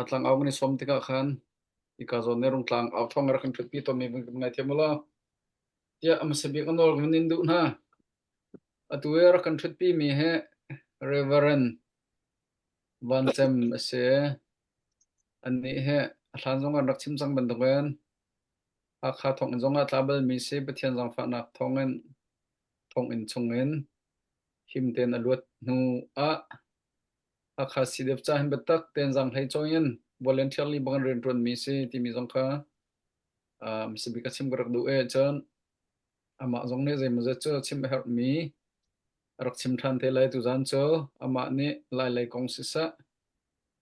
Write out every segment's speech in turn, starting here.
tlang au mani som tika khan ikazon ne rung tlang au thong rakan thut pi to me bung ngai themula tia amsabi kanol gunin du na atuwe rakan thut pi mi he reverend vanchem se ani he thlan zong an rakchim chang ban dogen kha thong zonga tabel mi se pathian jang fa nak thongen thong in chungen himten aluat nu a kha sidep cha hin batak ten jang hai choyen voluntarily bang ren ron mi se ti mi jong kha msabi ka chim grak du e chan ama zong ne zai maza cho chim her mi rak chim than te lai tu zan cho ama ne lai lai kong sisa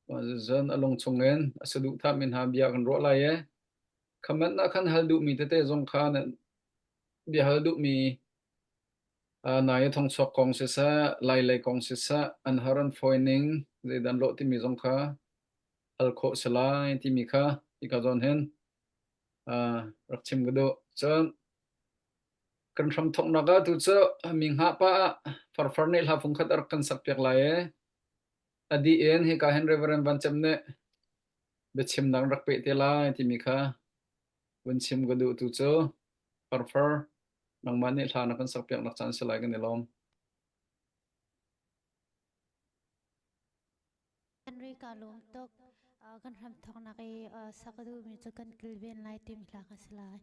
wa zan along chungen asadu tha min ha bia kan ro lai e khamat na khan hal du mi te te zong kha na bia hal du mi na ye thong chok kong sisa lai lai kong sisa an haran foining ze dan lo ti mi zong kha al kho salai ti mi kha ikazon hen rak chim gdo chan kan ram thok naga tu cho ming ha pa farfarnel ha phung khat ar kan sak pek lai e adi en he ka hen reverend van chem ne be chim nang rak pe te lai ti mi kha bun chim gdu tu cho farfar nang mani thla na kan sak pek nak chan selai kan elom Henry kalum tok kan ram thok na kai sakadu mi chu kan kilben lai tim hla ka selai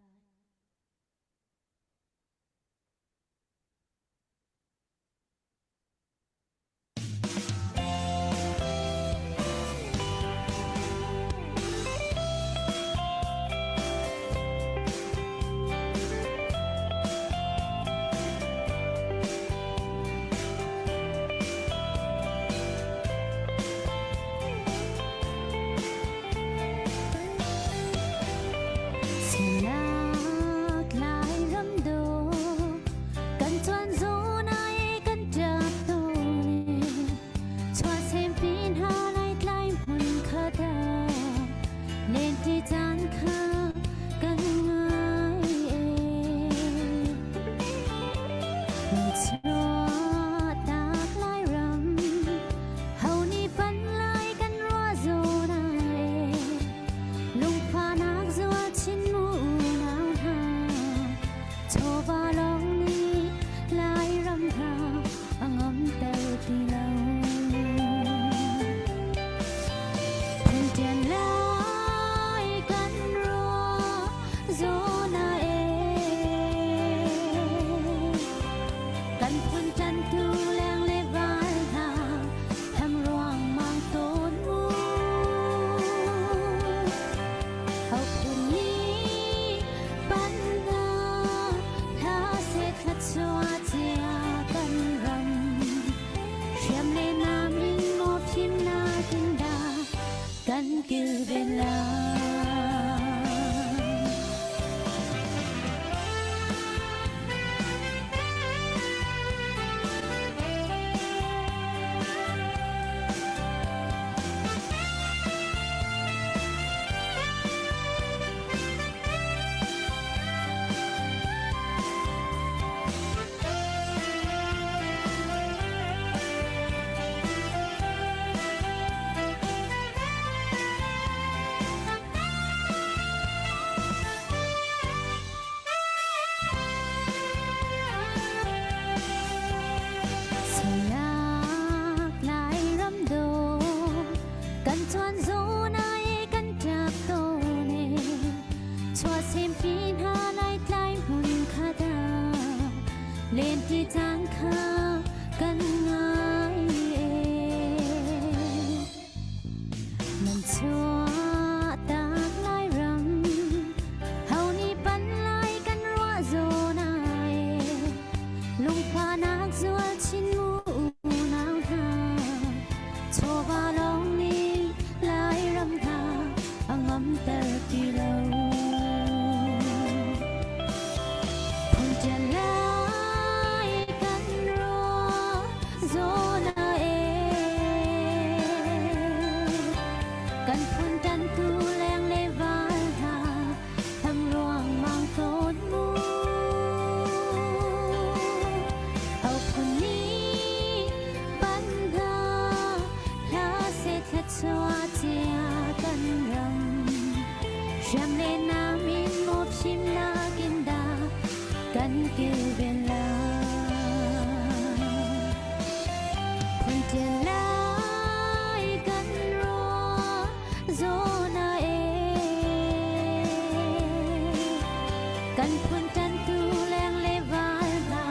กันพุ่นกันตูแรงเลวานา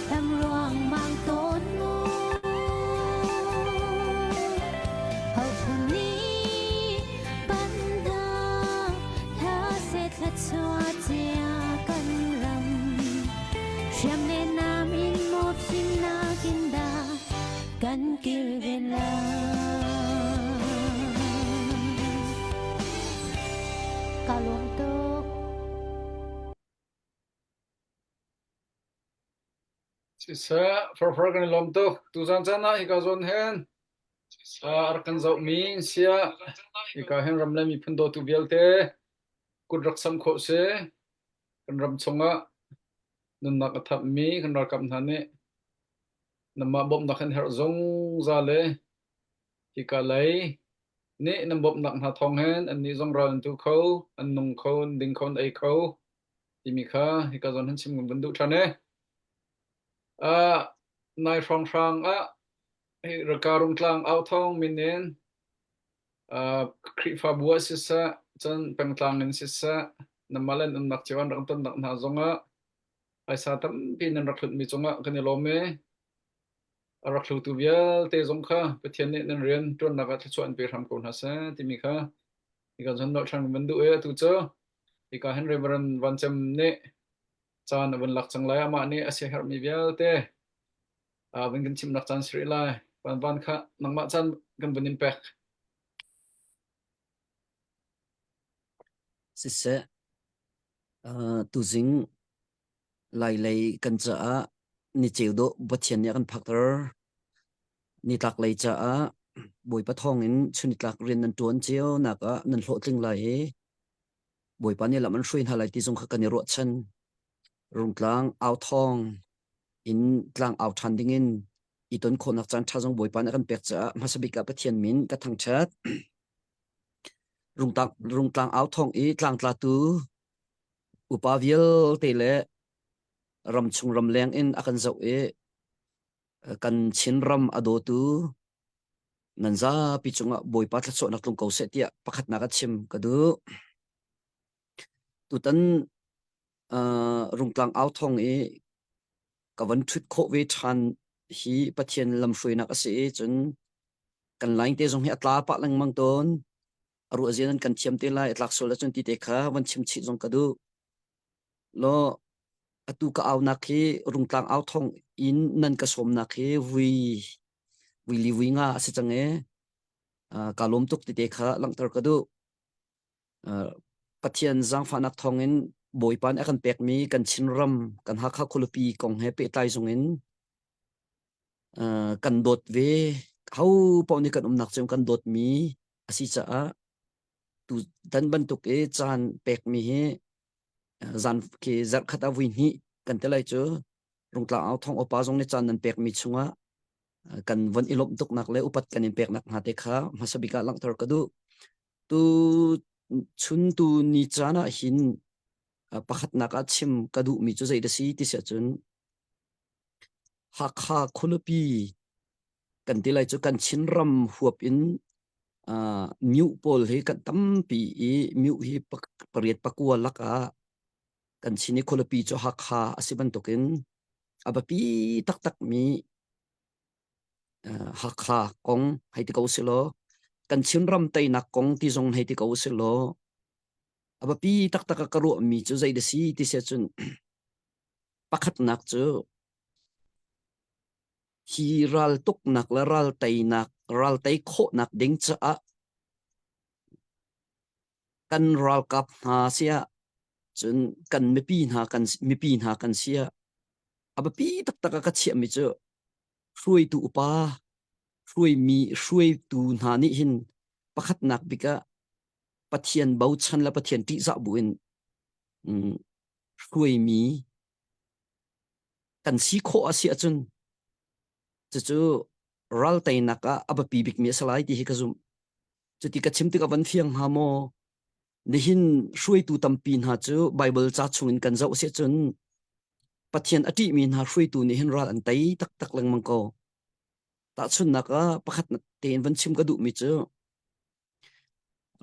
ทำรวงบางต้นงูเฮาคนนี้ปัญหาถ้าเสร็จละชัวเจียกันลำเชื่อมในน้ำอินมอบชิมนากินดากันกิลเวลากาลงตก sa for kan lom to tu san chana hi ka zon hen ar kan zau mi sia hi ka hen ram lami phun do tu bialte kut rak sam kho se kan ram chonga nun nak athap mi kan rak kam thane nama bom nak han her zong za le hi ka lai ni nam bom nak na thong hen an ni zong ran tu kho an nong kho ding khon ai kho ti mi kha hi ka zon han sim ngum bandu thane nai phong phong rekarung tlang au thong minin kri fa bua sisa chan peng tlang in sisa namalan nak chawan rak ton nak na zonga ai sa tam pin rak thut mi chonga kani lome rak thlu tu bial te zong kha pathian ne nan rian ton nak a chuan pe ram ko na sa ti mi kha ika zon no thang bandu e tu cho ika hen reveran wanchem ne chan ban lak changlai ama ne ase her mi bial te bên gần chim nạc chan sri lai van van kha nang ma chan gần bunin pek sise tu zing lai lai kan cha ni cheudo bathian ya kan phakter ni tak lai cha boi pa thong in chuni tlak rin nan tuan cheo naka nan hlo tling lai boi pa ni lam an hruin halai ti zong kha kan ro chan rung tlang au thong in tlang au than ding in iton khonak chan tha jong boi pa na kan pek cha masabika pathian min ka thang chat rung tlang au thong i tlang tla tu upa vial te le ram chung ram leng in akan zau e kan chin ram ado tu nanza pi chunga boi pa tla so nak tlung ko se tia pakhat na ka chim ka du tu tan rung tlang au thong e ka van thut kho ve than hi pathian lam hrui nak ase chun kan lain te jong hi atla pa lang mang ton aru azian kan thiam te lai atlak sol chun ti te kha wan chim chi jong ka du lo atu ka au nak hi rung tlang au thong in nan ka som nak hi wi li wi nga ase change ka lom tuk ti te kha lang tar ka du pathian zang fa nak thong in boi pan akan pek mi kan chin ram kan ha kha khulupi kong he pe tai zong in kan dot ve hau pau ni kan nak chem kan dot mi asi cha tu dan ban tuk e chan pek mi he zan ke zar khata wi ni kan te lai chu rung tla au thong opa jong ne chan nan pek mi chunga kan von ilop tuk nak le upat kan in pek nak ha te kha masabika lang tar ka du tu chun tu ni chana hin pakhat nak a chim ka du mi chu zai da si ti sia chun ha kha khulupi kan ti lai chu kan chin ram huap in miu pol he kan tampi e miu hi pariat pakua laka kan chini kholopi cho hakha asiban token abapi tak tak mi hakha kong haiti ko silo kan chinram tai nak kong ti jong haiti ko silo abapi tak tak ka ro mi chu zai de si ti se chun pakhat nak chu hi ral tuk nak la ral tai kho nak ding cha kan ral kap ha sia chun kan mi pi na kan sia abapi tak tak ka chia mi chu hrui tu upa hrui tu na ni hin pakhat nak bika pathian bau chan la pathian ti za buin hrui mi kan si kho asia chun chu ral tai naka abapi bik mi salai ti hi ka zum chu ti ka chim ti ka van fiang ha mo nihin hrui tu tampin ha chu bible cha chungin kan zau se chun pathian ati min ha hrui tu ni hin ral an tai tak tak lang mang ko ta chun naka pakhat na ten van chim ka du mi chu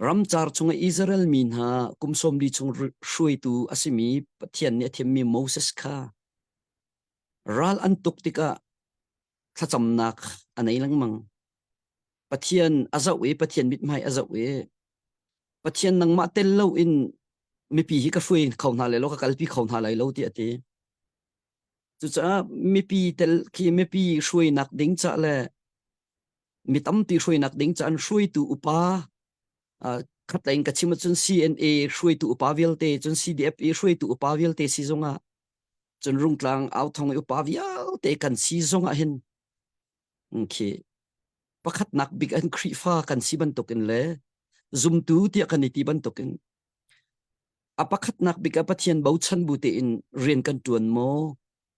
ramchar chunga Israel min ha kumsom di chung shui tu asimi pathian ne them mi Moses kha ral antuk tika thachamnak anei langmang pathian azawe pathian mit mai azawe pathian nang ma tel lo in mi pi hi ka shui khawna le lo ka kalpi khawna lai lo ti ati chu cha mi pi tel ki mi pi shui nak ding cha le mi tam ti shui nak ding cha an shui tu upa khát lại cái chim chun CNA shui tu upa vial te chun CDF shui tu upa vial te si zonga chun rung tlang out thong upa vial te kan si zonga hin okay pakhat nak big an khri fa kan si ban token le zoom tu ti kan ti ban token apakhat nak big a pathian bau chan bu te in rian kan tuan mo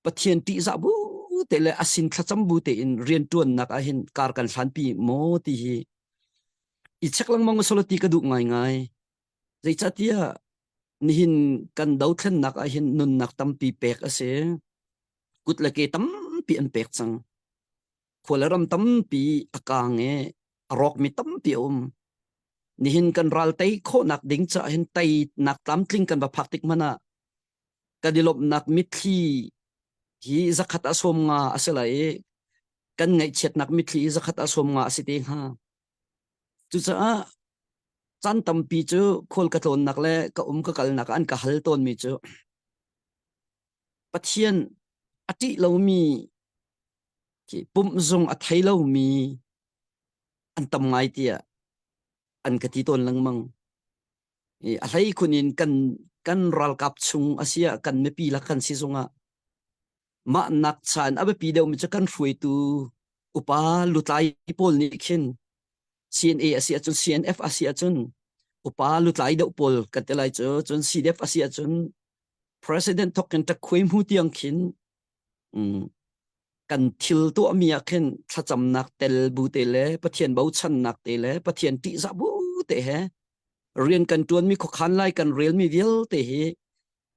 pathian ti za bu te le asin thacham bu te in rian tuan nak a hin kar kan hlan pi mo ti hi ichak lang mong soloti ka du ngai ngai zai chatia nihin kan dau thlen nak a hin nun nak tam pi pek ase kut la ke tam pi an pek chang kholaram tam pi akange arok mi tam pi nihin kan ral tai kho nak ding cha hin tai nak tam tling kan ba phaktik mana kadilop nak mithi hi zakat asom nga aselai kan ngai chet nak mithi zakat asom nga asite ha chu cha chan tam pi chu khol ka thon nak le ka ka kal nak an ka hal ton mi chu pathian ati lo mi ki pum zong a thai lo mi an tam ngai tia an ka ti ton lang mang a hlai khunin kan ral kap chung asia kan me pi la kan si zonga ma nak chan aba pi deu mi chu kan hrui tu upa lutai pol ni khin CNA asia chun CNF asia chun upa lutai deu pol katelai chu chun CDF asia chun president token ta khoi mu tiang khin kan thil to amia khen thacham nak tel bu te le pathian bau chan nak te le pathian ti za bu te he rian kan tuan mi kho khan lai kan rel mi vial te he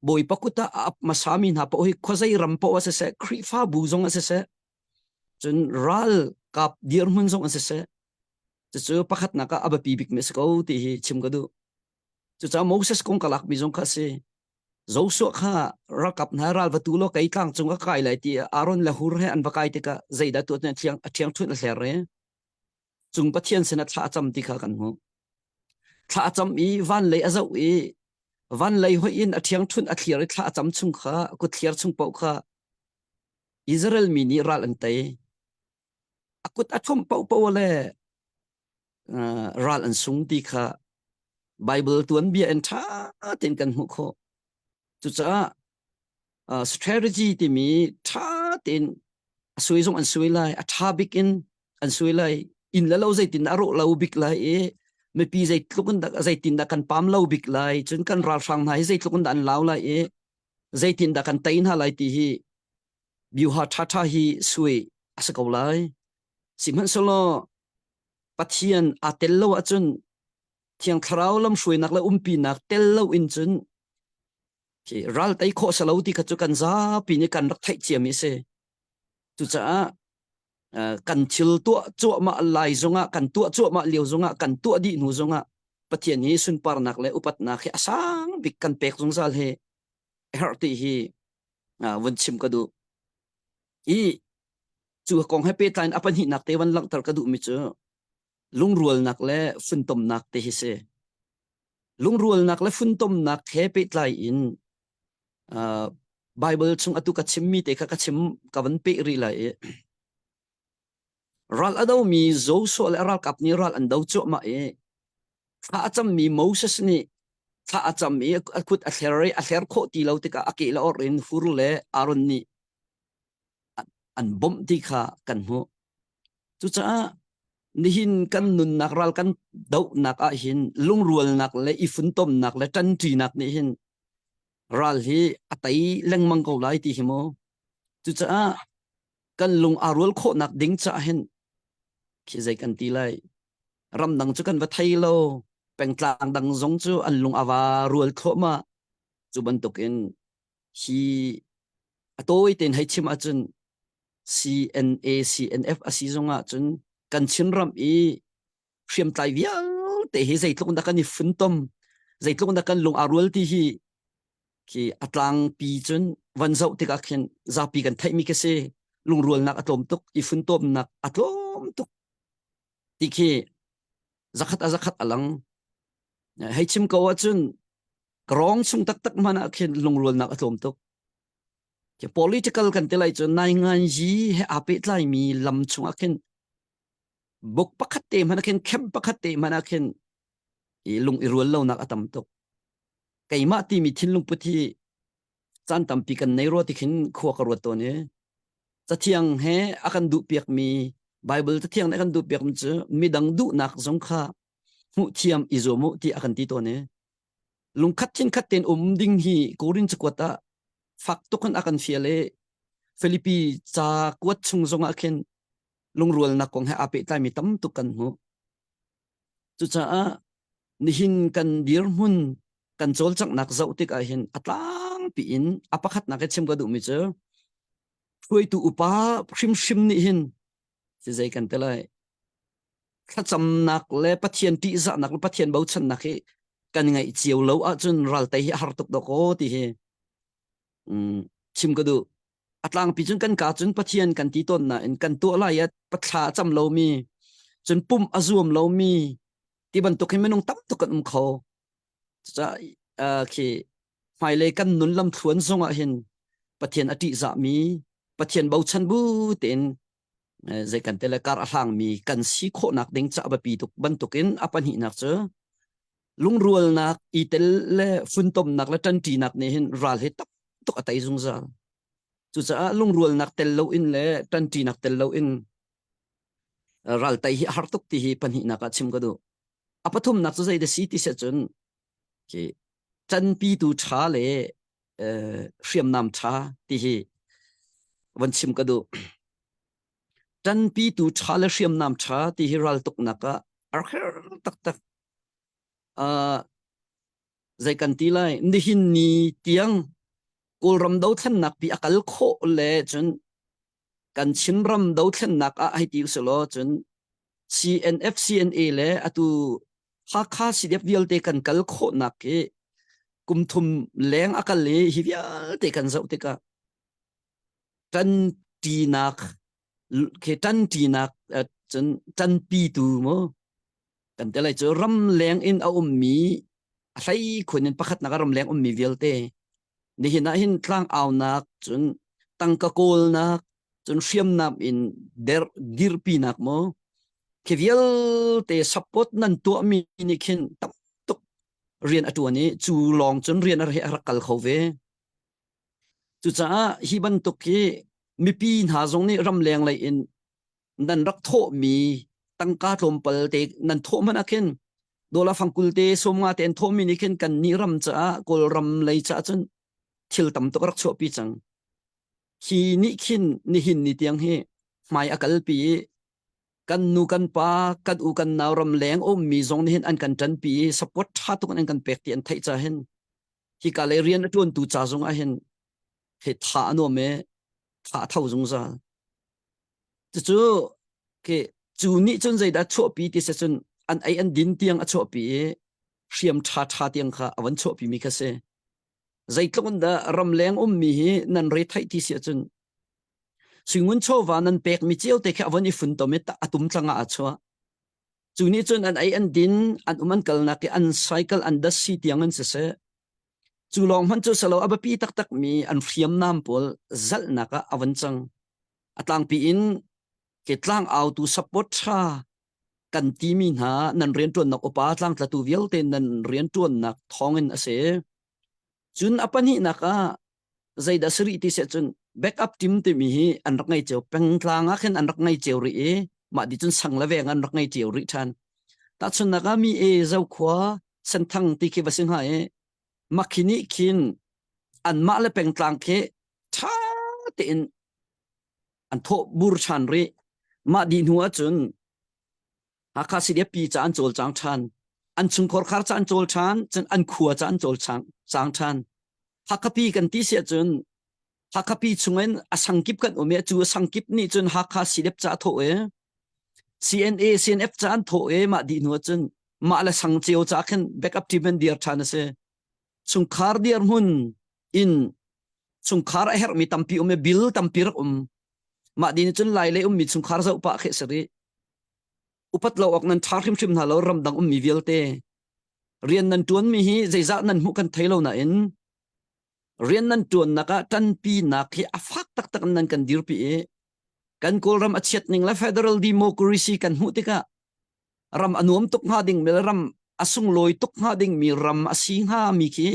boy pakuta ap masami na po hi khozai rampo ase se khri fa bu zong ase se chun ral kap dir mun zong ase se chu pakhat na ka aba pi bik mes ko ti hi chim ka du chu cha Moses kong kalak mi zong kha se zo so kha ra kap na ral va tu lo kai tlang chung ka kai lai ti aron la hur he an va kai te ka zaida tu na thiang thun la hler re chung pathian se na tha cham ti kha kan ho tha cham i van lei azau i van lei ho in athiang thun a thlir tha cham chung kha ku thlir chung pau kha Israel mini ral an tai akut athom pau pau le ral an sung ti kha Bible tuan bia en tha tin kan hu kho chu cha strategy ti mi tha tin sui zong an sui lai a tha bik in an sui lai in la lo zai tin aro lo bik lai e me pi zai tlukun da zai tin da kan pam lo bik lai chun kan ral sang nai zai tlukun dan lao lai e zai tin da kan tain ha lai ti hi biu ha tha tha hi sui asako lai simhan solo pathian a tel lo a chun thiang khrau lam shui nak la pi nak tel lo in chun ki ral tai kho salo ti kha chu kan za pi ni kan rak thai chiam mi se chu cha kan chil tu chu ma lai zonga kan tu chu ma liu zonga kan tu di nu zonga pathian ni sun par nak le upat na khe asang bik kan pek zong zal he her ti hi wan chim ka du i chu kong he pe tain apan hi nak te wan lang tar ka du mi chu lung rual nak le fun tom nak te hi se lung rual nak le fun tom nak he pe tlai in Bible chung atu ka chim mi te ka chim ka van pe ri lai ral adau mi zo so le ral kap ni ral an dau chu ma e tha acham mi Moses ni tha acham mi akut a hler kho ti lo te ka akila orin fur le aron ni an bom ti kha kan ho chu cha nihin kan nun nak ral kan dau nak a hin lung rual nak le ifun tom nak le tan tri nak ni hin ral hi atai leng mang ko lai ti himo chu cha kan lung arul kho nak ding cha hin khi zai kan ti lai ram dang chu kan va thai lo peng tlang dang zong chu an lung awa rual kho ma chu ban tokin hi atoi ten hai chim a chun CNA CNF asi zonga chun kan chin ram i hriam tlai vial te hi zaitlung da kan ni funtom zaitlung da kan lung arul ti hi ki atlang pi chun van zau te ka khen za pi kan thai mi ke se lung rual nak atlom tuk I funtom nak atlom tuk ti khi zakhat alang hai chim ko chun krong chung tak mana khen lung rual nak atlom tuk ke political kan te lai chun nai ngan ji he ape tlai mi lam chung akhen bok pakhat te mana khen khem pakhat te mana khen I lung I rual lo nak atam tok kaima ti mi thin lung puthi chan tam pi kan nei ro ti khin khuwa ka ro to ne chathiang he akan du piak mi bible chathiang akan du piak chu mi dang du nak zong kha mu thiam izomu ti akan ti to ne lung khat ten ding hi korin chakwata fak to kan akan fiale Philippi cha kwat chung zong akhen lung rual na kong he ape tai mi tam tu kan hu chu cha a nihin kan dir mun kan chol chak nak zau tik a hin atlang pi in apakhat na ke chem ga du mi che phui tu upa shim ni hin si zai kan telai kha cham nak le pathian ti za nak le pathian bau chan nak he kan ngai chiu lo a chun ral tai har tuk do ko ti he chim ga du atlang pi chun kan ka chun pathian kan ti ton na in kan tu la ya patha cham lo mi chun pum azum lo mi ti ban tuk he menung tam tuk kan kho cha khi mai le kan nun lam thuan zonga hin pathian ati za mi pathian bau chan bu ten zai kan tele kar hlang mi kan si kho nak ding cha ba pi tuk ban tukin apan hi nak cha lung rual nak I tel le funtom nak la tan ti nak ne hin ral he tap tuk atai zung za chu cha lung rual nak tel lo in le tan ti nak tel lo in ral tai hi har tuk ti hi pan hi nak a chim ka do apathum nak chu zai de si ti se chun ki chan pi tu tha le hriam nam tha ti hi wan chim ka do chan pi tu tha le hriam nam tha ti hi ral tuk naka ar kher tak zai kan ti lai ni hin ni tiang kul ram do than nak pi akal kho le chun kan chin ram do than nak a hai ti selo chun CNF CNA le atu ha kha sidep vial te kan kal kho nak ke kum thum leng akal le hi vial te kan zau te ka tan ti nak ke tan ti nak chun tan pi tu mo kan te lai chu ram leng in a mi sai khunin pakhat nak ram leng mi vial te ni hina hin tlang aw nak chun tangka kol nak chun hriam nam in dir pi nak mo ke vial te support nan tu mi ni khin tam tuk rian atuani chu long chun rian ar he rakal khove chu cha hi ban tuk ki mi pi na zong ni ram leng lai in nan rak tho mi tangka tlompal te nan tho man akhin dola fangkul te somnga ten tho mi ni khin kan ni ram cha kol ram lai cha chun thil tam tok rak cho pi chang hi ni khin ni hin ni tiang he mai akal pi kan nu kan pa kan u kan naw ram leng mi zong ni hin an kan tan pi support tha tu kan kan pek ti an thai cha hen hi ka le rian atun tu cha zong a hen he tha no me tha thau zong za chu ke chu ni chun zai da cho pi ti se chun an ai an din tiang a cho pi hriam tha tiang kha awan cho pi mi kha se zai tlong da ram leng mi hi nan re thai ti se chun singun cho wa nan pek mi cheu te kha awan I fun to me ta atum tlanga a chwa chu ni chun an ai an din an uman kal na ke an cycle an da si tiang an se chu long man chu salo aba pi tak mi an hriam nam pol zal na ka awan chang atlang pi in ke tlang out to support tha kan ti mi na nan rian tuan nak opa tlang tla tu vial te nan rian tuan nak thongin ase chun apani naka zaida sri ti se chun backup team te mi hi an rak ngai cheu peng tlanga khen an rak ngai cheu ri e ma di chun sang la veng an rak ngai cheu ri than ta chun naka mi e zau khwa san thang ti ke basing ha e makhini khin an ma le peng tlang ke tha te in an tho bur chan ri ma di nuwa chun hakha si de pi chan chol chang than an chung khor khar chan chol chan chen an khuwa chan chol chang than hakapi kan ti sia chun hakapi chungen asangkip kan ome chu sangkip ni chun hakha si de cha tho e CNA CNF chan tho e ma di nuwa chun ma la sang chiu cha khen backup team and dear chana se chung khar dear hun in chung khar a her mi tampi bil tampir ma din chun lai le mi chung khar za upa khe sari upat lo ok nan thar khim na lo ram dang mi velte rian nan tuan mi hi zeiza nan mu kan thailo na in rian nan tuan naka tan pi na khi afak tak tak nan kan dir pi e kan kol ram achet ning la federal democracy kan hu tika ram anuam tuk nga ding mel ram asung loi tuk nga ding mi ram asi nga mi ki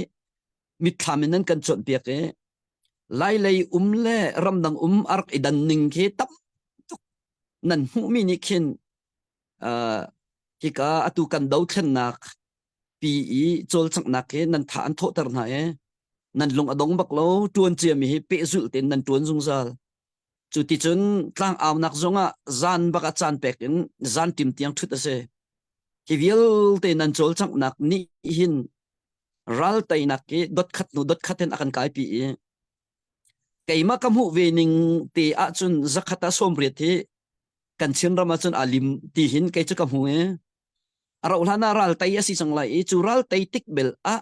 mi thaminan kan chon pia ke lai lai le ram dang ark idan ning ke tap tuk nan hu mi ni khin hika atu kan dau thlen nak pi i chol chak nak ke nan tha an tho tar na e nan lung adong bak lo tuan chia mi pe zul ten nan tuan zung zal chu ti chun tlang aw nak zonga zan baka chan pek in zan tim tiang thut ase ki vial te nan chol chak nak ni hin ral tai nak ke dot khaten akan kai pi e keima kamu vening te a chun zakhata somre the kan chin rama chun alim ti hin ke chu kamu e ara ulhana ral tai asi changlai e chu ral tai tik bel a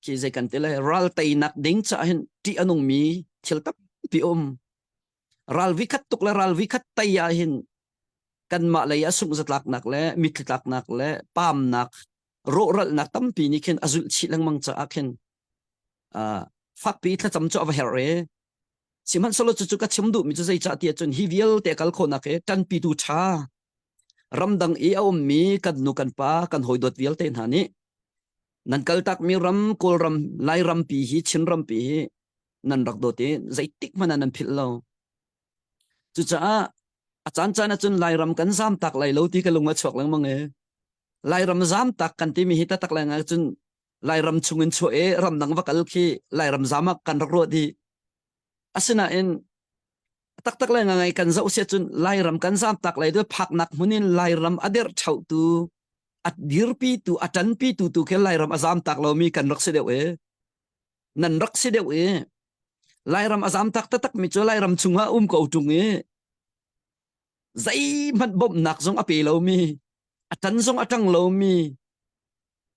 ki je kan tele ral tai nak ding cha hin ti anung mi thil tap pi ral vikat tuk la ral vikat tai ya hin kan ma la ya sung zatlak nak le mitlaklak nak le pam nak ro ral nak tam pi ni khen azul chi lang mang cha akhen fak pi thla cham cho wa her siman solo chu ka chimdu mi chu zai cha ti chun hi vial te kal khona ke tan pi tu tha ramdang e awm mi kan nu kan pa kan hoidot vial te nhani nan kal tak mi ram kol ram lai ram pi hi chin ram pi hi nan rak do te zai tik mana nan phil lo chu cha achan chan chun lai ram kan zam tak lai lo ti ka lunga chok lang mang e lai ram zam tak kan ti mi hi ta tak lai nga chun lai ram chungin cho e ram nang wa kal khi lai ram zama kan rak ro di asina en tak lai ngai kan zau se chun lai ram kan zam tak lai do phak nak munin lai ram ader thau tu at dir pi tu atan pi tu ke lai ram azam tak lo mi kan rak se deu e nan rak se deu e lai ram azam tak tak mi cho lai ram chunga ko tung e zai man bom nak zong ape lo mi atan zong atang lo mi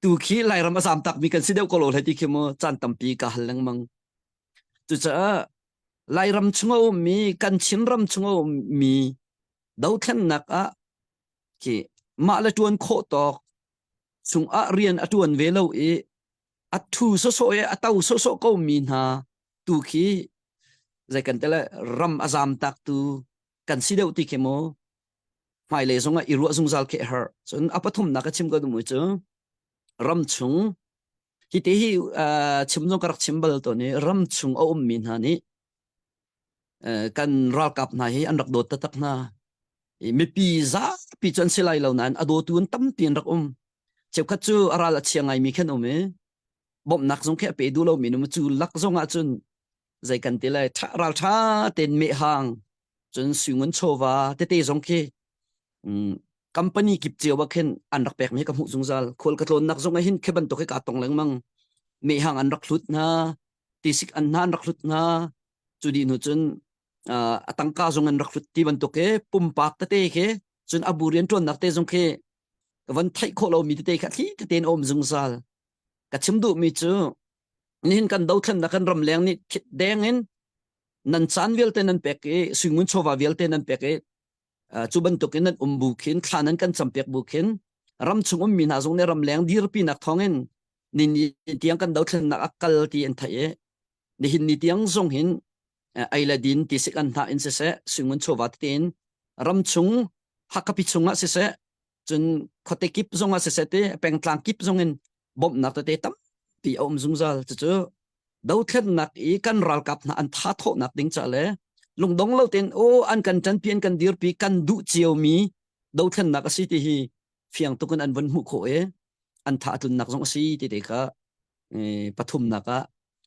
tu khi lai ram azam tak mi kan se deu ko lo heti khemo chan tampi ka halang mang tu cha lai ram chunga mi kan chin ram chunga mi dau thlen nak a ki ma la tuan kho tok chung a rian atuan velo e athu so e atau so ko mi na tu khi zai kan tela ram azam tak tu kan si deu ti kemo mai le zonga iru zung zal ke her chun apathum na ka chim ga du mu chu ram chung hi te hi chim jong karak chimbal to ni ram chung o min ha ni kan ral kap na hi an rak do ta tak na mi pi za pi chan silai lo nan ado tun tam tin rak cheu kha chu aral chiangai mi khen ome bom nak jong khe pe du lo mi nu chu lak zonga chun zai kan te lai tha ral tha ten me hang chun sungun chowa te jong khe company kip chewa khen an rak pek me ka mu jung zal khol ka tlon nak zonga hin kheban to ke ka tong lang mang me hang an rak hlut na tisik an nan rak hlut na chu di nu chun atangka zong an rak hlut ti ban to ke pumpak te ke chun aburian ton nak te jong khe van thai kho lo mi te kha thi te ten om jung zal ka chimdu mi chu nin kan dau thlan na kan ram leng ni khit deng in nan chan vel te nan pek e sungun chowa vel te nan pek e chu ban to ke nan bu khin thanan kan champek bu khin ram chung mi na zong ne ram leng dir pi nak thongin nin tiang kan dau thlan na akal ti en thai e ni hin ni tiang zong hin ailadin ti sik an tha in se sungun chowa ten ram chung hakapi chunga se chun khote kip zonga se te peng tlang kip zongin bom nak te tam pi om zungzal chu dau thlen nak i kan ral kap na an tha tho nak ding cha le lung dong lo ten o an kan chan pian kan dir pi kan du chiao mi dau thlen nak asi ti hi fiang to kan an van mu kho e an tha tun nak zong asi ti te ka pathum naka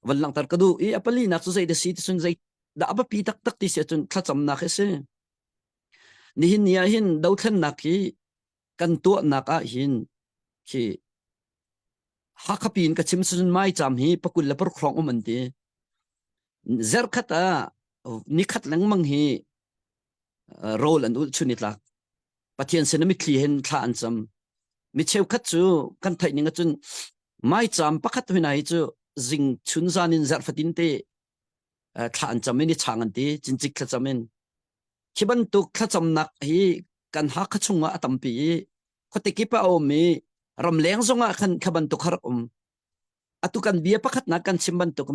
van lang tar ka du i apali nak so sai de si sun zai da aba pi tak tak ti se chun thla cham nak se ni hin ya hin dau thlen nak hi kan tu naka hin ki hakapin ka chimsun mai cham hi pakul la par khrong man ti zer khata ni khat lang mang hi role an ul chunit lak pathian senami thli hen thla an cham mi cheu khat chu kan thai ninga chun mai cham pakhat huinai chu jing chunzanin zarfatin te than chamin changan te chinchik kha chamin khiban tuk kha chamnak hi kan ha kha chunga atampi khote kipa o mi ramleng zonga khan khaban tuk har atukan bia pakhat na kan chimban tuk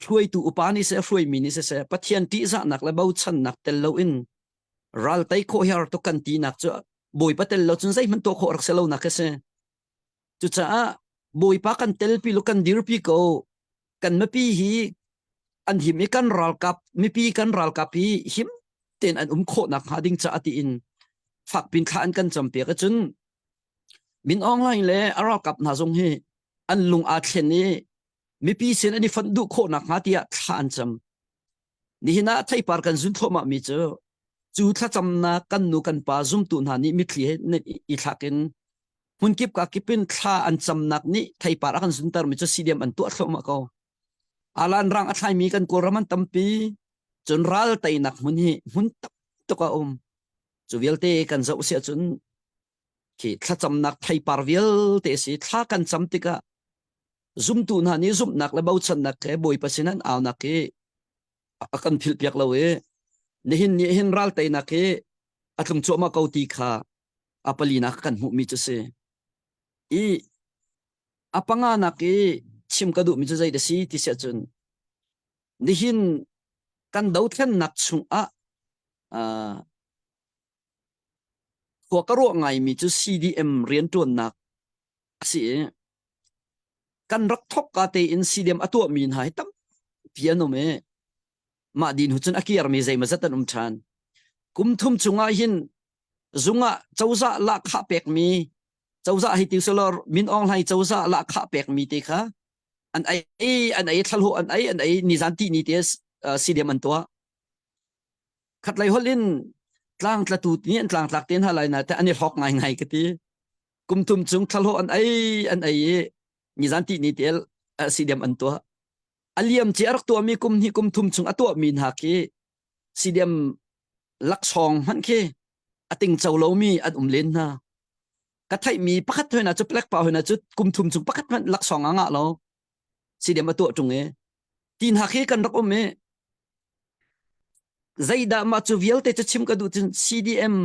thlui tu upani se hrui mini se pathian ti za nak la bau chan nak tel lo in ral tai kho her to kan ti nak chu boi patel lo chun zai man to kho rak se lo nak se chu cha boi pa kan tel pi lo kan dir pi ko kan ma pi hi an him e kan ral kap mi pi kan ral kap hi him ten an kho nak ha ding cha ati in phak pin khan kan champe ka chun min online le aral kap na zong hi an lung a thlen ni mi pi sen ani fan du kho nak ha tia than cham ni hina thai par kan zun thoma mi chu tha cham na kan nu kan pa zum tu na ni mi thli ne I thakin hun kip ka kipin tha an cham nak ni thai par kan zun tar mi chu CDM an tu thoma ko alan rang athai mi kan ko raman tampi chun ral tai nak mun hi mun to ka chu velte kan zau sia chun ki tha cham nak thai par vel te si tha kan cham tika zum tu na ni zum nak la bau chan nak ke boi pasinan aw nak ke akan phil piak lawe ni hin ral tai nak ke atlum chu ma kau ti kha apali nak kan hu mi chu se I apanga nak ke chim ka du mi chu zai da si ti sia chun ni hin kan dau thlen nak chung ko ka ro ngai mi chu CDM rian tuan nak si kan rak thok ka te in CDM atu min hai tam piano me ma din hu chun akiar mi zai ma zatan than kum thum chunga hin zunga chauza la kha pek mi chauza hi ti solor min ong hai chauza la kha pek mi te kha an ai thalhu an ai ni zanti ni tes CDM an to khat lai holin tlang tla tu ni an tlang tlak ten halai na te ani hok ngai ka ti kum thum chung thalhu an ai ni zanti ni tel CDM an to aliam chi arak to mi kum ni kum thum chung ato min ha ki CDM lak song han ke ating chawlo mi at len na ka thai mi pakhat hoina chu plek pa hoina chu kum thum chung pakhat man lak song anga lo CDM ato chung e tin ha ke kan rak me zaida ma chu vialte chu chim ka du chin CDM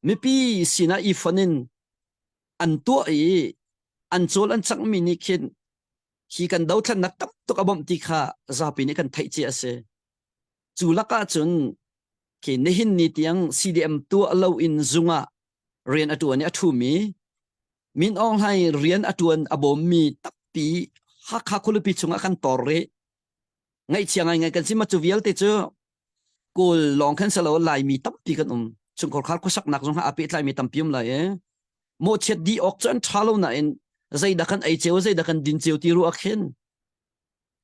mi pi sina I fonin an to an chol an chang mi ni khin hi kan dau than nak tam to ka bom ti kha za pi ni kan thai chi ase chulaka chun ke nehin ni tiang CDM tu alo in zunga rian atuan ni athu mi min ong hai rian atuan abom mi tapi ha kha khulupi chunga kan torre ngai chiangai kan sima chu vial te chu kul long kan salo lai mi tapi kan chung kor khar ko sak nak zong ha api lai mi tampium lai mo chet di ok chan thalo na in zai da kan ai cheu zai da kan din cheu ti ru akhen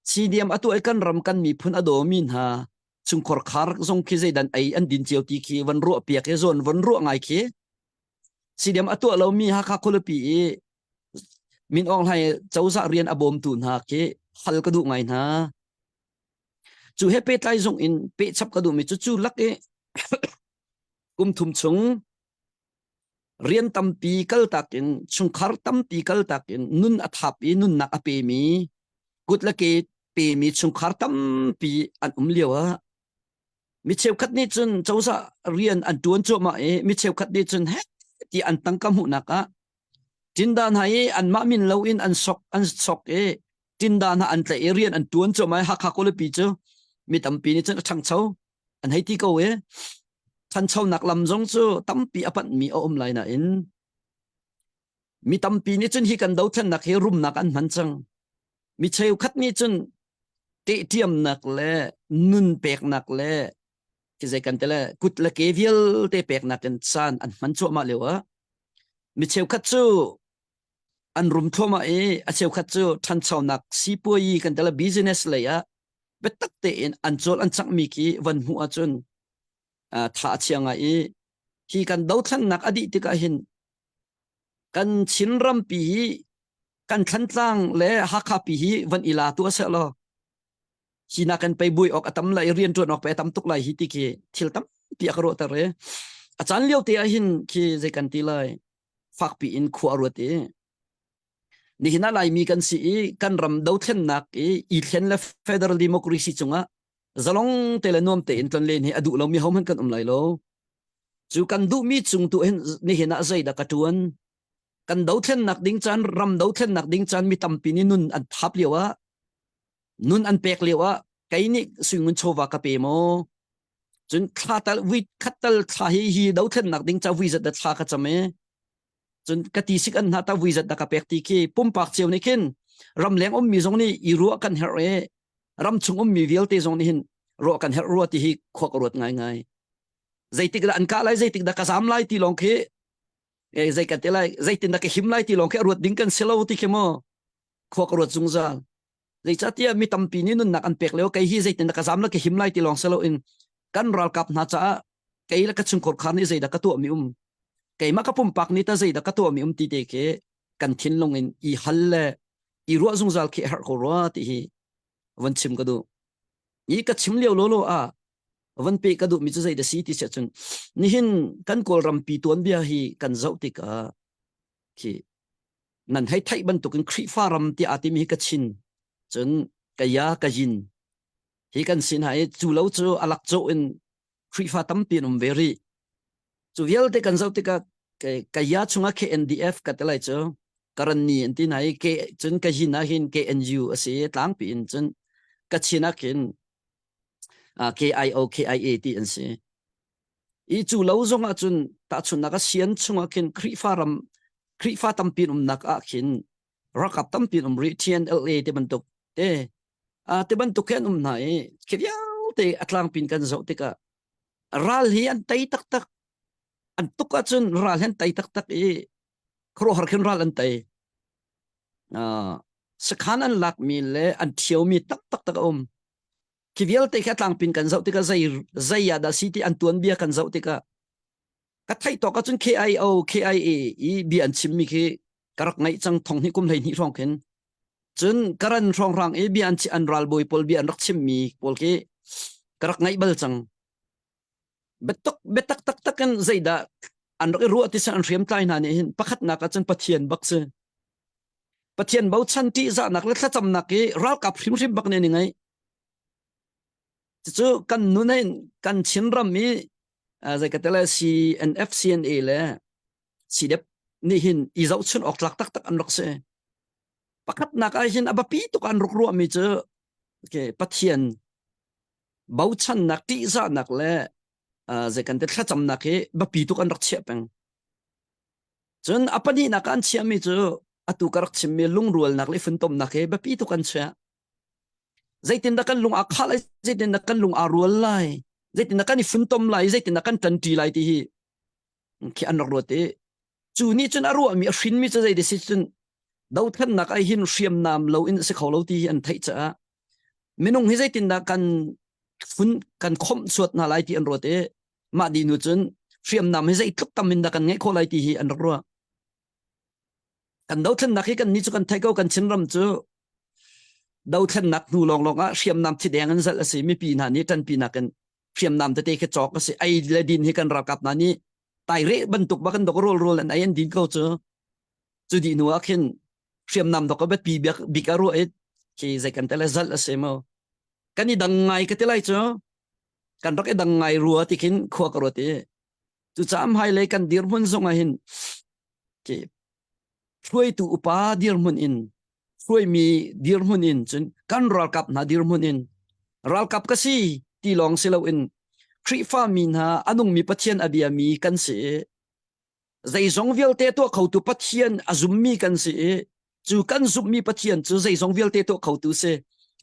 CDM atu ai kan ram kan mi phun adomin ha chung kor khar zong ki zai dan ai an din cheu ti ki wan ru pia ke zon wan ru ngai ki CDM atu lo mi ha kha kholopi min ong hai chauza rian abom tun ha ke hal ka du ngai na chu he pe tai zong in pe chap ka du mi chu lak e kum thum chung rian tampi kal takin chung khar tampi kal takin nun athapi nun nak ape mi kutlake pe mi chung khar tampi an liawa mi cheu khat ni chun chausa rian an tuan cho ma e mi cheu khat ni chun he ti an tangkam hu naka tindan hai an ma min lo in an sok e tindan ha an tle rian an tuan cho mai ha kha ko le pi chu mi tampi ni chun thang chau an hai ti ko e chan chau nak lam jong chu tampi apat mi om lai na in mi tampi ni chun hi kan dau than nak he rum nak an man chang mi cheu khat ni chun te tiam nak le nun pek nak le ki zai kan tele kut la ke vial te pek nak kan san an man chu ma lewa mi cheu khat chu an rum thoma e a cheu khat chu than chau nak si poi kan tele business le ya betak te in an chol an chak mi ki van hu a chun tha chianga e hi kan dau than nak adi ti ka hin kan chin ram pi kan than tlang le ha kha pi hi van ila tu sa lo hina kan pe bui ok atam lai rian tu nok pe tam tuk lai hi ti ki thil tam pi akro ta re achan liau te a hin ki ze kan ti lai phak pi in khu arut e ni hina lai mi kan si kan ram do thlen nak i thlen la federal democracy chunga zalong telenom te in ton len hi adu lo mi hom han kan lai lo chu kan du mi chung tu hen ni hina zai da katuan kan do thlen nak ding chan ram do thlen nak ding chan mi tampi ni nun an thap lewa nun an pek lewa kai ni swingun chowa ka pe mo chun khatal wit khatal tha hi do thlen nak ding cha wi zat da tha ka chame chun kati sik an na ta wi zat da ka pek ti ki pum pak cheu ni kin ram leng om mi zong ni i ru kan her e ram chung om mi vial te zong ni hin ro kan her ro ti hi khok rot ngai ngai zaitik da an ka lai zaitik da ka sam lai ti long khe e zai ka te lai zaitin da ka him lai ti long khe rot ding kan selo ti ke mo khok rot chung za zai cha tia mi tampi ni nun nak an pek leo kai hi zaitin da ka sam la ke him lai ti long selo in kan ral kap na cha kai la ka chung kor khan ni zai da ka tu mi kai ma ka pum pak ni ta zai da ka tu mi ti te ke kan thin long in i hal le i ro zung zal ke har ko ro ti hi wan chim ka du i ka chim leo lo lo a wan pe ka du mi chu zai da si ti cha chun ni hin kan kol ram pi ton bia hi kan zau ti ka ki nan hai thai ban tu kan khri fa ram ti ati mi ka chin chun ka ya ka jin hi kan sin hai chu lo chu alak chu in khri fa tam pi num very chu vial te kan zau ti ka ya chunga ke NDF ka te lai chu karan ni anti nai ke chun ka jin na hin ke NGO ase tlang pi in chun ka china kin KIO KIA ti an se i chu lo zong a chun ta chun na ka sian chunga kin khri fa tam pi nak a kin rakap tam pi ri TNLA te ban tok te ban tok ken nai ke vial te atlang pin kan zau te ka ral hi an tai tak tak an tuk a chun ral hen tai tak tak e khro har khen ral an tai sakhan an lak mi le an thiau mi tak tak tak kivial te khatlang pin kan zau te ka zai ya da city an tuan bia kan zau te ka thai to ka chun KIO KIA i bi an chim mi ki karak ngai chang thong ni kum lai ni rong ken chun karan rong rang e bi an chi an ral boy pol bi an rak chim mi pol ke karak ngai bal chang betak tak tak kan zaida an rak ru ati san riam tlai na ne hin pakhat na ka chun pathian bakse pathian bau chan ti za nak la cham nak ke ral kap hrim hrim bak ne ni ngai chu kan nu nei kan chin ram mi zai ka tela CNF CNA le sidep ni hin i zau chun ok tlak tak tak an rak se pakhat na ka hin abapi to kan ruk ru mi chu ke pathian bau chan nak ti za nak le zai kan te thla cham nak ke bapi to kan rak che peng chun apani na kan chia mi chu atu karak chim me lung rual nak le fun tom nak ke bapi to kan cha zaitin da kan lung akhala zaitin da kan lung arul lai zaitin da kan ni fun tom lai zaitin da kan tan ti lai ti hi ki an ro te chu ni chun aru mi hrin mi cha zai de si chun dau than nak ai hin riam nam lo in se kholo ti an thai cha minung hi zaitin da kan fun kan khom suat na lai ti an ro te ma di nu chun riam nam hi zai tluk tam min da kan ngai kho lai ti hi an ro kan dau than nak hi kan ni chu kan thai ko kan chin ram chu dau than nak nu long long a riam nam thi deng an zal ase mi pi na ni tan pi na kan riam nam te ke chok ase ai le din hi kan ra kap na ni tai re ban tuk ba kan dok rol an ai an din ko chu di nu a khin riam nam dok bet pi bi ka ro e ke zai kan tele zal ase mo kan ni dang ngai ka te lai chu kan rak e dang ngai ruwa ti khin khwa ka ro te chu cham hai le kan dir mun zong a hin ke throi tu upa dir mun in throi mi dir mun in chun kan ral kap na dir mun in ral kap ka si ti long selo in khri fa min ha anung mi pathian abia mi kan se zai zong vial te to khau tu pathian azum mi kan se chu kan zup mi pathian chu zai zong vial te to khau tu se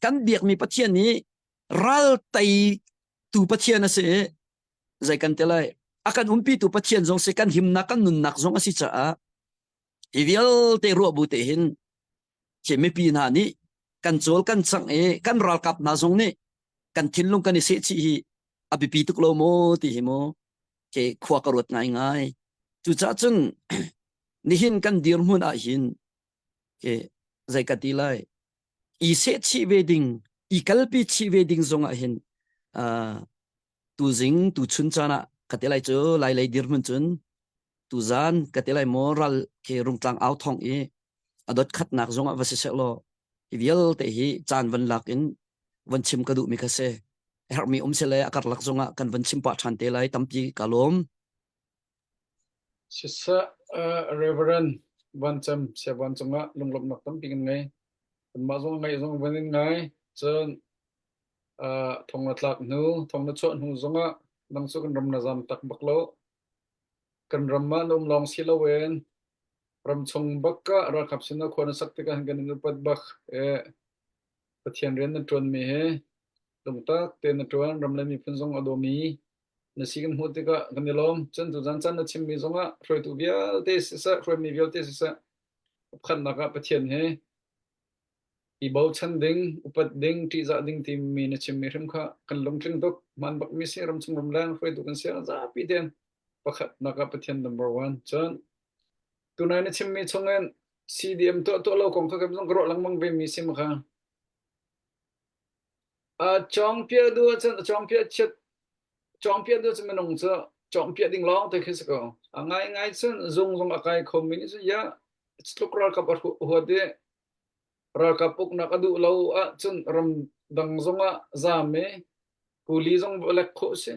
kan biak mi pathian ni ral tai tu pathian ase zai kan telai akan umpi tu pathian zong se kan himna kan nun nak zong asi cha ivial te ro bu te hin che me pi na ni kan chol kan chang e kan ral kap na zong ni kan thinlung kan se chi hi abi pi tuk lo mo ti hi mo ke khwa ka rot ngai ngai chu cha chun ni hin kan dir mun a hin ke zai ka ti lai i se chi wedding i kalpi chi wedding zong a hin tu zing tu chun chana ka te lai chu lai dir mun chun tu zan katelai moral ke rum tlang out thong e adot khat nak zonga vase lo ivial te hi chan van lak in van chim kadu mi khase her mi sele akar lak zonga kan van chim pa than te lai tampi kalom sisa Reverend Vancham se Vanchama lunglop nak tam pingin ngai ma zong ngai zong vanin ngai chen thong na tlak nu thong na chon hu zonga nang su kan ram na zam tak baklo kan ram ma nom long silawen ram chung bakka ra khap sina khona sakte kan gan nu pat bak e pathian ren na tron mi he dum ta te na tron ram le mi phun zong adomi na sigan huti ka ganilom chen tu jan chan na chim mi zonga roi tu vial te sa roi mi vial te sa khan na ka pathian he i bau chan ding upat ding ti za ding ti mi na chim mi rim kha kan long tring dok man bak mi se ram chung ram lang roi tu kan se za pi den pakhat na ka pathian number 1 chan tu nai na chim mi chongen CDM to lo kong kha kam zong gro lang mang ve mi sim kha chong pia du chan chong pia chet chong pia du chan nong cha chong pia ding long te khis ko angai ngai chen zong zong akai khom mi ni ya strukral ka par ho de ra ka puk na ka du lo a chun ram dang zonga zame kuli zong bolak kho se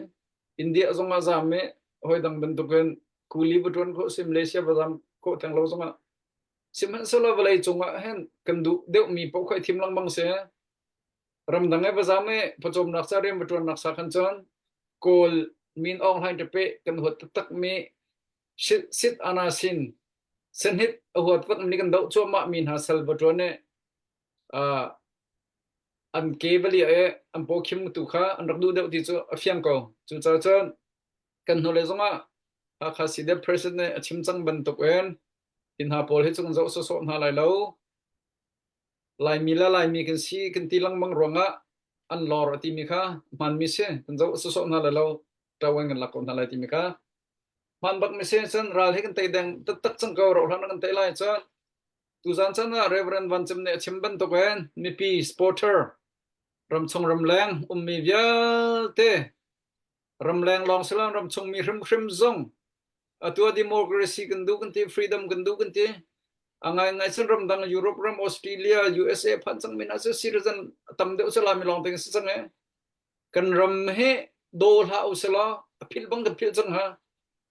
India zonga zame hoi dang ben tu ken kuli butron kho se Malaysia bazam kho tang lo zonga simhan sala balai chunga hen kan du deu mi pau khai thim lang bang se ram dang e bazame pachom nak sa rem butron nak sa khan chan kol min ong hai te pe kan hot tak mi sit anasin senhit hot pat ni kan dau choma min ha sal butron ne an kebali e an po khim tu kha an rak du deu ti chu afiang ko chu cha chan kan hole zonga a kha si de person ne achim chang ban tok en in ha pol he chung zo so na lai lo lai mi kan si kan ti lang mang ronga an lor ti mi kha man mi se kan zo so na lai lo tawang kan lakon na lai ti mi kha man bak mi se chan ral he kan tai dang tak chang ko ro han kan tai lai cha tu zan chan na Reverend Vancham ne achim ban tok en mi pi sporter ram chung ram lang mi vial te ram lang long selang ram chung mi hrim zong atua democracy kan du kan ti freedom kan du kan ti angai ngai chen ram dang Europe ram Australia USA phan chang min as citizen tam de usala mi long teng sang e kan ram he do la usala phil bang kan phil chang ha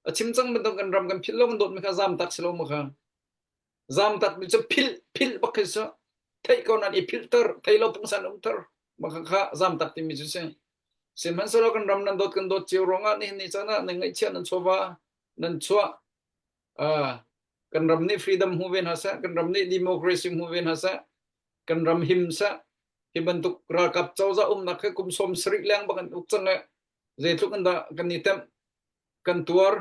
achim chang ban kan ram kan phil lo kan dot mi kha zam tak selo ma kha zam tak mi chu phil bak kha thai ko nan i filter thai lo pung san umtar ma kha zam tak ti mi chu se simhan solo kan ram nan dot chiu ronga ni chana ngai chian nan chowa nan chua kan ram ni freedom hu ven hasa kan ram ni democracy hu ven hasa kan ram himsa hibantuk ra kap chawza na khe kum som sri lang ba kan ukchanga je thuk kan da kan ni tem kan tuar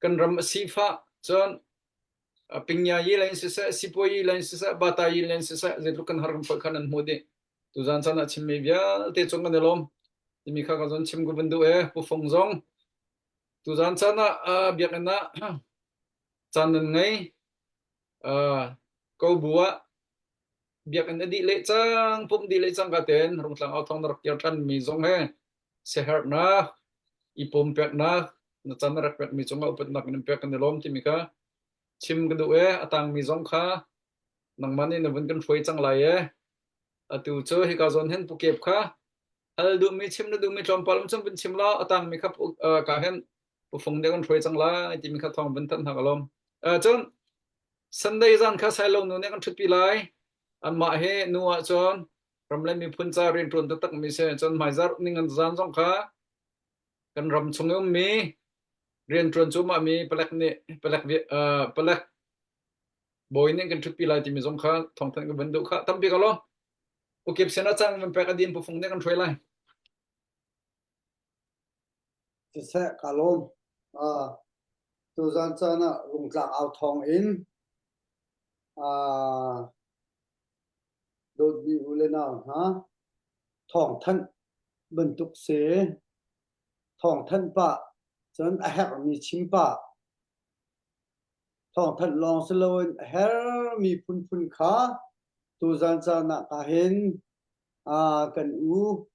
kan ram sifa chon pingya yi lain sisa sipoi lain sisa bata yi lain sisa je thuk kan har kan khanan mode tu jan chana chimme bia te chong kan lom mi kha ka zon chim gu bandu e pu phong zong tu jan chana biak na chan ngai ko bua biak na di le chang pum di le chang ka ten rong tlang au thong rak yer than mi zong he se har na i pum pek na na chan rak pek mi chonga upat nak nim pek kan lom ti mi kha chim gu du e atang mi zong kha nang mani na bun kan foi chang lai e atu cho hi ka zon hen pu kep kha al du mi chim na du mi chom palum chum bin chim la atang mi kha ka hen pu phong de kan foi chang la ti mi kha thong bin tan ha kalom chon Sunday zan kha sai lo nu ne kan thut pi lai an ma he nuwa chon ram le mi phun cha rin tron tak mi se chon mai zar ning an zan jong kha kan ram chung mi rin tron chu ma mi palak ni palak boy ne kan thut pi lai ti mi jong kha thong tan ka ban du kha tam pi ka lo okay sena chang man pe ka din pu phung ne kan throi lai se kalom tu zan chana rung tlang au thong in đột bị lên nào hả thòng thân bần tục xế thòng thân bạ chân hẹp mi chim bạ thòng thân long sơ lôi her mi phun khá tu gian cha na ta hen cần u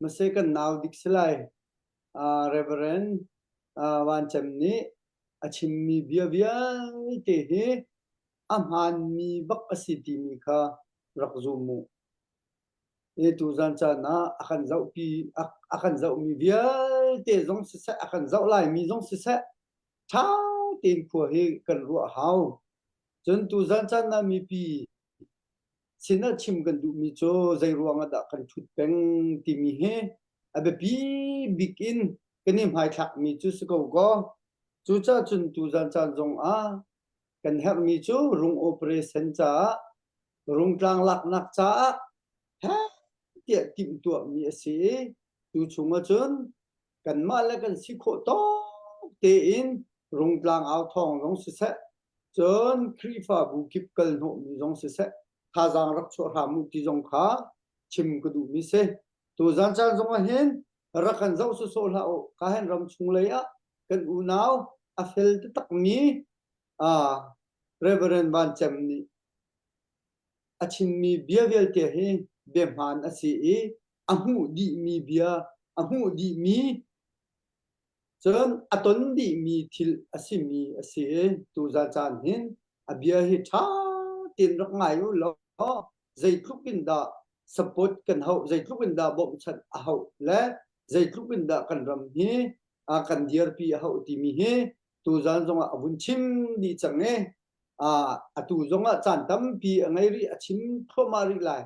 mà sẽ cần nào đích lại Reverend Vancham ni achim mi bia bia te he amhan mi bak asiti mi kha rakzumu e tu zan cha na akan zau pi akan zau mi bia te zong se sa akan zau lai mi zong se sa cha tin khu he kan ru hau chun tu zan cha na mi pi sina chim kan du mi cho zai ruanga da kan thut peng ti mi he abe pi bikin kani mai thak mi chu su go chu cha chun tu zan chan zong a kan help mi chu rung operation cha rung tlang lak nak cha ha tia tim tu mi ase tu chunga chun kan ma la kan si kho to te in rung tlang ao thong rong se sa chun krifa bu kip kal no mi rong se sa kha jang rak cho ha mu ti jong kha chim ku du mi se tu zan chan zong a hen ra kan zau su so la o ka hen ram chung le a kan u naw a fel te tak mi reverend ban cham ni achin mi bia vel te he be man asi e amu di mi bia amu di mi chon aton di mi thil asimi ase tu za chan hin abia hi tha tin rak ngai lo zai thukin da support kan ho zai thukin da bom chat a ho le zai thukin da kan ram hi a kan diar pi a ho ti mi he tu zan zonga abun chim di change atu zonga chan tam pi angai ri achim thomari lai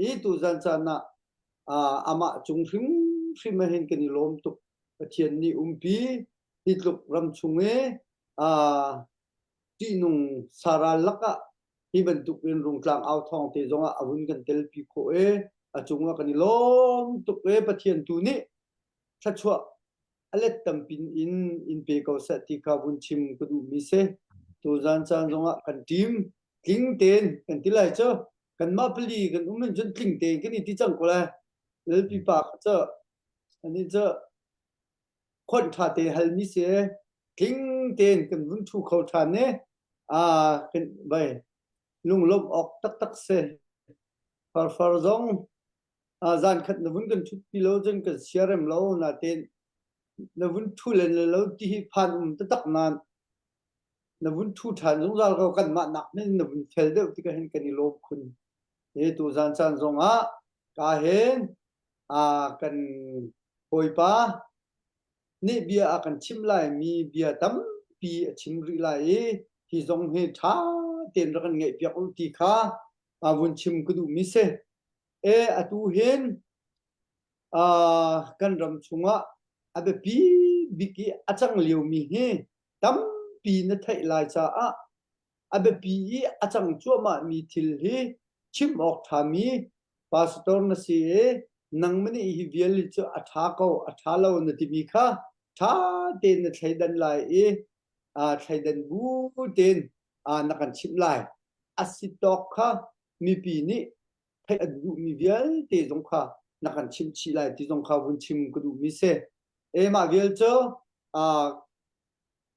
e tu zan chan na ama chung hrim hen kan lom tu pathian ni umpi hitluk ram chunge ti nung sara laka hi bentuk in rung tlang ao thong te zonga avun kan tel pi kho e achunga kan lom tu e pathian tu ni thachwa alet tampin in pe ko sa ti ka bun chim ku du mi se tu zan chan zonga kan tim king ten kan tilai cho kan ma pli kan umen jon king ten kan ni ti chang ko la lel pi pa cho ani choคนท่าเตหัลมิเสทิ้งเตนกันวุ่นทุกเขาทานเนี่ยกันไปลุงลบออกตักเสฟาร์ซองจานขัดนวุ่นกันทุกปีแล้วจนกันเสียเริ่มแล้วนาเตนนวุ่นทุเล่นแล้วที่ผ่านตักนานนวุ่นทุทานสงสารเขากันมาหนักนี่นวุ่นเฟลเดอร์ที่ก็เห็นกันนี่ลบคุณตัวจานจานซงกาเห็นกันโอยป้านี่เบียอากันชิมไลมีเบียตั้มปีชิมริไลที่ทรงเหตุท่าเตียนรักเงยเปียกอุติขาวุ่นชิมกุดูมิเซอตูเห็นกันรำชงอาเบปีบิกิอาจังเลียวมีเฮตั้มปีนัทไทยลายจ้าอาเบปีอาจังจัวมามีทิลเฮชิมออกทามีพาสตอร์นสีนังมันนี่ฮิเวียลิจอัฐาเขาอัฐาเรานติมีค่ะท่าเต็นใช้ดันไลใช้ดันบูเต็นนักการชิมไลอาศิตอกค่ะมีปีนี้ให้อดูมีเวียลเตจงค่ะนักการชิมชีไลที่จงค่ะวุ่นชิมก็ดูมิเซมาเวียลเจ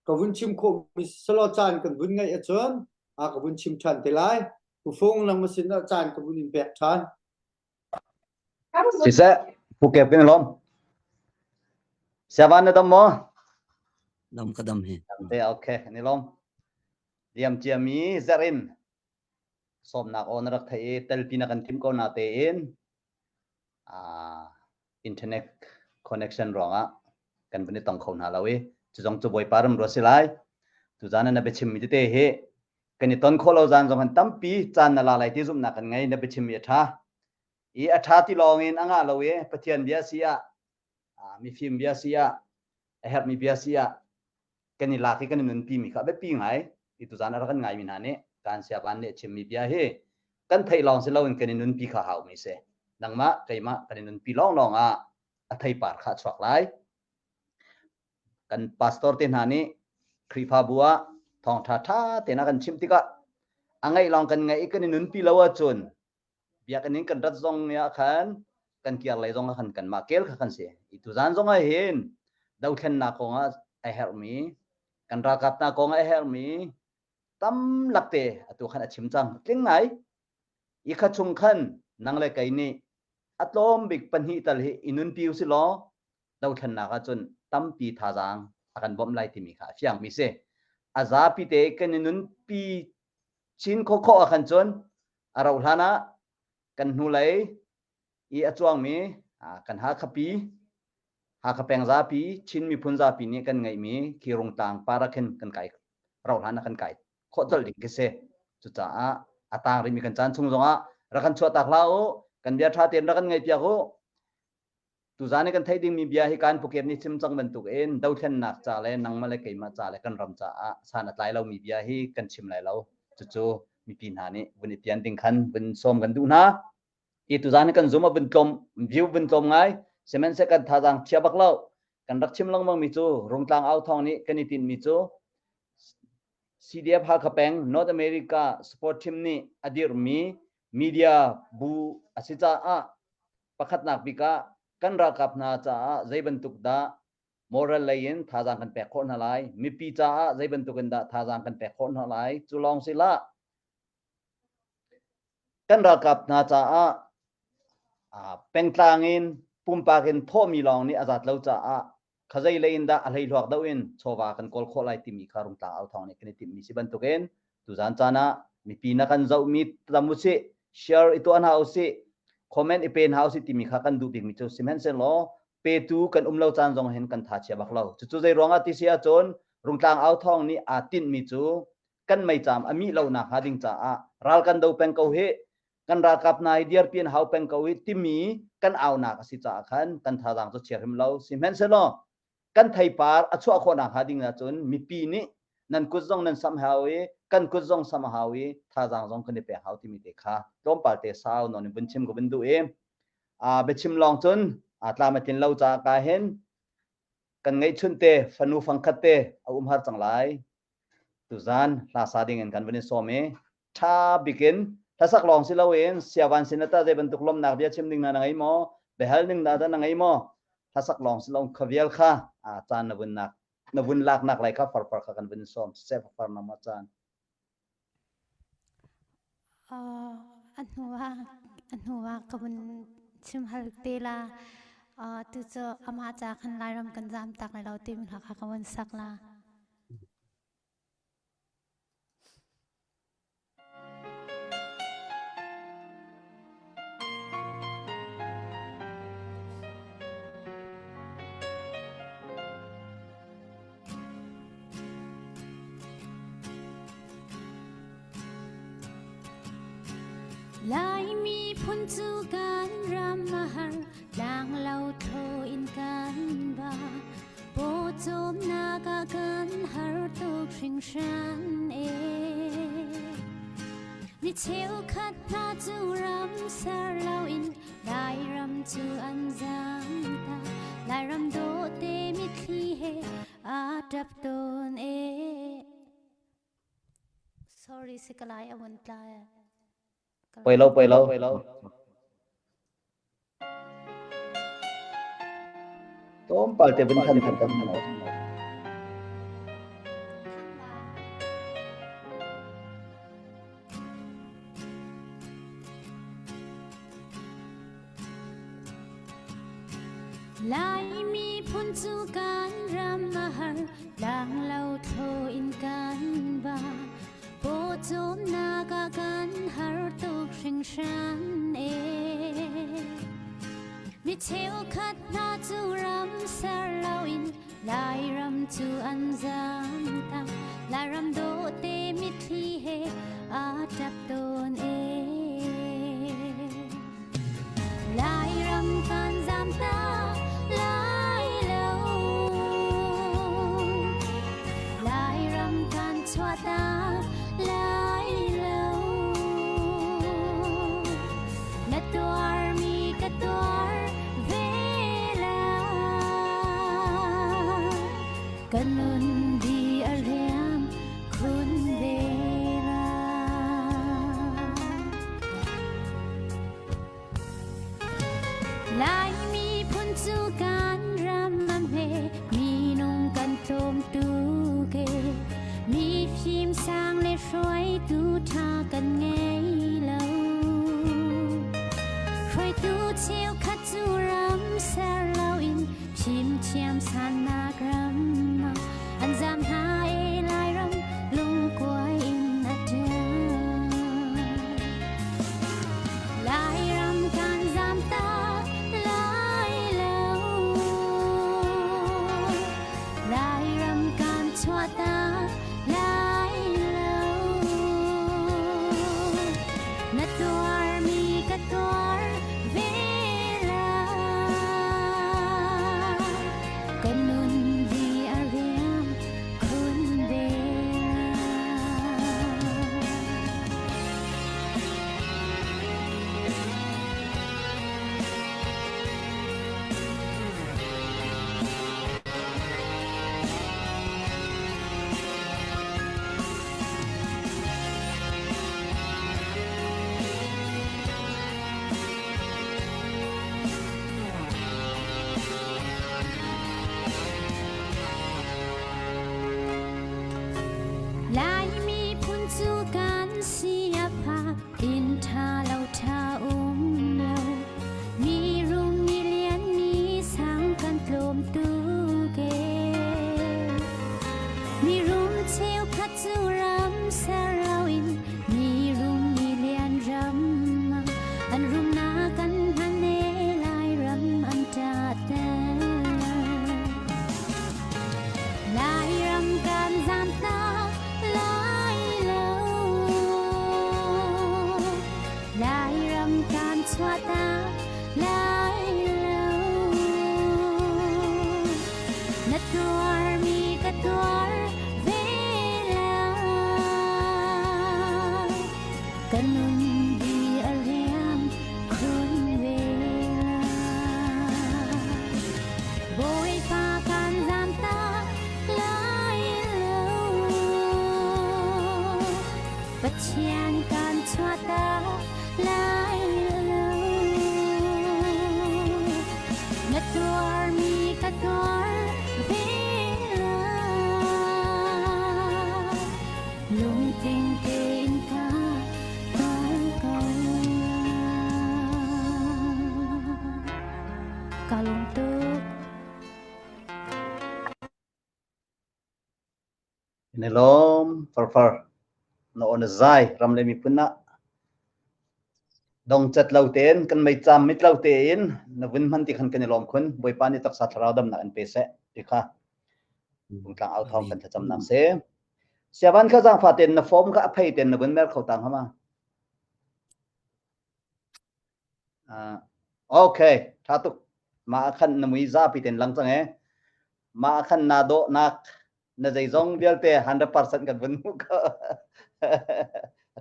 ก็วุ่นชิมโคมิสโลจานกันวุ่นไงอาจารย์ก็วุ่นชิมชันเตไลผู้ฟงนังมาสินอาจารย์ก็วุ่นอินแพคชันSisa Phuket cái lom. Savan nó tầm mò. Dam kadam he. Ok, này lom. Diam chia mi zarin. Som nak on rak thai tel pina kan tim ko na te in. Internet connection wrong á. Kan bani tong khon ha lawi. Chu jong chu boy param ro silai. Tu jana na be chim mi te he. Kan ni ton kholo jan jong han tampi chan na la lai ti zum na kan ngai na be chim mi tha. I athati longin anga lawe pathian biasia mi phim biasia help mi biasia kani laki kani nun pi mi kha be pi ngai itu jana ra kan ngai min hane kan sia ban ne chim mi bia he kan thai long se lawin kani nun pi kha hau mi se nangma kaima kani nun pi long a thai par kha chwak lai kan pastor tin hani kripa bua thong tha te na kan chim tika angai long kan ngai kani nun pi lawa chun biak aning kan rat zong ya khan kan kiar lai zong khan kan makel khan se itu zan zong a hin dau khen na ko nga I help me kan ra kap na ko nga I help me tam lakte atu khan achim chang tling ngai I kha chung khan nang le kai ni atlom big pan hi tal hi inun piu si lo dau khen na ka chun tam pi tha jang akan bom lai ti mi kha fiang mi se อาซาปีเตกันนุนปีชินโคโคขันจนเราหานะกันหูไหลอีอจวงมีกันหาขปีหาขแปงซาปีชินมีพุนซาปีนี้กันไงมีคีรงต่างปารักเห็นกันไก่เราหานะกันไก่โคตรลิงกิเซจุดจ้าอาตางริมีกันจันซุงซงรักันชัวตักลาวกันเบียร์ชาเตียนรักันไงเปียโกตุจานี่กันไทยดิ่งมีเบียร์ให้การพวกเก็บนี่ชิมจังบรรทุกเอ็นดาวเทนหนักจ่าเลยนังมาเลยเกี่ยมาจ่าเลยกันรำจ่าสานัดไล่เรามีเบียร์ให้กันชิมไล่เราจู่ๆมีปีนหานี่วันนี้เปลี่ยนดิ่งคันวันส้มกันดูนะอีตุจานี่กันzoomมาเป็นกลมวิวเป็นกลมไงเซมันเสกันท่าจังเชียบักเล่ากันรักชิมลงมังมีจู่รงกลางเอาทองนี้กันนี่ตินมีจู่ CDF ฮาคาเปง North America Sport Team นี่อดีตมีมีเดียบูอาศิจ่าประคัดนักบิกากันรักกับนาจ่าใจบรรทุกดา moral เลยนท่าจังกันแปะคนหลายมีปีจ่าใจบรรทุกกันดาท่าจังกันแปะคนหลายจุลองศิลากันรักกับนาจ่าเป็นกลางอินปุ่มปากินท่อมีลองนี่อาจารย์เราจ่าขจายเลยนดาอะไรหลอกดาวินโชว์ว่ากันกอลโคไลติมีคารุงตาเอาทองนี่กันติมีสิบรรทุกเองตุจานจานะมีปีนักันเจ้ามีตามุสิshare itu an hausi comment ipen hausi timi kha kan du dik mi chu simen sen lo pe tu kan umlo chan jong hen kan tha che bak lo chu jai ronga ti sia chon rungtang au thong ni atin mi chu kan mai cham ami lo na hading cha a ral kan do peng ko he kan ra kap nai diar pin hau peng ko hi timi kan au na ka si cha khan kan tha jang chu cherhim lo simen sen lo kan thai par achu kho na hading na chon mi pi ni nan ku jong nan somehow kan ku jong somehow tha jang jong kan pe how ti mi te kha tom par te sao non bun chim go bun du be chim long chun tla ma tin lo cha ka hen kan ngai chun te fanu phang khat te har chang lai tu zan la sa ding en kan bun so me tha begin tha sak long si lo en siawan sinata je ban tuk lom nak bia chim ding na ngai mo be hal ning da da ngai mo tha sak long si long khavial kha chan na bun nak na bun lak nak lai kha par kha kan bun som se par na ma chanอันหัวกบุนชิมฮัลเตลาตุเจออามาจากขันลายรำกันจามตักในเราติมหลักกบุนสักลาลายมีพ้นจูการรำมาหันดังเราโทอินกันบาโปโจมนากากันหารุตุกชิงชันมีเที่ยวคัดนาจูรำสาเราอินได้รำจูอันจางตาลายรำโดเตมิคลีเฮอาดับโดนsorry สิกลายอวันตายไปเราต้มปาเตเป็นคันกันลายมีพ้นจูการรำมาหันดังเราโทอินกันบาโปโจมนากากันหารุตุกชิงชันมีเที่ยวคัดนาจูรำสาเราอินลายรำจูอันจางตาลายรำโดเตมิคลีเฮอาดับโดนลายรำกันจามตาลายเหลาลายรำกันชัวตาลายเหลาและตัวมีกระตัวเวลากันนุนดีอาเรียมคุณเวลาลายมีพ้นจูการรำมันเฮมีนุ่งกันโจมตูเกมีพิมสร้างและช่วยดูทากันไงเล่าช่วยดูเที่ยวคัดจูรำแซ่เราอินพิมเทียมสานนากรำอันจำหาลายรำ kanun di aliam kun vela boy pa kan zam ta lai lo pachian kan chua ta lai lo na tuar mi ka tuar vela lung ting tin ka kalung tu Nelom far no on zai ram le mi punna dong chat lau ten kan mai cham mit lau ten na vin man ti khan kan lom khun boi pa ni tak sa thara dam na an pe se ti kha bung tlang au thong kan cham na se siawan kha jang fa ten na form kha phei ten na vin mer khau tang hama okay thatuk ma khan na mui za pi ten lang chang e ma khan na do nak na zai zong bial te 100% kan vin mu ka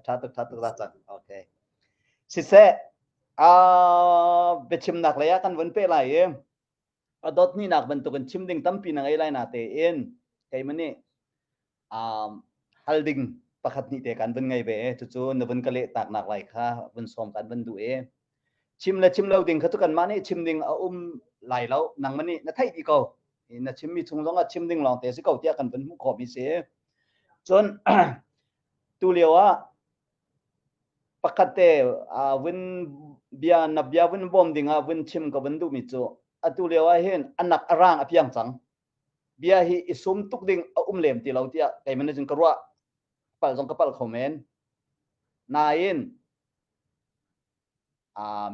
thatuk ra chang okay si se bechim nak laya kan vun pe lai em adot ni nak ban to kan chim ding tampi na ngai lai na te en kai mani halding pakhat ni te kan vun ngai be chu chu na vun kale tak nak lai kha vun som kan vun du e chim lo ding khatu kan mani chim ding lai lo nang mani na thai di ko na chim mi chung zonga chim ding long te si ko tia kan vun mu kho mi se chon tu lewa pakate win bia na bia win bom dinga win chim ka bandu mi chu atu lewa hen anak arang apyang chang bia hi isum tuk ding lem ti lautia kai manajin karwa pal jong kapal khomen nain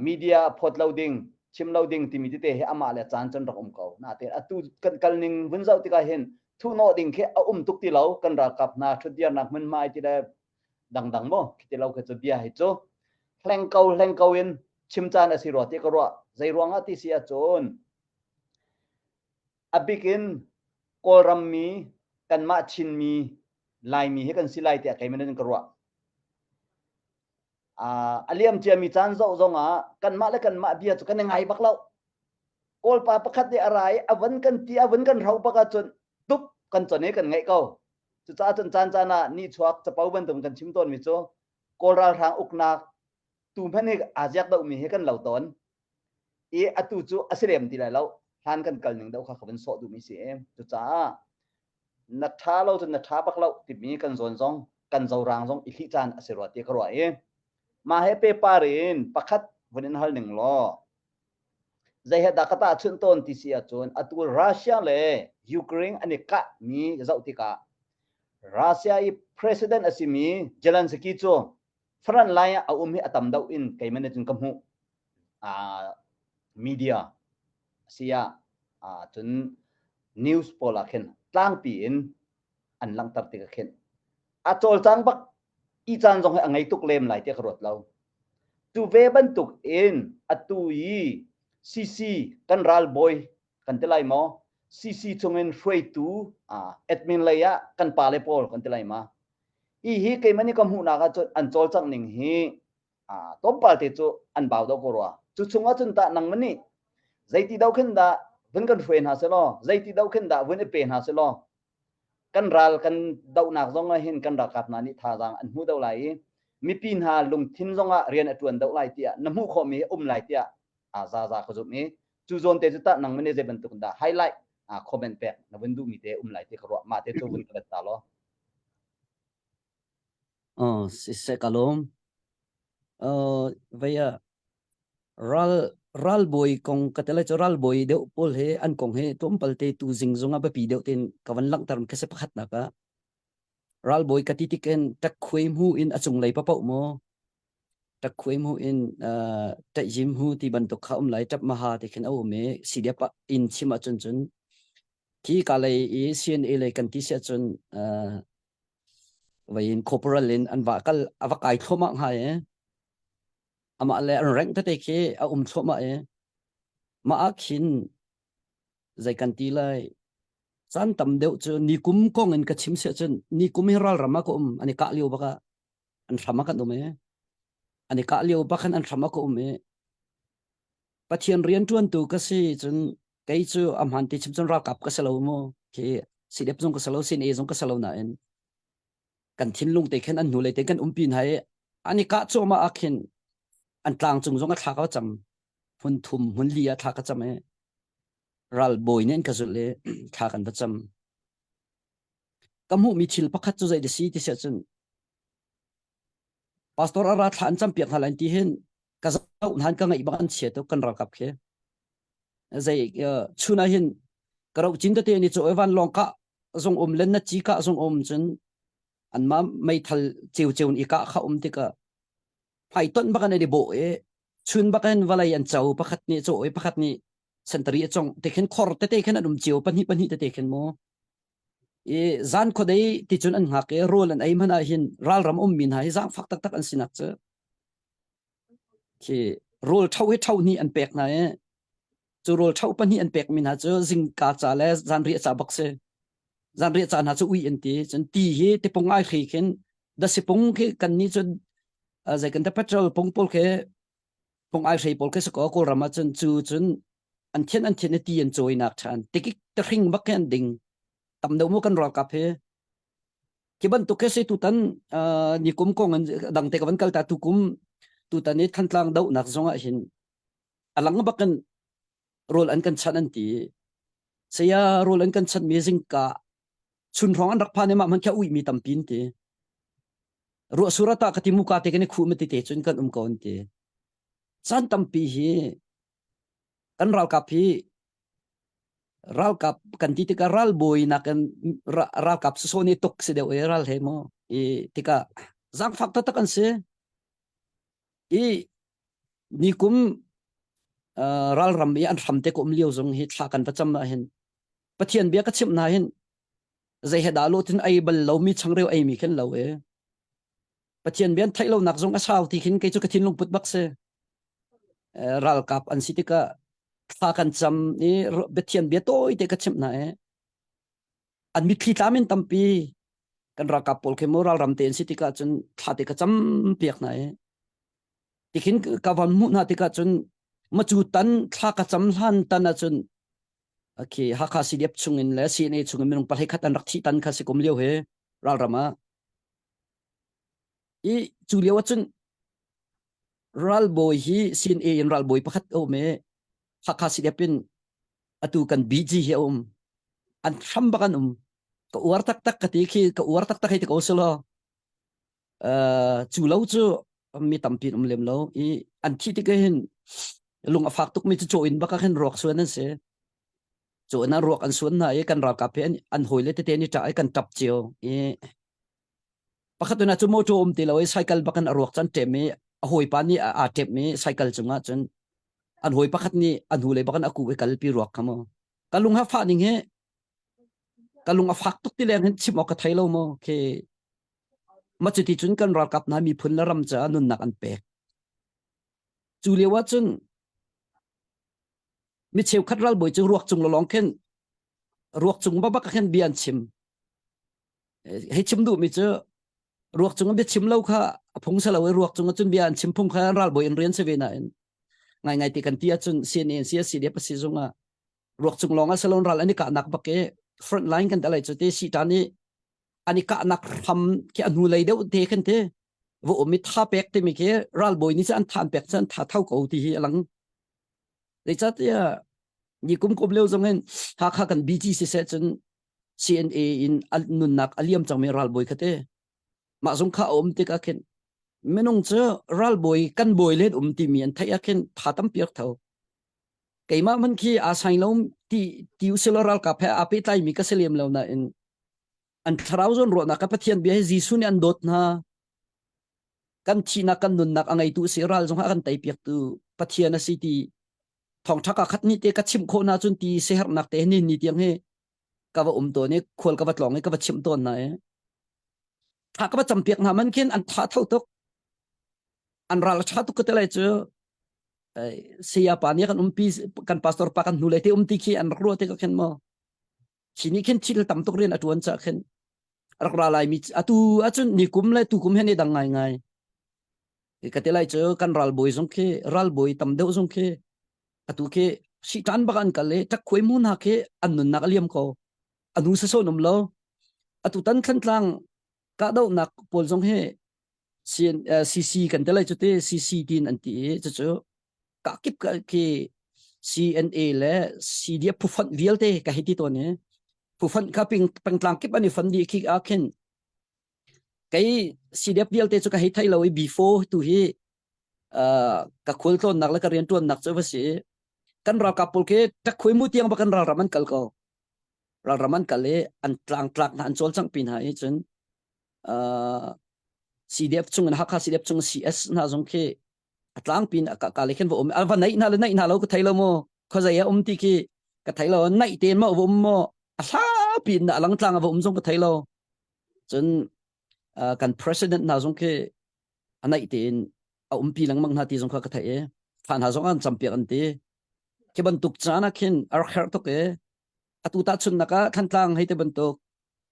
media phot loading chim loading ti mi te he ama le chan chan rak ko na te atu kan kalning win zau ti ka hen thu no ding khe tuk ti lau kan ra kap na thudia nak men mai ti da dang mo kiti lau ke bia hi chu hleng kau in chim chan a siro ti ka ro zai ruanga ti sia chon abikin kolram mi kan ma chin mi lai mi he kan silai ti kai men ka ro aliam chia mi chan zo zonga kan ma bia chu kan ngai bak lau kol pa pakhat de arai awan kan rau pa ka chon tup kan chone kan ngai kau chu cha chon chan chana ni chuak chapau ban tum kan chim ton mi chu kolra rang uknak tu mane ajak da mi he kan lau ton e atu chu asrem ti lai lau han kan kal ning da kha khaban so du mi se em chu cha na tha lau chu na tha bak lau ti mi kan zon zong kan zo rang zong i khi chan asirwa ti karwa e ma he pe parin pakhat vonin hal ning lo zai he dakata chun ton ti sia chon atu Russia le Ukraine ani ka mi zau ti ka Russia i president asimi Zelensky chu front line hi atam dau in kai manajin kamhu media sia chun news pola khen tlang pi in an lang tar ti ka khen chol chang bak i chan jong angai tuk lem lai te khrot lau tu ve ban tuk in atu yi cc kan ral boy kan te lai mo cc chungen free tu admin laya kan pale pol kan te lai ma i hi ke mani kam hu na ga chon an chol chang ning hi tom pal te chu an baw do ko ro chu chunga chun ta nang mani zaiti dau khen da vun kan free na se lo zaiti dau khen da vun e pe na se lo kan ral kan dau nak zonga hin kan rakat na ni tha jang an hu dau lai mi pin ha lung thin zonga rian atuan dau lai tia na mu kho mi lai tia za kho mi chu zon te ta nang mani je ban tu da highlight comment pe na vun du mi te lai te kro ma te chu vun ka ta lo si se kalom vaya ral boy kong katela ral boy de pol he an kong he tom palte tu jing zonga ba pi de ten kawan lang taron kase pakhat na ka ral boy katitiken tak khuem hu in achung lai pa pau mo tak khuem hu in ta jim hu ti ban to khaum lai tap ma ha te khen au me sidia pa in chima chun chun ki ka lai e cna lai kan ti sia chun vain corporal in an va kal avakai thoma ha e ama le rank ta te ke thoma e ma akhin zai kan ti lai chan tam deu chu ni kum kong in ka chim se chun ni kum ral rama ko ani ka liu baka an rama kan do me อันนี้ก็เลี้ยวบักขันอันทำมาก็เมปะเทียนเรียนจวนตัวก็สิจนไกจูอำหันติชิมจนรักกับก็สลาวโมเคสิเดบจงก็สลาวสินเอจงก็สลาวน่ะเองกันทิ้นลุงแต่แค่อันหนูเลยแต่กันปีนให้อันนี้ก็จูมาอักเห็นอันกลางจงก็ทักเขาจำหุ่นทุ่มหุ่นเลียทักเขาจำรัลบอยเนี่ยก็สุดเลยทักกันประจำก็มูมีทิลพักจูใจเดซีที่เสียจนพาสตอร์อาราฐานจำเปียกหาลันที่เห็นก็จะอุณหันก็ไงบ้านเสียตัวกันรักกับเขาใจชุนเห็นก็เราจินตเตนี่โจเอวันลองกะทรงเล่นนัดจีกะทรงจนอันมาไม่ทันเจียวอีกะเขาติกะไพ่ต้นบักกันในโบเอชุนบักกันวลายันเจ้าบักขัดนี่โจเอบักขัดนี่เซนตรีจงเตเข็นคอร์เตเข็นอันเจียวปันหิเตเข็นโมจานคนใดที่จุนอันหักโรลันไอมันเห็นรัลรำมินหายจางฟักตักอันสินักเจอคือโรลเท่านี้อันเป็กนะจูโรลเท่าปันหิอันเป็กมินหาเจอจิงกาจ่าและจานเรียจ่าบักเซจานเรียจ่าหาจะอุยอันตีจนตีเฮที่ปงไอขี้เข็นดัชปงคือกันนี้จนใจกันแต่เพทรอลปงปอลคือปงไอขี้ปอลคือสกอโกรามาจนจนอันเทียนตีอันจอยนักชันติกิตริงบักแคนดิงตำเดามุกันรอกับเฮคิบันตุกเกสตุตันนิคุมกงดังเตกันกัลตาตุคุมตุตันนี้ทันตลังดาวนักสงฆ์เห็นอลังบักกันโรลอันกันชันอันตีเสียโรลอันกันชันมีสิงกะชุนร้องอันรักพานี่มันแค่อุยมีตำปินตีรัวสุรตะกติมุกาเตกันนี่คู่มันติเตจนกันก่อนตีสันตำปีฮีกันรัลกับฮีรัลกับกันที่ติการัลบอยนักกันรัลกับโซนี่ตกเสียเดียวรัลเฮโมติกาจังฟักตะกันเสียนี่คุมรัลรำยันรำเตกุมเลี้ยวจงฮิตลากันประจำมาเห็นปะเทียนเบียกชิมนาเห็นใจเหดาโลทินไอบลเรามีช่างเร็วไอมีขึ้นเราปะเทียนเบียนไทยเราหนักจงอาสาวที่ขึ้นไกจุกทินลงปุดบักเซรัลกับอันสิติกาลากันจำนี่ปะเทียนเบียโต้เตกชิมนาอันมีที่ตามินตั้มปีกันรักกับโปลเคมอรัลรำเตนสิติกาจนลาเตกจำเปียกไหนที่ขึ้นกับวันมุนาติกาจนมาจูตันข้ากระจำลันตันจนโอเคฮักข้าสิเดียบชงเงินและซีเนชงเงินมันลงไปให้ขัดอันรักที่ตันข้าสิกมเลี้ยวเฮรัลรามาจูเลียวจนรัลบอยฮีซีเนยันรัลบอยประคัดโอเมฮักข้าสิเดียบเป็นอตูกันบีจีเฮอันทำบักันก็อวร์ตักกติคีก็อวร์ตักให้ที่เขาสโลจูเล่าจูมีตำปีนเลี้ยมเล่าอันที่ที่ก็เห็นลุงอฟักตุกมีจะโจอินบักกันรอกส่วนนั้นเสียโจนั้นรอกอันส่วนไหนกันรอกกับเพนอันหอยเล็ดเตนี่จะไอ้กันจับเจียวปักตัวนั้นจะโมโจมตีเราไอ้ไซเคิลบักกันรอกจันเต็มมีหอยปานี่อาเต็มมีไซเคิลจังอ่ะจันอันหอยปักนี่อันหอยเลยบักกันอากูไอ้กันปีรอกขโมกันลุงฮัฟฟ้านี่เงี้ยกันลุงอฟักตุกที่แรงเห็นชิมออกกับไทยเราโมโอเคมาจุดที่จุนกันรอกกับนั้นมีพื้นและรำจะนุนหนักอันเป็กจูเลียว่าจันมิเชลคัดรัลบอยจะรวกจุงละลองขึ้นรวกจุงบ้าขึ้นเบียนชิมให้ชิมดูมิเจอรวกจุงเบียชิมเล่าค่ะพงศลาวรวกจุงจนเบียนชิมพงค่ะรัลบอยเรียนเซเวนไงตีกันที่จนเซียนเซียสีเดียบสิจงรวกจุงลองสลอนรัลอันนี้กะนักบักเก้ฟรอนต์ไลน์กันอะไรจุดที่สีตานี้อันนี้กะนักทำแค่อนุเลยเดียวเทกันเทว่ามิท่าเป็กที่มีแค่รัลบอยนี่จะอันทานเป็กจะอันท่าเท่ากับที่หลังแต่จัดนี่กุมเลี้ยวจงเงินหากกันบีจีซีเซจน CNA อินนุนนักอเลียมจังมีรัลบอยกันเตมาสงข้าติกาเข็นไม่น้องเจอรัลบอยกันบอยเล่นที่มีอันไทยเข็นท่าตั้มเปียกเท่าไก่มามันขี้อาศัยเราที่อุศลรัลกับแพ้อาปิไตมีก็เสลียมแล้วนะอันทราวจนรอนักปะเทียนเบียให้จีซุนอันโดดนะกันชีนักกันนุนนักอังไงตุเสรัลจงหากันไตเปียกตุปะเทียนสิตีทองทักขัดนี่เตะกัดชิมโคนาจนตีเสียหนักเตะนี่เตียงให้กับว่าตัวนี้ควรกับว่าหลองให้กับว่าชิมตัวไหนถ้ากับว่าจำเปียกนะมันเข็นอันท่าเท่าตุกอันราชาตุกเตะอะไรเจอเสียปานี่กันปีกันพาสตอร์ปากันนุเลยเตะตีขี้อันรัวเตะก็เข็นมาทีนี้เข็นชิลตั้มตุกเรียนอตวันจะเข็นรักราลายมีอตุจนนิคุมเลยตุคุมให้ในดังไง cái thế lại chơi căn ral boy tầm đâu giống khi atu ke si tan bakan kale tak khoi mun ha ke anun nak liam ko anu sa so nom lo atu tan khan tlang ka do nak pol jong he cc kan te lai chute cc tin anti chu chu ka kip ka ke cna le cdf phufan vialte ka hiti to ne phufan ka ping tlang kip ani fan di ki a khen cái cdf vialte chu ka hi thai lo before tu hi ka khul ton nak la ka rian ton nak chu va si kan ral kapul ke tak khoi mu tiang ba kan ral raman kal ko ral raman kale an tlang na an chol chang pin hai chun cdf chung an hakha cdf chung cs na jong ke atlang pin ka lekhen vo alwa nai na lo ko thailo mo khoza ya ti ki ka thailo nai ten mo vo mo a pin na lang tlang vo jong ko thailo chun kan president na jong ke anai ten a pi lang mang na ti jong ka thai phan ha jong an champion an ti ke bantuk chana khin ar kher to ke atuta chun naka than tlang hei te bantuk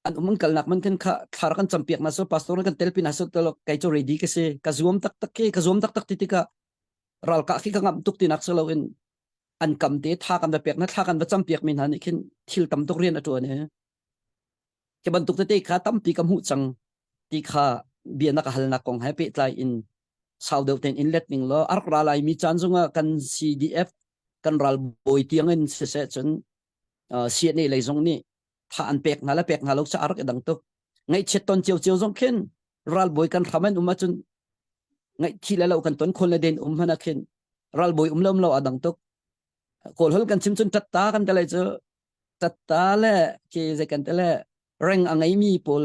an kal nak man khin kha thar kan champiak na so pastor kan telpin hasuk to kai cho ready ke se ka zoom tak ti ka ral ka khi ka ngam tuk ti nak so lo in an kam te tha kan da pek na tha kan da champiak min han khin thil tam tok rian atu ne ke bantuk te kha tam pi kam hu chang ti kha bia na ka hal na kong happy tlai in saudeu ten inlet ning lo ar ra lai mi chan zunga kan cdf kan ral boy tiangin se chun cna lai zong ni tha an pek ngala cha ar ke dang to ngai chet ton chiu zong khen ral boy kan khamen chun ngai thila lo kan ton khol na den hana khen ral boy lom lo adang to kol hol kan chim chun tatta kan tale chu tatta le ke je kan tale reng angai mi pol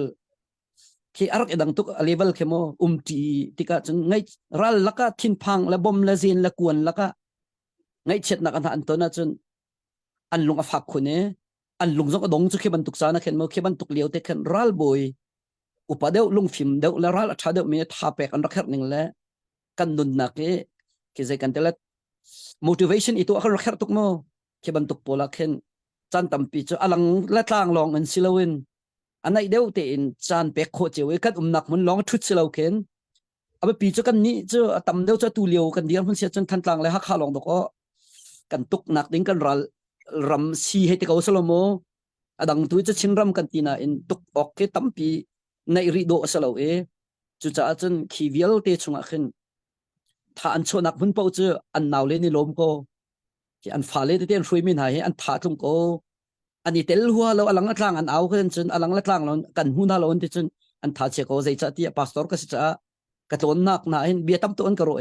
ke ar ke dang to level ke mo ti tika chun ngai ral laka thin phang la bom la zin la kuan laka ngai chet na kan han to na chun an lung a phak khune an lung jong dong chu ke ban tuk sa na khen mo ke ban tuk liau te khen ral boy upadeu lung phim deu la ral tha deu me tha pek an rakher ning le kan nun na ke je kan tele motivation itu akan rakher tuk mo ke ban tuk pola khen chan tampi chu alang la tlang long an silawin anai deu te in chan pek kho chewe kan nak mun long thut silaw khen abe pi chu kan ni chu tam deu chu tu liau kan diang hun sia chun than tlang le ha kha long dok kan tuk nak ding kan ram si he te ko salomo adang tu chu chin ram kan tina in tuk ok ke tampi nai ri do salo chu cha chun khivial te chunga khen tha an chonak hun po chu an naw le ni lom ko ki an fa le te ten hrui min ha he an tha tlum ko ani tel huwa lo alang atlang an aw khen chun alang la tlang lon kan hu na lo te chun an tha che ko zai cha ti pastor ka cha ka ton nak na hin bia tam to an karo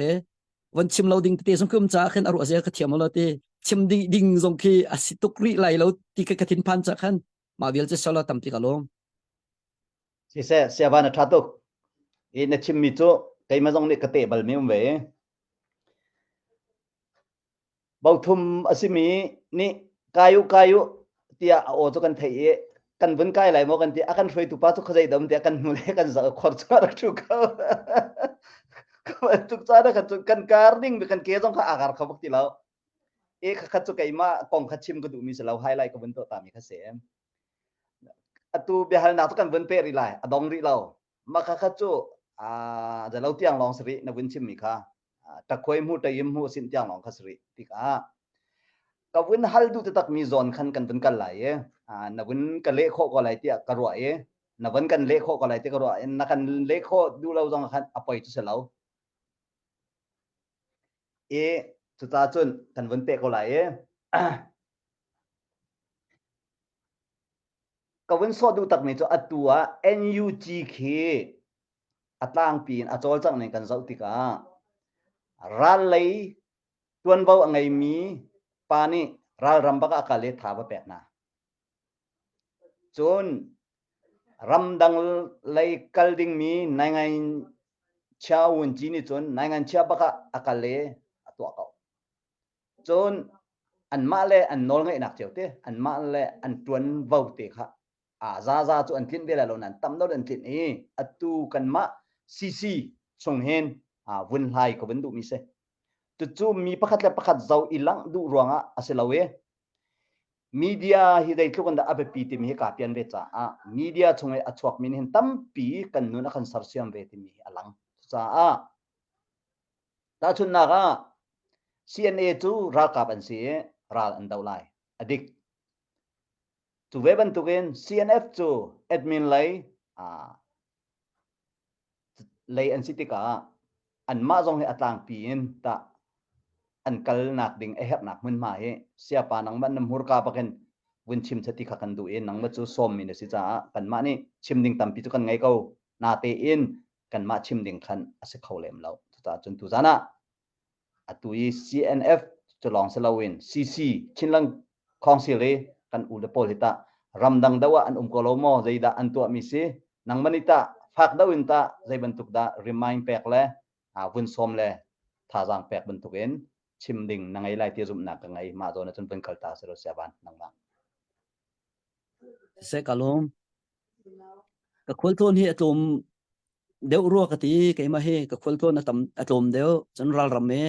wan chim lo ding te song kum cha khen aru azia ka thiam lo te chim ding zong ki asituk ri lai lo ti ka thin phan cha khan ma vial che solo tam ti ka lom si se ba na thatuk in na chim mi chu kai ma jong ni ka te bal mi ve bau thum asimi ni kayu tia o to kan thei kan bun kai lai mo kan ti akan hroi tu pa chu khajai dam te kan mule kan za khor cha ra chu ka tuk cha da kan karning be kan ke jong kha agar khabak ti lao e kha chu kai ma kong kha chim ko du mi se lao highlight ko bun to ta mi kha se atu be hal na to kan bun pe ri lai adong ri lao ma kha chu za lo tiang long sri na bun chim mi kha ta khoi mu ta yim mu sin tiang long kha sri ti ka ka bun hal du te tak mi zon khan kan bun kal lai na bun ka le kho ko lai ti ka ro na bun kan le kho ko lai ti ka ro na kan le kho du lo jong khan apoi tu se lao chu ta chun kan bun pe ko lai ka bun so du tak mi chu atua nug khi atlang pin achol chang nei kan zau ti ka ral lei tuan bau angai mi pani ral rambak akale thaba pek na chun ramdang lei kalding mi nangai chawun jini chun nangan cha baka akale atwa ka chun an ma le an nol ngai nak cheu te an ma le an tuan bau te kha za chu an tin bela lo nan tam do an tin atu kan ma cc chung hen vun hai ko ben du mi se chu mi pakhat le pakhat zau ilang du ruanga aselawe media hi dai thukon da abe pi ti mi ka pian ve cha media chungai achwak min hen tampi kan nun akan sarsiam ve ti mi alang cha ta chun na ga CNA chu ra ka ban si ra an dau lai adik chu ve ban tuken CNF chu admin lai lei an sitika an ma jong he atlang pin ta an kal nak ding e hep nak mun ma he sia pa nang man nam hur ka paken win chim chati kha kan du in nang ma chu som min si cha kan ma ni chim ding tam pi chu kan ngai ko na te in kan ma chim ding khan ase kholem lo ta chun tu jana atui CNF chu long se lawin CC chinlang khong si le kan u le polita ramdang dawa an ko lo mo zeida an tu mi si nang manita phak dawin ta zai bantuk da remind pek le win som le tha jang pek bantuk in chim ding nangai lai ti zum na ka ngai ma zo na chun pen khalta sero siaban nang ma se kalom ka khol thon hi atom deu ro ka ti ke ma he ka khol thon atam atom deu chan ral ram me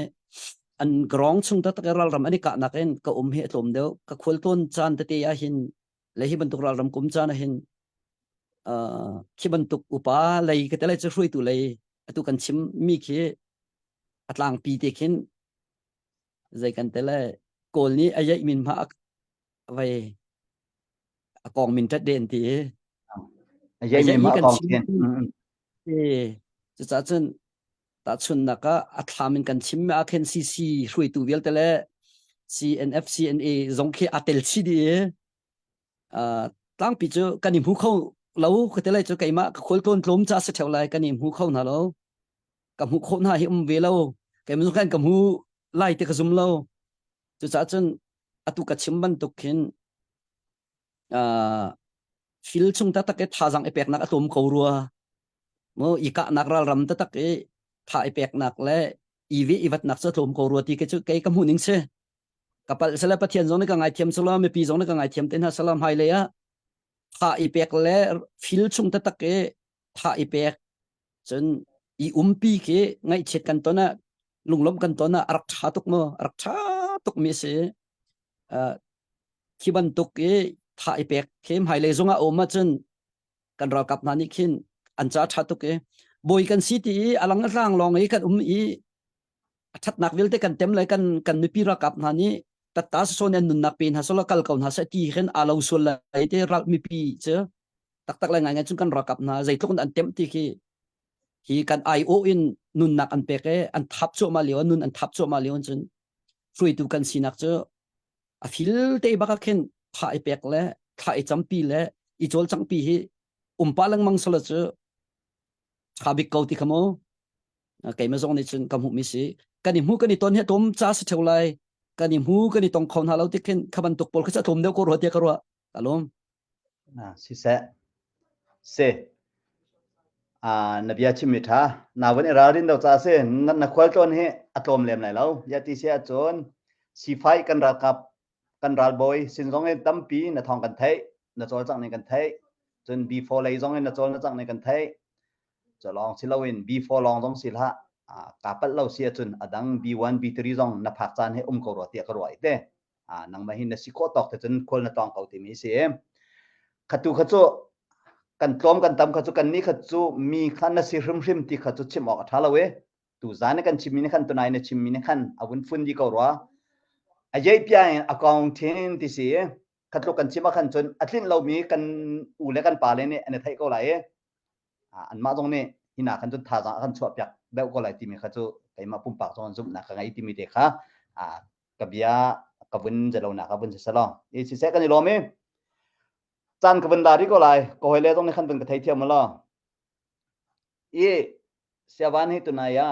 an grong chung ta ka ral ram ani ka naken ka hi atom deu ka khol thon chan ta te ya hin le hi bantuk ral ram kum chan hin khi bantuk upa lei ka te lai chu hrui tu lei atu kan chim mi khi atlang pi te khin zai kan te lai kol ni ayai min ma vai akong min tat den ti ayai mi ma akong chen cha chen ta chun na ka athamin kan chim ma khen CC hrui tu vel te le CNF CNA zong khi atel chi di tlang pi chu kanim hu khau lo ka te lai chu kai ma ka khol ton tlom cha se theu lai kanim hu khau na lo kam hu kho na hi ve lo kai mu kan kam hu lai te ka zum lo chu cha chen atu ka chim ban tuk khin fil chung ta tak e tha jang e pek nak atom ko ruwa mo ika nakral ram ta tak e tha e pek nak le iwi iwat nak cha tlom ko ruwa ti ke chu kai kam hu ning se kapal sala pathian zong ka ngai thiam sala me pi zong ka ngai thiam ten ha salam hai le ya tha e pek le fil chung ta tak e tha e pek chen i pi ke ngai chet kan to na lunglom kan to na arak tha tuk mi se khi ban tuk e tha e pek khem hai le zonga oma chen kan ra kap na ni khin an cha tha tuk e boy kan city alang rang long e kan i that nak vil te kan tem lai kan mi pi ra kap na ni ta ta so nen nun nak pin ha so kal kaun ha sa ti khen alo sul lai te ra mi pi che tak lai ngai chung kan ra kap na zai tlok an tem ti khi hi kan IO in nun nak an pek e an thap cho ma leon nun an thap cho ma leon chen frui tu kan sinak che a fil te ba ka khen tha e pek le tha e champi le I chol champi hi palang mang sala che khabik kauti khamo kai ma zong ni chen kam hu mi si kani mu kani ton he tom cha se thaulai kani mu kani tong khon halau ti khen khaban tok pol kha tom deu ko ro te ka ro alom si se nabia chimitha na wan erarin do cha se na khwal ton he atom lem lai lo ya ti sia chon si phai kan ra kap kan ral boy sin zong e tampi na thong kan thai na chol chang ne kan thai chon before lai zong e na chol na chang ne kan thai cho long silawin before long zong silha kapal lo sia chun adang B1 B3 zong na phak chan he ko ro tia ka roi te nang ma hin na si ko tok te chun khol na tong kau ti mi se khatu khacho kan tlom kan tam khachu kan ni khachu mi khan na si hrim hrim ti khachu chim ok thalawe tu zane kan chimini khan tunai na chimini khan awun fun di ko ro ajai pia account tin ti si khatlo kan chima khan chun atlin lo mi kan ule kan pale ne ane thai ko lai an ma jong ne hina khan chun tha ja khan chwa pyak deu ko lai ti mi khachu kai ma pum pak chon zum na ka ngai ti mi te kha kabia kabun jalo na kabun se salo e si se kan lo me chan kabun dari ko lai ko hele jong ne khan bun ka thai thiam lo e siawan hi tunaya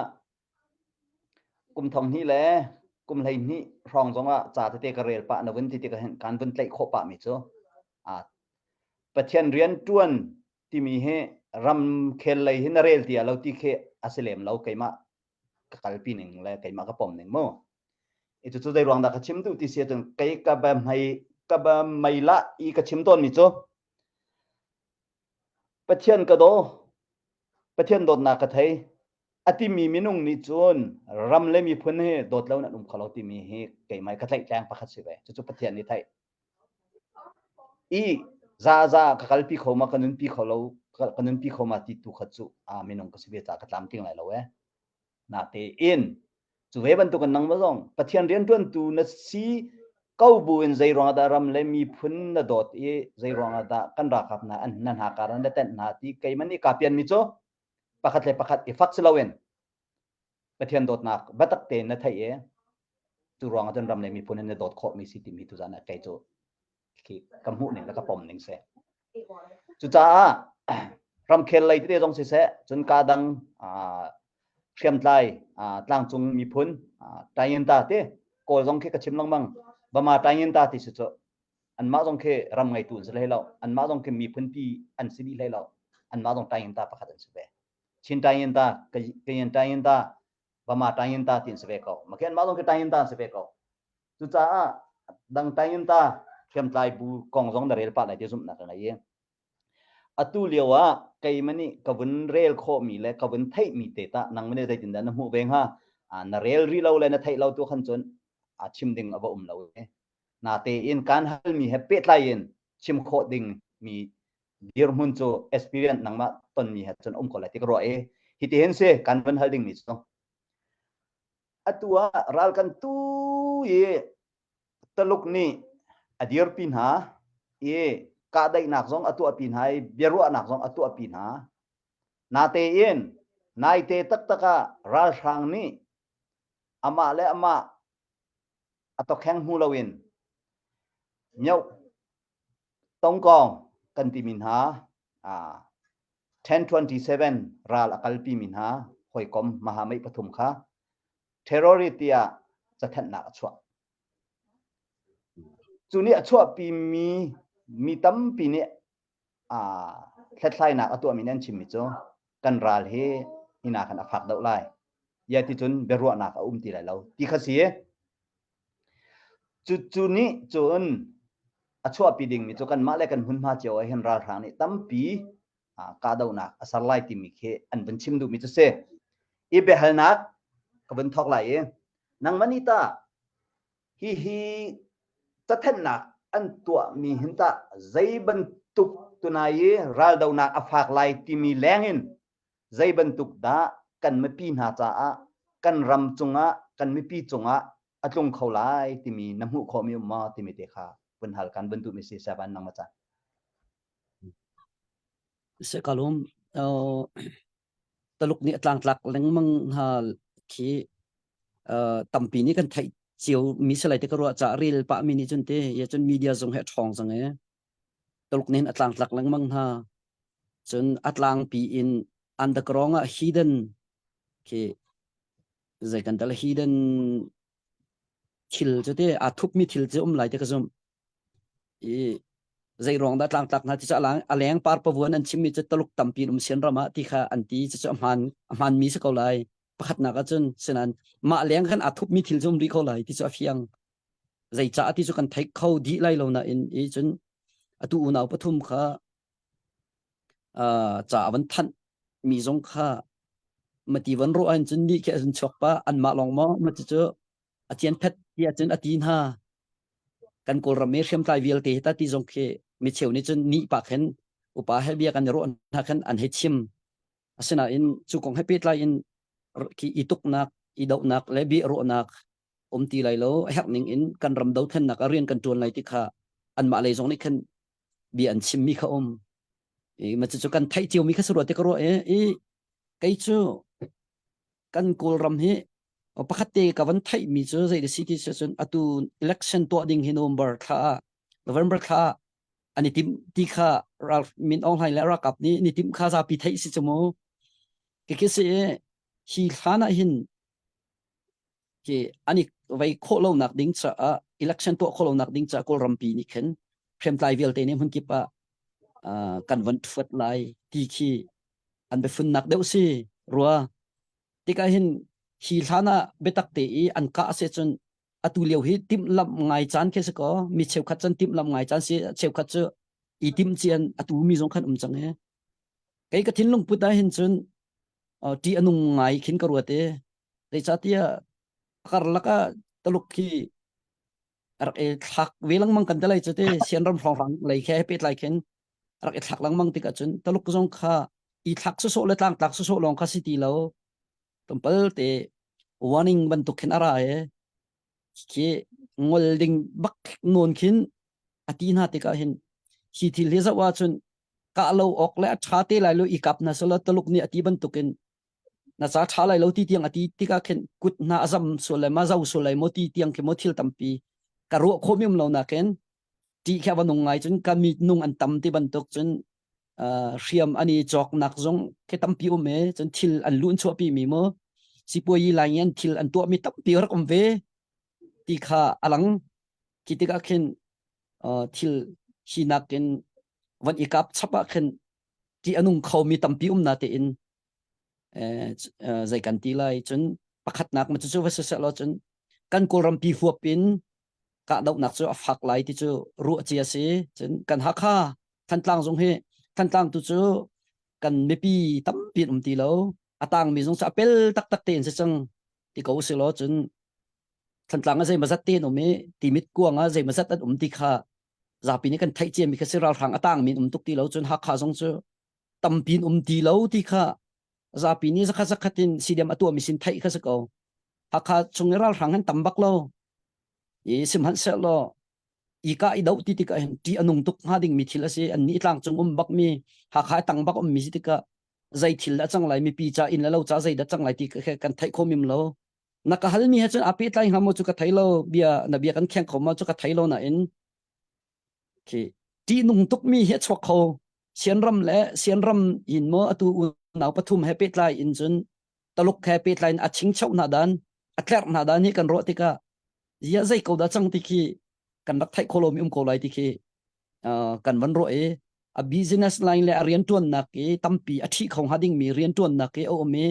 kum thong hi le kum lai ni rong jong a cha te ka rel pa na win ti ka kan bun tlai kho pa mi cho pathian rian tuan ti mi he ram khel lai hin rel ti alo ti khe aselem lo kaima ka kalpi ning le kaima ka pom ning mo itu chu dai rong da ka chim tu ti se tung kai ka ba mai la I ka chim ton mi cho pathian ka do pathian dot na ka thai ati mi minung ni chun ram le mi phun he dot lo na dum khalo ti mi he kai mai ka thlai tlang pakhat si ve chu pathian ni thai I za ka kalpi khoma kanun pi kholo kanun pi khoma ti tu khachu minung ka sibe cha ka tlam ting lai lo we na te in จูเวบันตุกันนังมาซองปะเทียนเรียนต้นตูนัดซีเก้าบุญใจรองดารำเลยมีพุนนดอดใจรองดากันรักครับนะอันนันหาการันเดตันนาที่ไกมันนี่กาเปียนมิโซปักเลยปักฟักสลาเวนปะเทียนดอดนักบัตักเตนนะไทยจูรองจนรำเลยมีพุนนดอดข้อมีสิทธิมีตุจานะไกโจที่กำหูหนึ่งแล้วก็ปมหนึ่งเสจุจ้ารำเคลเลยที่ได้จงเสจนกาดังเชื่อมไลตั้งจงมีพุนตายินตาเต้ก็จงแค่กระชิมลังมังบะมาตายินตาที่สุดอันมาจงแค่รำไงตุนสิเลยเราอันมาจงแค่มีพุนปีอันสิบีเลยเราอันมาจงตายินตาประคัดอันสิเวชินตายินตาก็ยันตายินตาบะมาตายินตาที่สิเวเขามาแค่อันมาจงแค่ตายินตาสิเวเขาจุจ้าดังตายินตาเชื่อมไลบูกองจงดาเรลปะไหนที่สุดนักอะไรเองอตุเลียวไกมันนี่กวนเรลโคมีและกวนไทยมีเตตะนังมันได้ตินดานหูเวงฮะนาเรลรีเราเลยนะไทยเราตัวขันจนชิมดิ่งอบอุ่มเรานาเตอินการฮัลมีเฮปปี้ไลน์ชิมโคดิ่งมีเดียร์มุนโจเอ็กซ์เพรียนนังมาต้นมีเหตุจนคนละที่ก็รอฮิตเห็นเสการวันฮัลดิ่งมิสโนอตัวรัลกันตู้ตลุกนี่อดีร์ปินหากาได้นักซองอตัวปินหายเบียรัวนักซองอตัวปินหานาเตอินนายเตตักตะการาช่างนี่อามาและอามาอตอแข็งหูลาวินเมียวตองกองกันติมินหา1027ราลอคัลปีมินหาหอยกอมมหาไม่ปฐุมค่ะเทโรริเตียจะทันนักชัวจุนี้ชัวปีมีตั้มปีนี้เล็ดไล่นักตัวมีนั่นชิมมิโจกันราลเฮอินากันอักดาวไลยาที่จนเบรัวนักตีไหลเราที่ข้าเสียจุนี้จนชัวปีดิ่งมิโจกันมาเล่กันหุ่นมาเจ้าเห็นราลทางนี้ตั้มปีกาดาวนักอาศัยไล่ที่มีเคอันเป็นชิมดูมิโจเสอีเบฮัลนักก็เป็นทอกไล่นังมันนี่ตาฮีจะทันนักอันตัวมีหินตาใจบรรทุกตัวนายรัลดาวนักอฟากไลที่มีแรงอินใจบรรทุกดากันไม่ปีนาจ้ากันรำจงกันไม่ปีจงอัตลงเขาไลที่มีน้ำหูเขามีมาที่มีเด็กค่ะเป็นหัลกันบรรทุกมีเสียบันนังมาจ้าเสกลมตลุกนี่ตลางหลักแหลงมังฮาคีตั้มปีนี้กันไทยเจียวมีสไลด์ที่กรัวจะรีลปะมินิจนเตยจนมีเดียจงเหตุทองสังตลุกนี้อัตลางหลักแหลงมังฮาจนอัตลางปีอินอันตะกรองhidden คีใจกันแต่ละ hidden ทิลจะเตทุบมีทิลจะไหลที่กระซุมใจรองดัดลางตักนะที่จะล้างอะไรอย่างปาร์ปวนอันชิมิจะตลุกตั้มปีเสียนรามาที่ข้าอันที่จะมันมีสักอะไรประคัดนักจนฉะนั้นมาเลี้ยงกันทุบมีทิลจมรีเขาไหลที่จะเฟียงใจจ่าที่จะกันไทยเขาดีไล่เรานะจนตัวอุณาปฐุมข้าจ่าวันทันมีสงข้ามาตีวันรู้อันจนนี่แค่จนชกปะอันมาลองมาจะเจออาจารย์เพชรที่อาจารย์อตีนฮากันกอลรามีเข้มไตวิลเตตัดที่สงเคมีเชี่ยวนี่จนนี่ปากเห็นอุปาให้เบียกันรู้อันกันอันให้ชิมอาศัยจุกงให้ปิดไลน์ki ituk nak idau nak lebi ro nak ti lai lo hek ning in kan ram dau then nak arian kan tuan lai ti kha an ma lai zong ni khan bi an chim mi kha ma chu kan thai chiu mi kha suro te ko ro kai chu kan kol ram hi pakhat te ka van thai mi chu zai de city session atu election to ding hi November kha ani tim ti kha min ong hai la ra kap ni tim kha za pi thai si chmo ke se hi khana hin ke ani vai kholo nak ding cha election to kholo nak ding cha kol rampi ni khen prem tai vel te ne hun ki pa kan van thwat lai ti khi an be fun nak deu si ruwa tika hin hi khana betak te an ka se chun atu leu hi tim lam ngai chan ke se ko mi cheu khat chan tim lam ngai chan se cheu khat chu i tim chian atu mi jong khan chang he kai ka thin lung puta hin chun ti anung ngai khin karuate te chatia karlaka taluk ki ar thak welang mang kan dalai chate sian ram phong lai khe pet lai khen ar thak lang mang tika chun taluk jong kha i thak so le tlang tak so long kha city lo tumpal te warning ban tu khen ara e ki ngol ding bak non khin atin ha te ka hin hi thil he zawa chun ka lo ok le tha te lai lo ikap na sala taluk ni ati ban tu ken na cha tha lai lo ti tiang ati ti ka khen kut na azam so le ma zau so lai mo ti tiang ke mo thil tampi ka ro khomim lo na ken ti kha ban ngai chun ka mi nung an tam ti ban tok chun riam ani chok nak zong ke tampi o me chun thil an lun cho pi mi mo sipoi lai yan thil an to mi tampi rak om ve ti kha alang kitika khen thil hinakin van ikap chapa khen ti anung khau mi tampi na te in zai kan ti lai chun pakhat nak ma chu wa sa lo chun kan kol ram pi fu pin ka dau nak chu afak lai ti chu ru chi ase chun kan ha kha than tlang jong he than tlang tu chu kan me pi tam pi ti lo atang mi jong sa pel tak tak ten se chang ti ko se lo chun than tlang a zai ma zat te no me ti mit kuang a zai ma zat at ti kha za pi ni kan thai che mi kha se ral rang atang min tuk ti lo chun ha kha jong chu tam pin ti lo ti kha za pi ni zakha zakhatin sidiam atu mi sin thai kha se ko ha kha chung ral rang han tam bak lo e sim han se lo i ka i dau ti ti ka ti anung tuk ha ding mi thil ase an ni tlang chung bak mi ha kha tang bak mi si ti ka zai thil da chang lai mi pi cha in la lo cha zai da chang lai ti ka kan thai khomim lo na ka hal mi ha chun api tlai hamo chu ka thai lo bia na bia kan khyang khoma chu ka thai lo na in ki ti nung tuk mi he chok kho sian ram in mo atu naw pathum he pe tlai in chun taluk he pe tlai a ching chau na dan atler na dan ni kan ro ti ka ya zai ko da chang ti ki kan rak thai kholom ko lai ti ki kan van ro e a business line le arian tuan na ke tampi a thi khong hading mi rian tuan na ke o me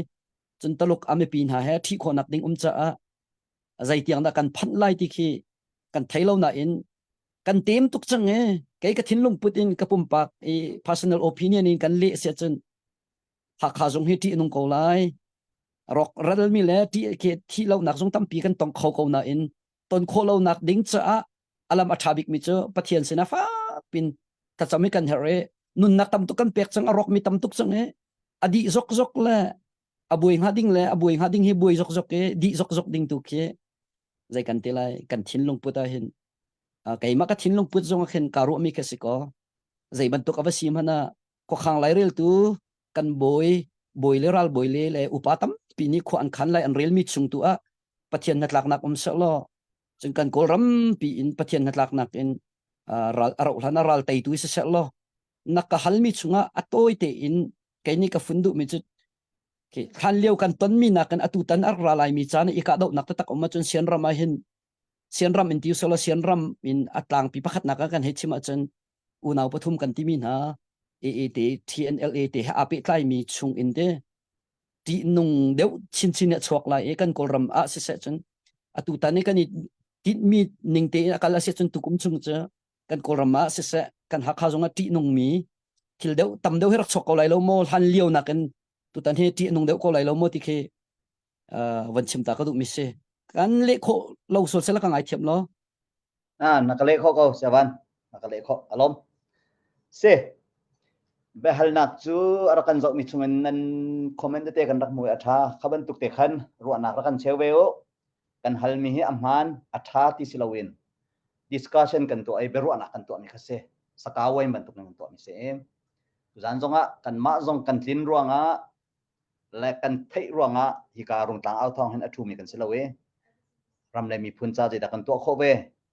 chun taluk ame pin ha he thi khonak ding cha a zai tiang da kan phan lai ti ki kan thailo na in kan tem tuk chang e kai ka thinlung putin ka pum pak e personal opinion in kan le se chun ha kha jong hi ti nung ko lai rok ral mi le ti ke thi lo nak jong tampi kan tong kho ko na in ton kho lo nak ding cha alam athabik mi cho pathian sina fa pin ta chami kan here nun nak tam tu kan pek chang arok mi tam tuk chang e adi zok zok la abuing hading le abuing hading hi bui zok zok ke di zok zok ding tu ke zai kan te lai kan thinlung puta hin kai ma ka thinlung put zong khen karu mi ke siko zai ban tu ka vasim hana ko khang lai rel tu kan boy le ral boy le upatam pini khu an khan lai an rel mi chung tu a pathian na tlak nak sa lo chung kan kol ram pi in pathian na tlak nak in ral arau lana ral tai tu sa lo nakka halmi chunga atoi te in kai ni ka fundu mi chu ki khan leo kan ton mi na kan atu tan ar ralai mi chana ika dau nak ta tak oma chun sian rama hin sian ram in tiu solo sian ram in atlang pi pakhat nak kan he chima chen unaw pathum kan timin ha AAT TNLA te api tlai mi chung in de ti nung deu chin chin ya chok lai e kan kolram a se se chen atu tani kan ti mi ning te akala se chen tukum chung cha kan kolram a se se kan ha kha zonga ti nung mi thil deu tam deu herak chok ko lai lo mo han liu na kan tu tan he ti nung deu ko lai lo mo ti ke van chim ta ka du mi se kan le kho lo so se la ka ngai thiam lo nakale kho ko saban nakale kho alom se behal nak chu arakan zok mi chungan nan comment te kan rak mu atha khaban tuk te khan ru anak rakan cheweo kan hal mi hi amhan atha ti silawin discussion kan to ai beru anak kan to mi khase sakawai man tuk nan to mi se em zan zonga kan ma zong kan tin ruanga le kan thei ruanga hi ka rung tang au thong hen athu mi kan silawe ram le mi phun cha je da kan to kho ve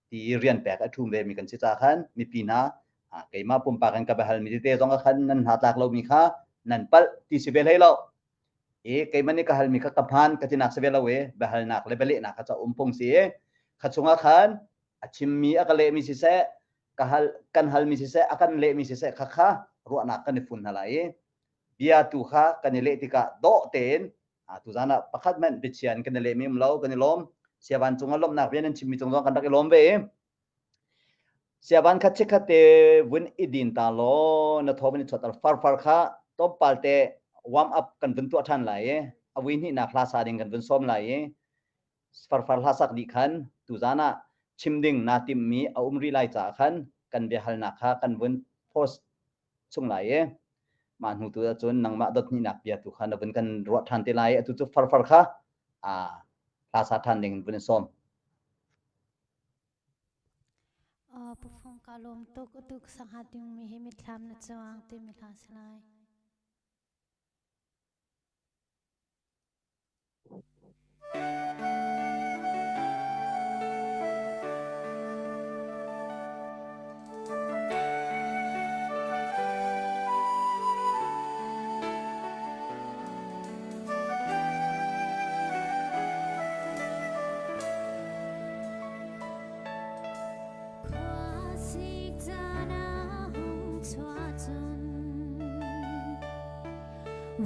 ti rian pek athu ve mi kan si cha khan mi pina kai ma pum pa kan ka bahal mi te zonga khan nan ha tak lo mi kha nan pal ti si vel helo e kai mani ka hal mi kha ka phan ka ti nak se vel we bahal nak le bele na ka cha pong si kha chunga khan achim mi akale mi si se ka hal kan hal mi si se akan le mi si se kha kha ru anak kan fun halai bia tu kha kan le ti ka do ten tu zana pakhat man bichian kan le mi mlo kan lom siaban chunga lom nak ven chim mi chung kan dak lom ve siaban kha che khate win idin ta lo na thobani chotar far kha top palte warm up kan vun tu athan lai awin hi na klasa ding kan vun som lai far hasak di khan tu zana chimding na tim mi a umri lai cha khan kan be hal na kha kan vun post chung lai man hu tu chun nang ma dot ni nak pia tu khan vun kan ro than te lai tu chu far kha ลาสาทันดิ่งบุญส้ม ปุฟงกาลมตุกตุกสังหัดยุงมีให้มิตรลำนัดจวงติมิลาสลาย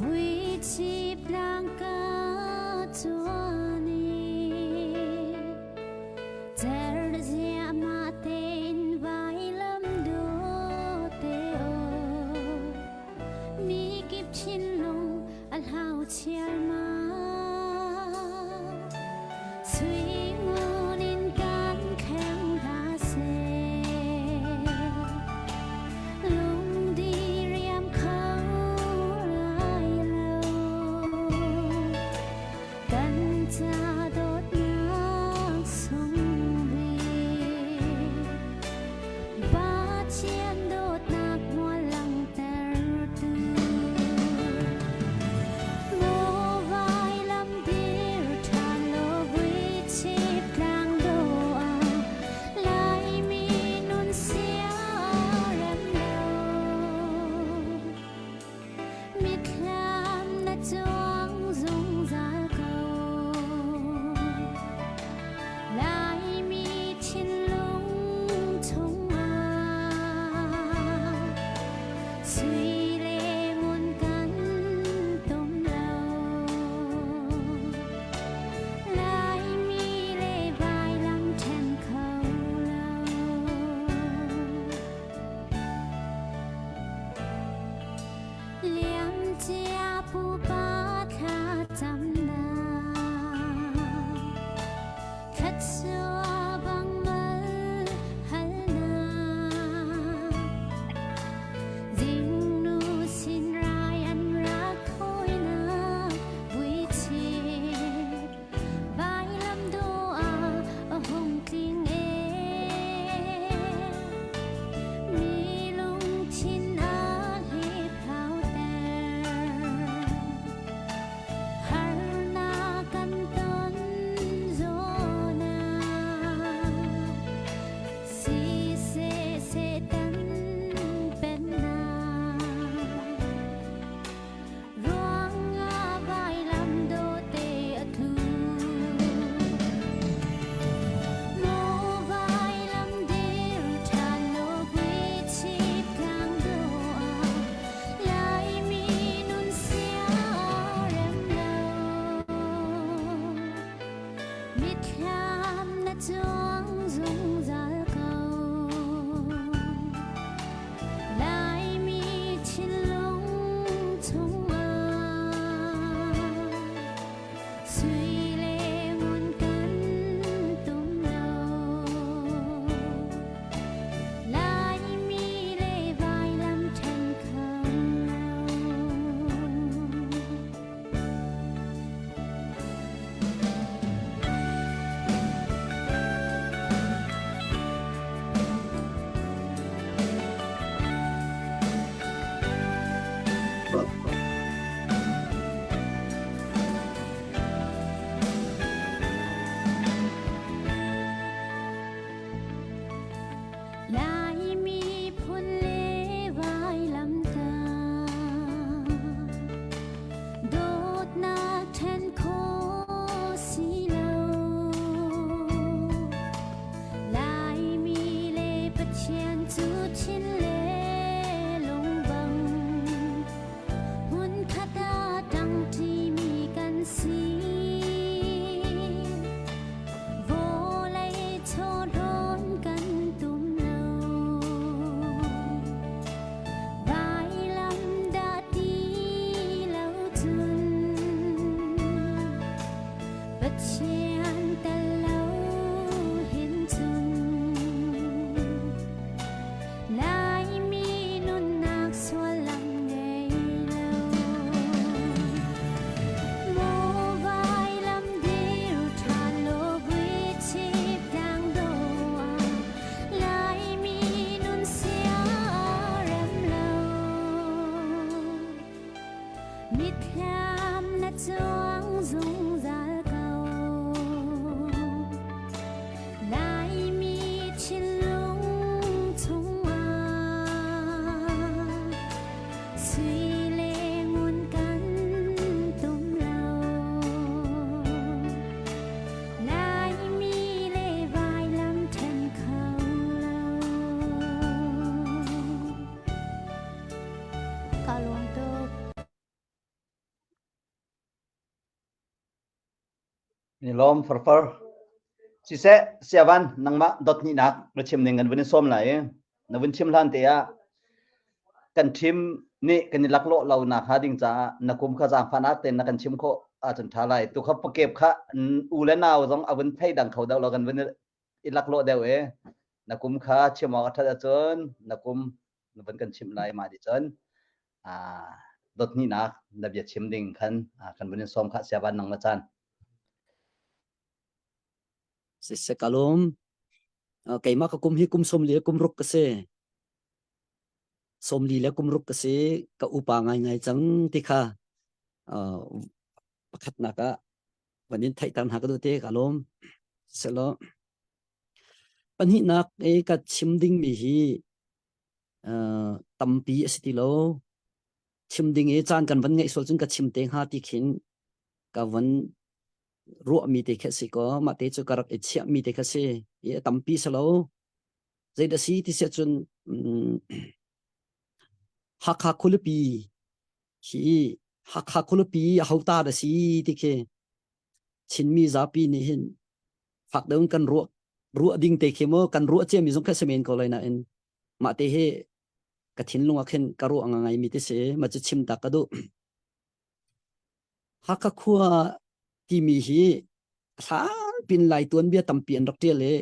วิธีปรางกาตัวนี้เจอเสียมาเต้นไว้ลำดูเตโอมีกิบชินลงอัลฮาวเชียร์มาสวีมูนินการแข่งดาเซลุงดีเรียมเขา เ ni lom far si se siavan nangma dot ni nak na chim ning an vin som lai na vin chim lan te ya kan chim ni kan ni laklo lau na ha ding cha na kum kha jang phana ten na kan chim kho a chan thalai tu kha pakep kha u le naw jong avin phei dang khau daw lo kan vin i laklo dew na kum kha chima tha chon na kum na vin kan chim lai ma di chon dot ni nak na bia chim ding kan vin som kha siavan nang ma chan se kalom kai ma ka kum hi kum som li kum ruk ka se som li le kum ruk ka se ka upa ngai chang ti kha pakhat na ka wanin thai tan ha ka do te kalom selo pani nak e ka chim ding mi hi tampi asiti lo chim ding e chan kan van ngai sol chung ka chim teng ha ti khin ka van ruộng mi te khát sĩ có mà te cho karak ít xia mi te khát sĩ ye tampi salo zai da si ti se chun hakha khulupi hi hakha khulupi hauta da si ti ke chin mi zapi ni hin phak dong kan ruộng ding te khemo kan ruộng che mi jong kha semen ko lai na en ma te he ka thin lunga khen ka ruộng ngai mi te se ma chu chim ta ka do hakha khua ti mi hi thar pin lai tuan bia tam pian rak tel le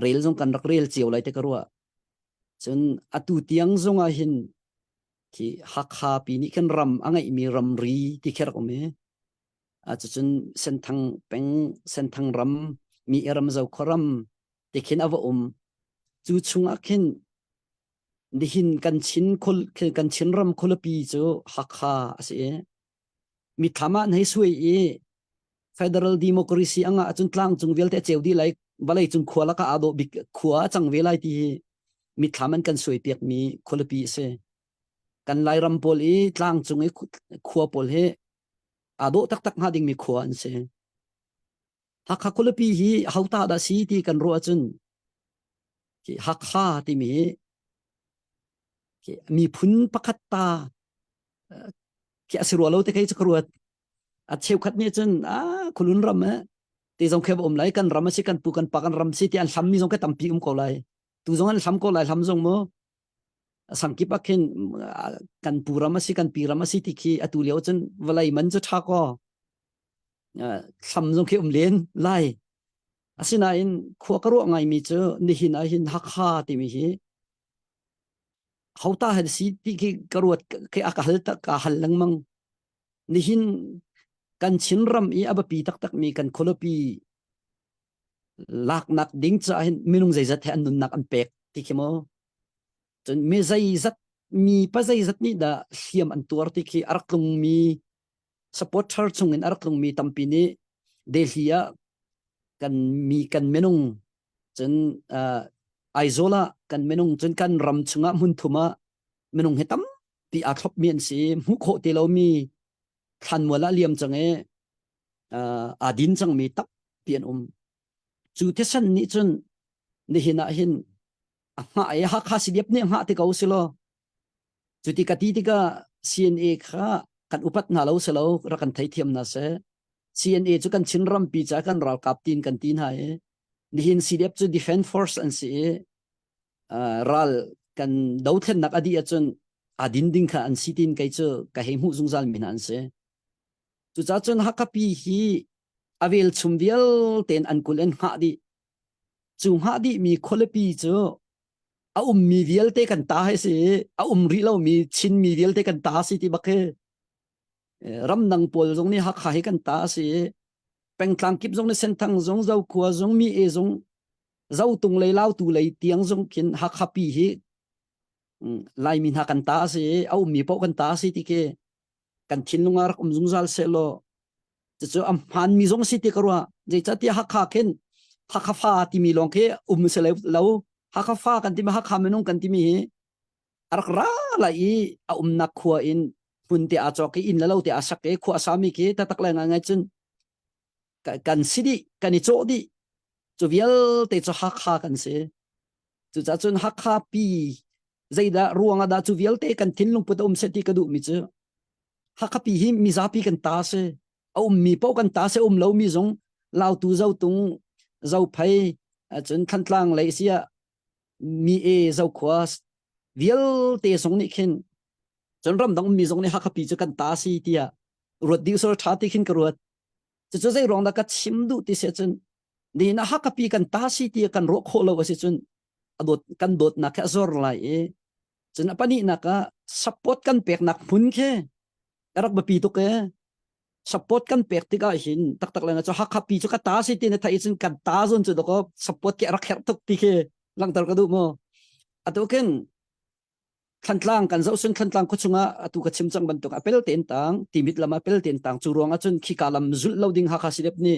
rel jong kan rak rel chiu lai te karua chun atu tiang zonga hin ki hakha pi ni kan ram angai mi ram ri ti kher ko me chun sen thang ram mi ram zau khoram te khin awa chu chunga khin dihin kan chin ram khol pi chu hakha ase mi thama nei suai e federal democracy anga achun tlang chung velte cheudi lai balai chung khwala ka ado bik khwa chang velai ti mi thaman kan suai piak mi kholapi se kan lai ram pol e tlang chung e khwa pol he ado tak ha ding mi khwa an se hakha kholapi hi hauta da si ti kan ro achun ki hakha ti mi phun pakhat ta ki asiro lo te kai chakruat at cheu khat ni chun khulun ram te jong kheb lai kan ram si kan pu kan pakan ram si ti an lam mi jong ka tampi ko lai tu jong an lam ko lai lam jong mo sangki pakhin kan pu ram si kan pi ram si ti ki atu leo chun walai man chu tha ko lam jong khe len lai asina in khwa karo ngai mi chu ni hin a hin hakha ti mi hi hauta had si ti ki karuat ke akahal ta ka halang mang nihin kan chinram i abapi tak mi kan kholopi lak nak ding cha hin minung zai zat han nun nak an pek ti kemo chun me zai zat mi pa zai zat ni da siam an tur ti ki araklung mi supporter chung in araklung mi tampi ni delhia kan menung chun aizola kan menung chun kan ram chunga mun thuma menung hetam pi athop mien si mu kho te lo mi khan wala liam change adin chang mi tak pian chu te san ni chun ni hina hin ha ai ha kha sidiap ne ha te kau silo chu ti ka CNA kha kan upat na lo selo ra kan thai thiam na se CNA chu kan chinram pi cha kan ral kap tin kan tin ha e nihin CDF chu defense force an si ral kan dauthlen nak adi achun adin ding kha an sitin kai chu ka hemu zungzal min an se chu cha chun hakapi hi avel chumvial ten an kulen ha di chu ha di mi kholapi chu a mi vial te kan ta he se a ri lo mi chin mi vial te kan ta si ti bakhe ram nang pol jong ni ha kha he kan ta si peng tlang kip jong ne sen thang jong zau khua jong mi e jong zau tung lei lau tu lei tiang jong kin ha kha pi hi lai min ha kan ta si au mi po kan ta si ti ke kan thin lunga rak jung zal se lo chu am han mi jong si ti karwa je cha ti ha kha ken ha kha fa ti mi long ke se lo ha kha fa kan ti ma ha kha menung kan ti mi arak ra la i a nak khua in pun te a chok in lo te a sak ke khu asami ke ta tak la nga chun kan sidi kan i cho di chu vial te cho ha kha kan se chu cha chun ha kha pi zaida ruanga da chu vial te kan thin lung put se ti ka du mi chu ha kha pi hi mi za pi kan ta se mi pau kan ta se lo mi zong lao tu zau tung zau phai chun than tlang lai sia mi e zau khwa vial te song ni khin chon ram dang mi zong ni hakapi chu kan ta si tia ruat di sor tha ti khin ka ruat chu zai rong da ka chim du ti se chun ni na hakapi kan ta si tia kan ro kho lo wa se chun adot kan dot na ka zor lai e chun apani na ka support kan pek nak phun khe karak ba pi to ke support kan pek ti ka hin tak tak la chu hakapi chu ka ta si ti na thai chun kan ta zon chu ko support ke rak her tok ti khe lang tar ka du mo atoken thantlang kan zo sun thantlang ko chunga atu ka chimchang ban tok apel ten tang timit lama apel ten tang chu ronga chun khi kalam zul loading ha kha silep ni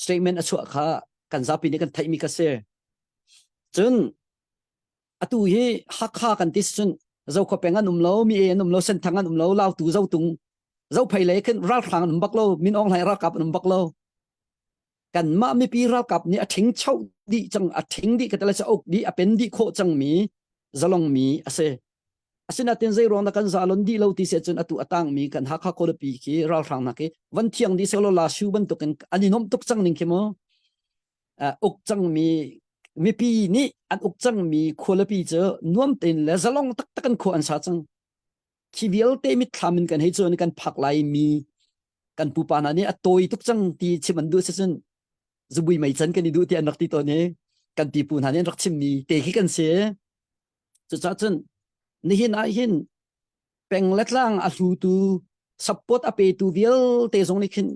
statement achu kha kan zapi ni kan thai mi ka se chun atu hi ha kha kan tis chun zo ko pengan lo mi e lo sen thangan lo law tu zo tung zo phai le khen ra thang bak lo min ong lai ra kap bak lo kan ma mi pi ra kap ni a thing chau di chang a thing di ka tala cha ok di a pen di kho chang mi zalong mi ase asina ten zai rong na kan zalon di lo ti se chun atu atang mi kan ha kha ko pi ki ral thang na ke wan thiang di selo la shu ban to kan ani nom tuk chang ning ke mo ok chang mi pi ni an ok chang mi khola pi che nuam ten le zalong tak tak kan kho an sa chang ki vial te mi thamin kan he chon kan phak lai mi kan pu pa na ni atoi tuk chang ti chiman du se chun zubui mai chan kan du ti anak ti to ne kan ti pu na ne rak chim mi te ki kan se chu cha chun ni hin a hin peng letlang a hu tu support a pe tu vial te zong ni khin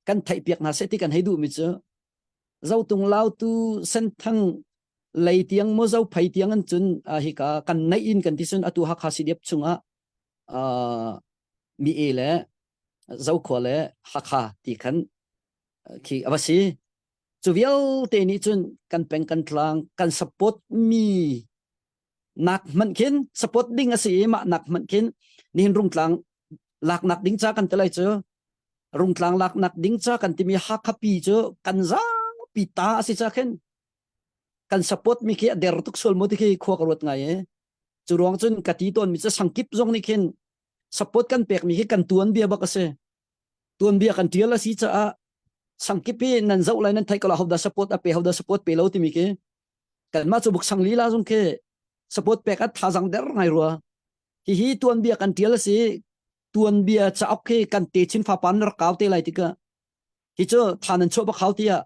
kan thai piak na se ti kan heidu mi chu zau tung lao tu sen thang lei tiang mo zau phai tiang an chun a hi ka kan nai in kan ti sun atu ha kha si dep chunga mi e le zau kho le ha kha ti khan ki awasi chu vial te ni chun kan peng kan tlang kan support mi nak man kin support ding asi ma nak man kin nin rung tlang lak nak ding cha kan telai chu rung tlang lak nak ding cha kan timi ha khapi chu kan za pita asi cha khen kan support mi ki der tuk sol mo ti ki kho karot ngai e chu rong chun ka ti ton mi cha sangkip zong ni khen support kan pek mi ki kan tuan bia ba ka se tuan bia kan tial asi cha a sangkip pi nan zau lai nan thai kala hoda support a pe hoda support pe lo ti mi ke kan ma chu buk sang li la zong ke support pe ka tha jang der ngai ro hi tuan bia kan tial si tuan bia cha ok ke kan te chin fa pan rar kaw te lai ti ka hi chu thanan cho ba khaw ti ya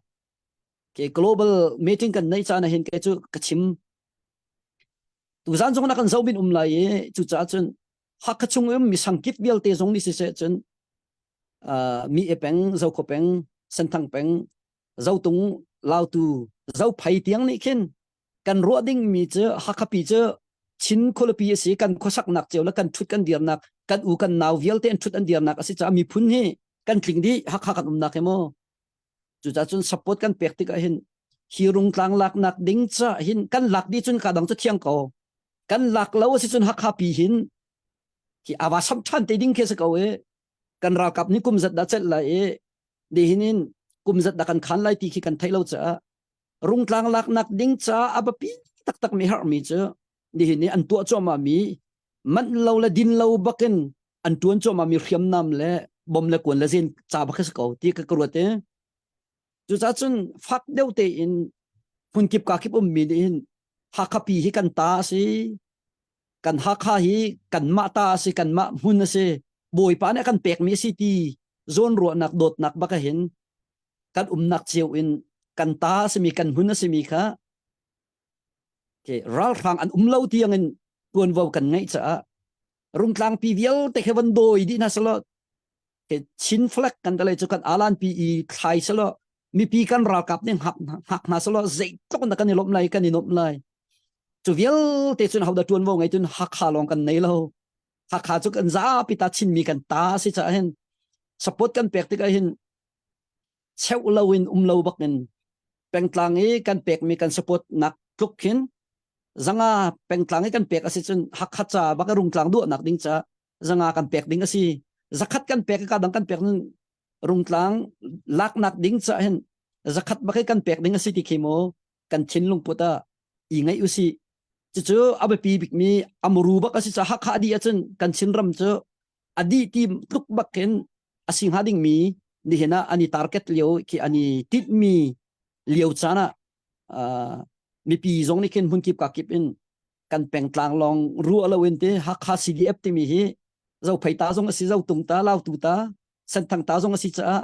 ke global meeting kan nei cha na hin ke chu ka chim tu zan jong na kan zau bin lai e chu cha chun ha ka chung mi sangkip bial te jong ni se se chun mi e peng zau ko peng san thang peng zau tung lao tu zau phai tiang ni khin kan ro ding mi che ha kha pi che chin kholapi si kan khosak nak cheu la kan thut kan dir nak kan u kan naw vial te an thut an dir nak asi cha mi phun hi kan thling di ha kha kan nak emo chu cha chun support kan pek ti ka hin hirung tlang lak nak ding cha hin kan lak di chun ka dang chu thiang ko kan lak lo si chun ha kha pi hin ki awa sam than te ding ke se ko e kan ra kap ni kum zat da chet la e de hinin kum zat da kan khan lai ti ki kan thailo cha rung tlang lak nak ding cha abapi tak tak mi har mi cha di hini an tu cho ma mi man lo la din lo baken an tuan cho ma mi khiam nam le bom le kon la zin cha ba khas ko ti ka kruate chu cha chun phak deu te in phun kip ka kip mi din ha kha pi hi kan ta si kan ha kha hi kan ma ta si kan ma hun se boi pa ne kan pek mi si ti zon ro nak dot nak ba ka hin kan nak cheu in kan ta se mi kan hun se mi kha ke ral phang an lo tiang in tuan vau kan ngai cha rung tlang pi vial te heaven doi di na salo ke chin flak kan dale chu kan alan pi i khai salo mi pi kan ral kap ning hak na salo zai tok na kan ni lom lai kan ni nop lai chu vial te chun hau da tuan vau ngai tun hak kha long kan nei lo hak kha chu kan za pi ta chin mi kan ta si cha hen support kan pek te ka hin cheu lo in lo bak nen peng tlang e kan pek mi kan support nak tuk hin zanga peng tlang e kan pek asi chun hak kha cha ba ka rung tlang du nak ding cha zanga kan pek ding asi zakat kan pek ka dang kan pek nun rung tlang lak nak ding cha hen zakat ba kan pek ding asi ti khemo kan chin lung puta i ngai usi chu abe pi bik mi amuru ba kasi cha hak kha di achun kan chin ram chu adi ti tuk baken asing hading mi นี่เห็นนะอันนี้ target เลี้ยวคืออันนี้ติดมีเลี้ยวจานะมีปีจงนี่เข็นหุ่นกิบกับกิบอินกันแปลงกลางลองรัวละเวนเตฮักคา CDF ที่มีฮีเราไผ่ตาจงสิเราตุงตาเล่าตุตาเส้นทางตาจงสิจ้า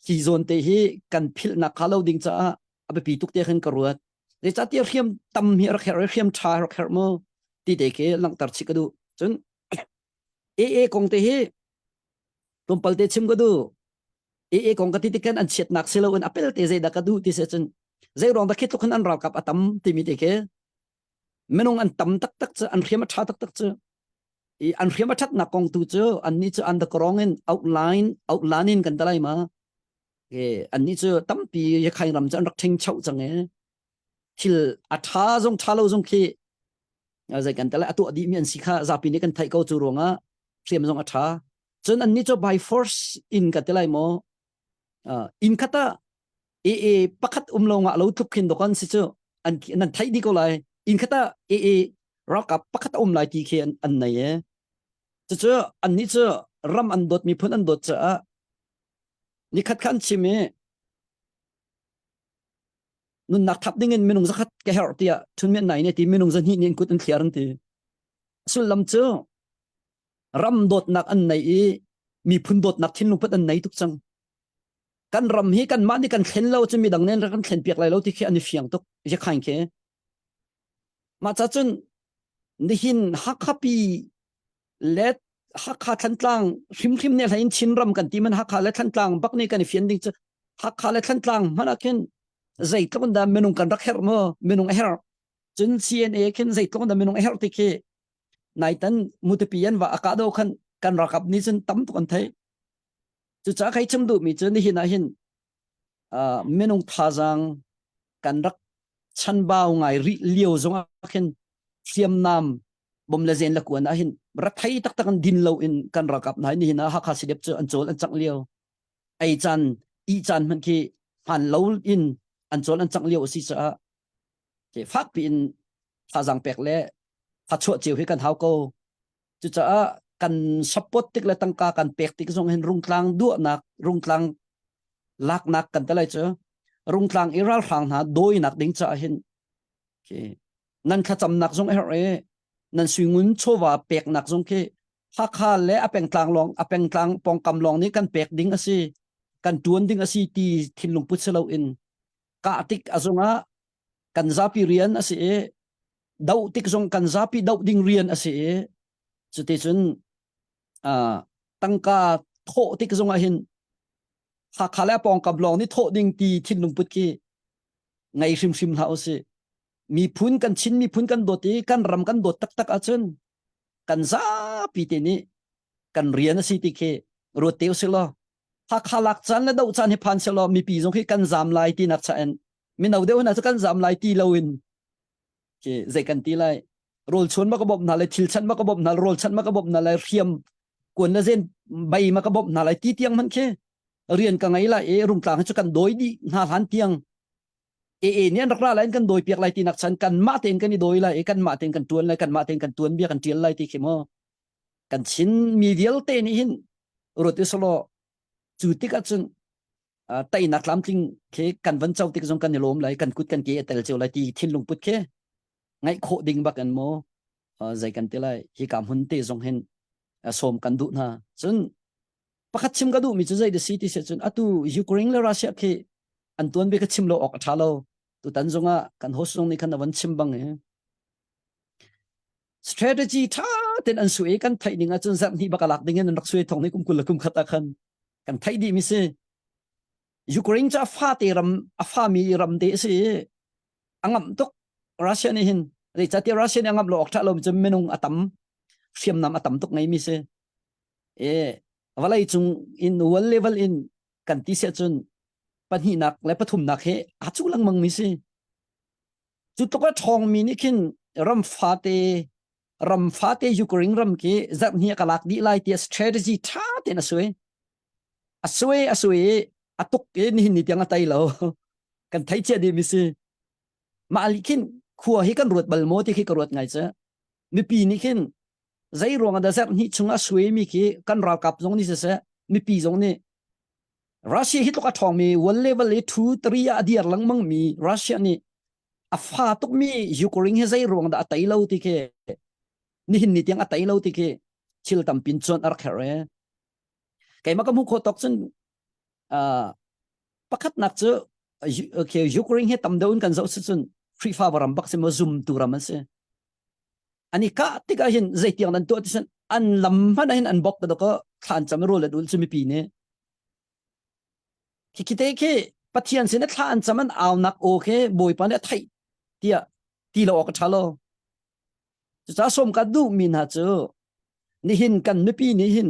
ที่โซนเตฮีกันพิลนักข่าวเราดิ่งจ้าเอาไปปีตุกเตะขึ้นกระวดเดี๋ยวจะเตี้ยเขียมตำเฮียรักเฮียมชายรักเฮียมตีเด็กหลังตัดชิกดูจนกงเตฮีตุมเปิลเตชิมก็ดูกงกติกันอันเฉียดนักเซลล์อันอัปเปิลเตเซดักดูที่เซจนเซรองตะคิดทุกคนอันราวกับอัตมที่มีเด็กไม่นงอันตำตักตักเจออันเขียมชาตักตักเจออันเขียมชัดนักกงตูเจออันนี้เจออันตะกรองเงินoutlineกันได้มาอันนี้เจอตั้มปียังใครรำจะรักเชงเช่าจังที่อัฐาจงชาโลจงคีอะไรกันแต่ละตัวดีมีอันสิค่ะจะปีนี้กันไทยเขาจูรงเตรียมจงอัฐาจนอันนี้จะ by force in กันแต่ละโมin คัตปักขัดลงเราทุกขินดกันสิเจออันนั้นไทยดีก็เลยอินคัตเรากับปักขัดลายตีเขียนอันไหนจะเจออันนี้เจอรำอันดดมีพ้นอันดดจะนี่ขัดขันชิมนุ่นนักทับดิ้งเงินไม่นุ่งสักขัดแกเหรอเตียทุนเมียนไหนเนี่ยตีไม่นุ่งสักหินเนี่ยกุดอันเขียนตีสุดลำเจอรำดดนักอันไหนมีพ้นดดนักทิ้งลงพ้นอันไหนทุกจังกันรำให้กันมานี่กันเข็นเราจะมีดังนั้นกันเข็นเปียกอะไรเราที่แค่อันนี้เฟียงตุกจะขันแค่มาจากจนนี่หินฮักฮับปีเล็ดฮักขาทันกลางริมเนี่ยเห็นชินรำกันที่มันฮักขาและทันกลางบักนี่กันเฟียนดิ้งจะฮักขาและทันกลางมันอาเข็นใจตรงนั้นไม่นุ่งกันรักเฮร์มั้ไม่นุ่งเฮร์จน CNA เข็นใจตรงนั้นไม่นุ่งเฮร์ที่แค่ในตันมุตปียันว่าอากาศเรากันรักกับนี่จนตั้มตัวกันไทยจะจากใครชมดูมีจนนี่เห็นไม่นุ่งท่าจังกันรักฉันบ่าวไงเลี้ยวจงอาเข็นเทียมน้ำบ่มเลเซนละกวนอาเห็นรัฐไทยตักกันดินเราอินกันรักกับนายนี่เห็นฮักฮัสิเดบเจออันโจลอันจังเลี้ยวไอจันมันคือหันเราอินอันโจลอันจังเลี้ยวสิจ้าเจฟักปีนท่าจังแปลกเล่ถ้าชั่วเจียวให้กันเท้าโกจะจ้ากันสปอตติกและตั้งกากันแปลกติกทรงเห็นรุ่งกลางด้วยนักรุ่งกลางลักนักกันแต่ไรเจอรุ่งกลางอิรัลฟังหาโดยนักดิ้งจะเห็นนั่นขจำนักทรงนั่นสวิงุนโชว่าแปลกนักทรงฮักฮาและอเปงกลางลองอเปงกลางปองกำลองนี้กันแปลกดิ้งสิกันจวนดิ้งสิตีทิ้งลงพุทธเราอินกาติกอสงะกันซาปีเรียนสิดาวติกทรงกันซาปีดาวดิ้งเรียนสิสุดที่สุดตั้งกาโถติกทรงเห็นฮักฮาและปองกำลองนี้โถดิ้งตีทิ้งลงพุทธไงชิมเท้าสิมีพุนกันชินมีพุนกันโดดกันรำกันโดดตักอาจนกันซาปีเตนี้กันเรียนสิติเคโรเตลเซลฮักฮาลักจันและดาวจันให้พันเซลมีปีจงที่กันจามลายตีนักชันมีนาวเดียวน่าจะกันจามลายตีลาวินเคใจกันตีไลโรลชนมากระบบนาเลยทิลชันมากระบบนาโรลชันมากระบบนาเลยเรียมกวนละเซนใบมากระบบนาเลยตีเตียงมันเคเรียนกันไงล่ะรุ่งกลางให้จุกันโดยดีหาหันเตียงเนี่ยนักล่าอะไรกันโดยเปียกไรตีนักชันกันมาเต็นกันนี่โดยไรกันมาเต็นกันตวนไรกันมาเต็นกันตวนเบียกันเจียนไรตีเขมกันชินมีเดียลเตนี่หินรถอิสโลจุดที่กันจนไต่นักล้ำจริงเคกันวันเจ้าที่กันกันลมไรกันกุดกันเกยแต่เจ้าไรตีทิ้งลงปุดเคไงโคดิ่งบักกันโมใจกันตีไรที่กำหุ่นเตจงเห็นสมกันดุนะจนประคัดชิมกันดุมีจุดใจเดสิที่เสียจนอะตูยูเครนและรัสเซียเคอันตัวนี้ก็ชิมโลออกชาโลตัวตันจงกันโฮสต์ตรงนี้กันวันชิมบังstrategy ท่าเต็นอันสวยกันไทยนี่งจนสักที่บักลักดิ่งนักสวยทองนี้กุมกุลกุมขัดกันกันไทยดีมิเซยูเครนจะฟ้าเตรำฟ้ามีรำเดสิอังมตุกรัสเซียนี่หินเรื่องจัดที่รัสเซียนี่อังมโลออกชาโลจะไม่นุ่งอัตมเฟียมนำอัตมตุกไงมิเซว่าไรจงอินวันเลเวลอินกันที่เสียจนปัญหาหนักและปฐุมหนักเหอาจุลังมังมิสิจุดตกว่าทองมีนี่ขึ้นรำฟ้าเตยูเครนรำกี้จับเฮียกลักดีไลที่ strategy ท่าเต็นสวยอตุกนี่หินนี่ยังไงเรากันไทยเจดีมิสิมาลิขึ้นขัวให้กันรวดบัลโมที่ขี้กรวดไงจ๊ะมีปีนี้ขึ้นใจรวงอันเดอร์จับนี่ชงสวยมีกี้กันราวกับตรงนี้เสียมีปีตรงนี้ รัสเซียฮิตก็ทองมีวันเลเวล2 3อดีตหลังมั่งมีรัสเซียนี่อาฟาตุกมียูเครนเฮใจรวงดาตัยเลาติเคนี่หินนี่เตียงอัตัยเลาติเคชิลตัมปินจวนอาร์เคเรไก่มากมุขตกจนประคัดนักเจอเคยูเครนเฮตัมเดินกันเจ้าสุนฟรีฟาบารัมบักเซมาซุมตูรามันเซอันนี้ก็ติกาเห็นใจเตียงนั้นตัวที่ฉันอันลำมันเห็นอันบอกแต่ก็ทานจำไม่รู้เลยดูจะมีปีนี้คิดเองปะเทียนเสนทานจำมันเอานักโอเคบอยปานเนี่ยไทยเดียตีเราออกชาโลจะสมกันดูมินหาเจอนี่หินกันไม่ปีนี่หิน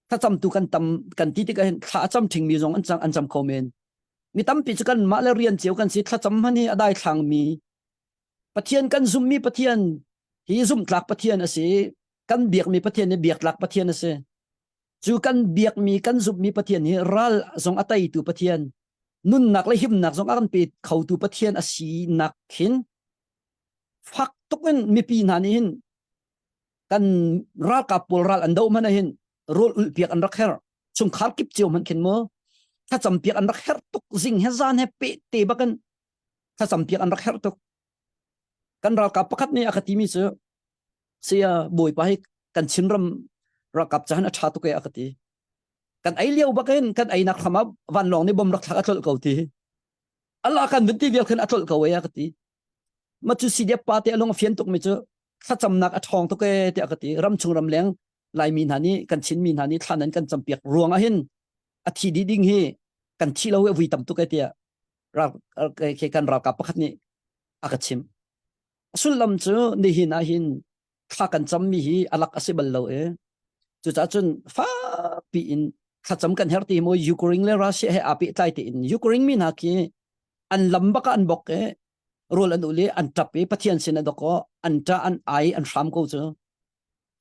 ถ้าจำตุกันตำกันที่ก็เห็นถ้าจำถึงมีสองอันจำคอมเมนมีตั้มปีจกันมาแล้วเรียนเจียวกันสิถ้าจำมันนี่ได้ทางมีปะเทียนกันซุมมีปะเทียนฮีซุมหลักปะเทียนนะสิกันเบียกมีปะเทียนเนี่ยเบียกหลักปะเทียนนะสิจูกันเบียกมีกันซุมมีปะเทียนนี่รัลสองอัตยตูปะเทียนนุ่นหนักและหิมหนักสองอันปีเขาตูปะเทียนอสีหนักหินฟักตุกันมีปีนานี่หินกันรัลกับปุลรัลอันเดามันหินโรลอุลเปียกอันรักเฮร์ชงขาลกิบเจียวมันเข็นมั้ถ้าจำเปียกอันรักเฮร์ตุกซิงเฮซานเฮเปเตบักันถ้าจำเปียกอันรักเฮร์ตุกกันรัลกับประคัดนี่อคติมีเสียบอยไปกันชินรำรักกับจานอัชาตุกเออคติกันไอเลี้ยวบักันกันไอนักขมาวันหลงนี่บ่มรักทักอัตลเกาทีอัลลอฮ์กันวินตีเวียลกันอัตลเกาเออคติมาจุสิเดียปาเตอลงเฟียนตุกมิเจถ้าจำนักอัทองตุกเอเตอคติรำชงรำเลี้ยงลายมีนานี้กันชินมีนานี้ท่านั้นกันจำเปียกรวงอาหินอาทิดีดิ้งเฮกันชีเราเอวีตำตุกเอเตียรักเคกันรักกับประคัดนี้อากาชิมสุลลัมเจอนี่หินอาหินข้ากันจำมีฮีอลักอาศัยบัลโลเอจุดจ้าจนฟ้าปีอินข้าจำกันเฮร์ตีโมยูเครนและรัสเซียให้อาปิใจตีอินยูเครนมีนักเออันลำบักอันบอกเอโรลอันอุลีอันจับเอปะเทียนเสนดก็อันจ้าอันไออันฟามกูเจอ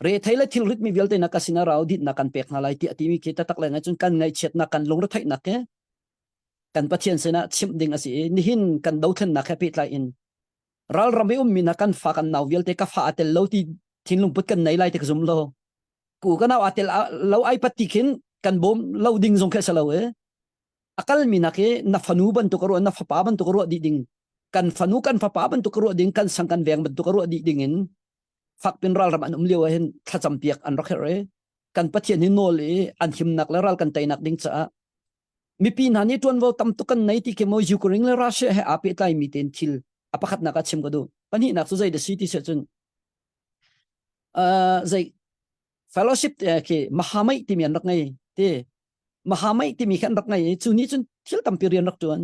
เรทไทยและทิลริตมีเวลเตนักสินาราดิดนักกันเป็กนาไลที่อติมีคิดตักแรงจนกันไงเช็ดนักกันลงรถไทยนักเอกันปะเทียนเสนาชิมดิ่งอาศัยนี่หินกันดาวเทนนักแฮปปี้ไลอินรัลรำไม่มีนักกันฝากกันนาวเวลเตกฟ้าอัตเลวที่ทิ้งลงพุทกันในไลเตกซุมโลกูก็นาวอัตเลวไอปฏิคินกันบ่มเลวดิ่งทรงแค่สลาวakal minake na fanu ban to karo na fapa ban to karo di ding kan fanu kan fapa ban to karo ding kan sangkan veng ban to karo di dingin fak pin ral ram an umliwa hen thacham piak an rakhere kan pathian ni nole an him nak la ral kan tainak ding cha mi pin hani tuan wo tam to kan nei ti ke mo ukraine la russia he ape tai mi ten thil apakhat na ka chim ko do pani nak su zai the city se chun zai fellowship ke mahamai ti mian rak ngai te mahamai ti mi khan rak ngai chu ni chun thil tam period rak tuan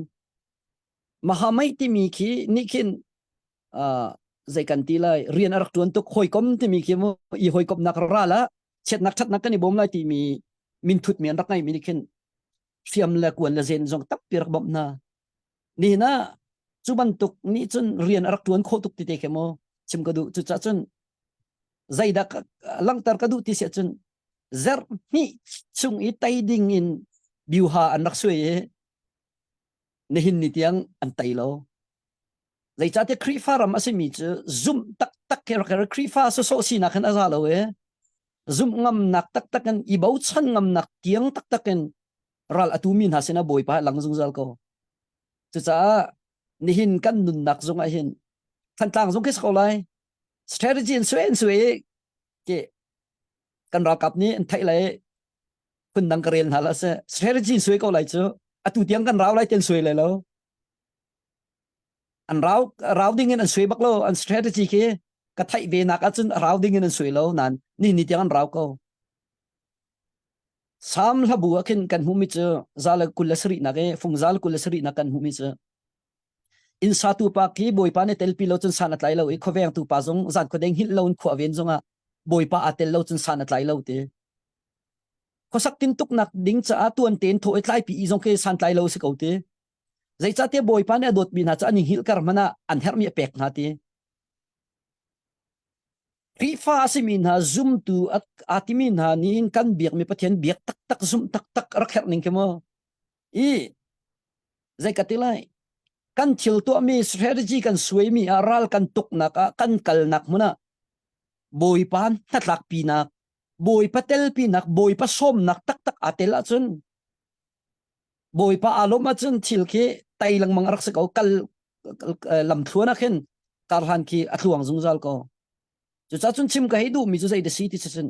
mahamai ti mi khi nikin zai kan ti lai rian arak tuan to khoi kom ti mi ki mo i hoi kom nak ra la chet nak that nak kan ni bom lai ti mi min thut mi rak ngai mi nikin fiam la kwan la zen jong tak pirak bom na ni na chu ban tuk ni chun rian arak tuan kho tuk ti te ke mo chim ka du chu cha chun zai da lang tar ka du ti se chun zer mi chung i tai ding in biuha anak sui ne hin ni tiang an tai lo zai cha te kri faram asimi chu zoom tak tak ke ra kri fa so so si na khan aza lo zoom ngam nak tak tak kan i bau chan ngam nak tiang tak tak kan ral atumin ha sena boy pa lang zung zal ko chu cha ni hin kan nun nak zung a hin than tang zung ke skolai strategy in sui ke kan rakap ni thai lai kun dang karel hala se strategy sui ko lai chu atu tiang kan raw lai ten sui lai lo an raw ding in an sui bak lo an strategy ke ka thai ve nak a chun raw ding in an sui lo nan ni tiang an raw ko sam la bu akin kan humi chu zala kulasri na ke fung zal kulasri na kan humi chu in satu pa ki boy pa ne tel pi lo chun sanat lai lo e khoveng tu pa jong zan ko deng hil lo khu aven jonga boy pa atel lo chun sanat lai lo te ko sak tin tuk nak ding cha tuan ten tho etlai pi jong ke san lai lo se ko te zai cha te boy pa ne dot bin ha cha ani hil kar mana an her mi pek na te FIFA simin ha zoom tu atimin ha nin kan biak mi pathian biak tak tak zoom tak tak rakher ning ke mo i zai katilai kan thil to mi strategy kan suai mi aral kan tuk nak kan kal nak muna boy pan tatlak pinak boy patel pinak boy pa som nak tak tak atela chun bồi pa alo ma chun thil khi tay lang mang rak se ko kal lam thua na khen kar han khi atluang zung zal ko chu cha chun chim ka hi du mi chu sei de si ti chen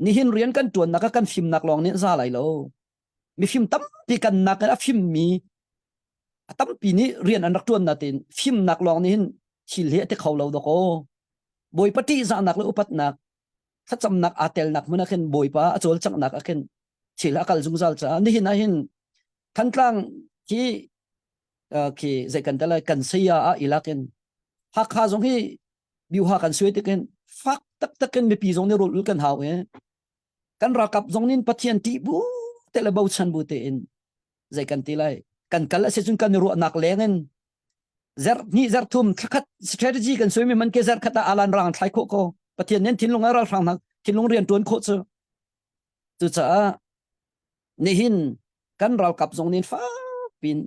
ni hin rian kan tuan na ka kan phim nak long ne za lai lo mi phim tam pi kan nak a phim mi tam pi ni rian an rak tuan na tin phim nak long ni hin thil he te khau lo do ko bồi pati za nak le upat nak thắt cham nak atel nak mun khen bồi pa achol chang nak a khen thil akal zung zal cha ni hin a hin kan tlang ki ki zai kan tala kan sia a ilaken ha kha zong hi biu ha kan suy te ken fak tak ken me pi zong ne rul kan haw kan ra kap zong nin pathian ti bu te la bau chan bu te in zai kan ti lai kan kala se chun kan ru nak lengen zer thum khat strategy kan suy me man ke zer khata alan rang thai ko pathian nen thin long ara rang nak thin long rian tuan kho chu cha ne hin kan ral kap zong nin fa pin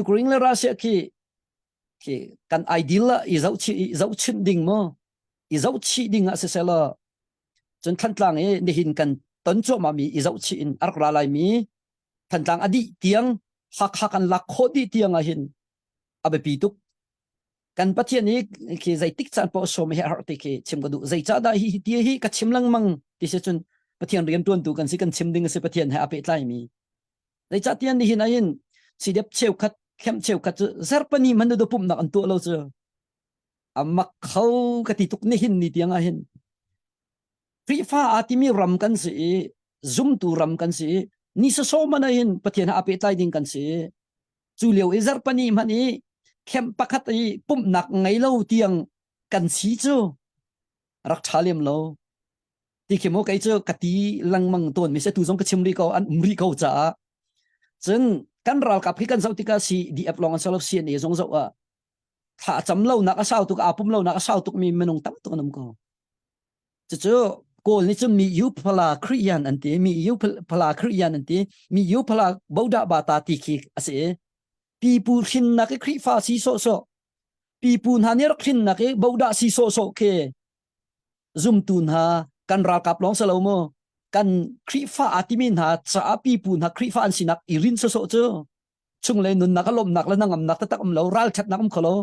Ukraine la Russia ki kan ideal la i zau chin ding mo i zau chi ding a se sela chun than tlang e ne hin kan ton cho ma mi i zau chi in ar ra lai mi than tlang adi tiang hak kan lak kho di tiang a hin abe pi tuk kan pathian ni ki zai tik chan po so me har te ki chim ga du zai cha da hi ti hi ka chim lang mang ti se chun pathian riam tuan tu kan si kan chim ding se pathian ha ape tlai mi zai cha tian ni hin a hin si dep cheu khat khem cheu khat zar pani man do pum nak an tu lo chu amak khau ka ti tuk ni hin ni tiang a hin free fa atimi ram kan si zoom tu ram kan si ni so mana hin pathian ha ape tlai ding kan si chu leo e zar pani mani khem pakhat ai pum nak ngai lo tiang kan si chu rak thalem lo ti khemo kai chu kati langmang ton mi se tu jong ka chimri ko an umri ko cha chen kan ral kap kan zau tika si di ap long an salo si ne jong zau a tha cham lo nak a sau tuk a pum lo nak a sau tuk mi menung tam tuk nam ko chu kol ni chu mi yu phala kriyan an ti mi yu phala kriyan an ti mi yu phala boda ba ta ti ki ase pi pu khin na ke kri fa si so pi pu na ne rak khin na ke boda si so ke zum tun ha kan ral kap long salo mo kan kri fa atimin ha cha pi pu na kri fa an sinak irin so chu chung le nun nakalom nak la nangam nak tak am lo ral chat nakam kholo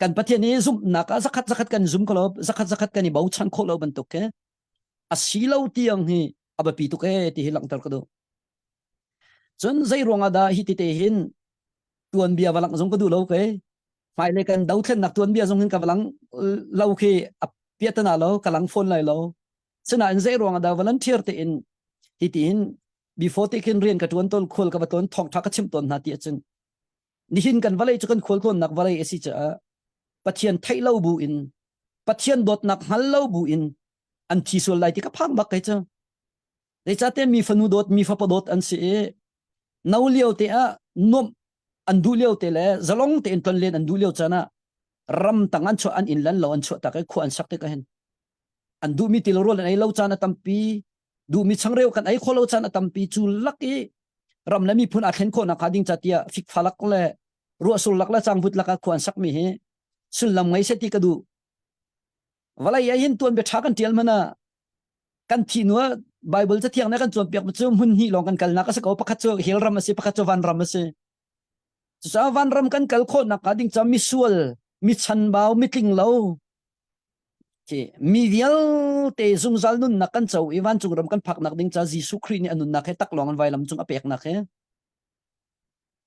kan pathian ni zum nak zakhat kan zum kholo zakhat kan ni bau chan kholo ban tok ke asilo tiang hi aba pi tuk e ti hilang tar kado chun zai ronga da hi ti te hin tuan bia walang zong kadu lo ke mai le kan dau thlen nak tuan bia zong hin ka walang lo ke apiatana lo kalang phone lai lo chuna an zai ronga da volunteer te in hi ti hin before te kin rian ka tuan tol khol ka baton thong thak chim ton na ti chen ni hin kan walai chu kan khol ton nak walai esi cha pathian thai lo bu in pathian dot nak hal lo bu in an thi sol lai ti ka phang bak kai cha le cha te mi fanu dot mi fa podot an se nau liao te a nom an du liao te le zalong te en ton len an du liao chana ram tangan cho an in lan lo an cho ta kai khu an sak te ka hen an du mi til rol an ai lo chana tampi du mi changreu kan ai kholo chana tampi chu laki ram lami phun a khen kho na khading chatia fik phalak le ru sul lak la changbut laka khu an sak mi he sul lam ngai se ti ka du walai ya hin tuan be tha kan tial mana kan thi nuwa bible cha thiang na kan chom pek chu mun hi long kan kal na ka sa ko pakhat chu hel ram ase pakhat chu van ram ase sa van ram kan kal kho na ka ding cha mi sual mi chan baw mi tling lo ki mi vial te zung zal nun na kan chau iwan chung ram kan phak nak ding cha jisu khri ni anun na khe tak long an vai lam chung apek na khe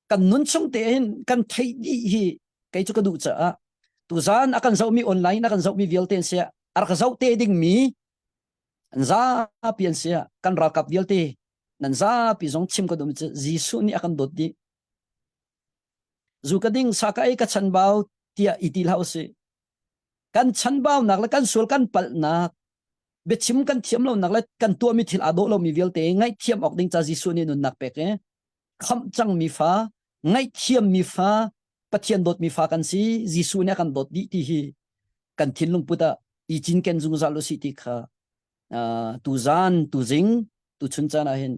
kan nun chung te hin kan thai di hi kai chu ka du cha tu zan akan zau mi online akan zau mi vial ten sia ar ka zau te ding mi za pian sia kan ra kap vial te nan za pi zong chim ka dum cha jisu ni akan dot di zu ka ding sa ka ai ka chan baw tia itil house kan chan baw nak la kan sul kan pal na be chim kan thiam lo nak la kan tu mi thil ado lo mi vial te ngai thiam ok ding cha jisu ni nun nak pek kham chang mi fa ngai thiam mi fa pathian dot mi fa kan si jisu ne kan dot di ti hi kan thin lung puta i chin ken zung za lo si ti kha tu zan tu jing tu chun cha na hen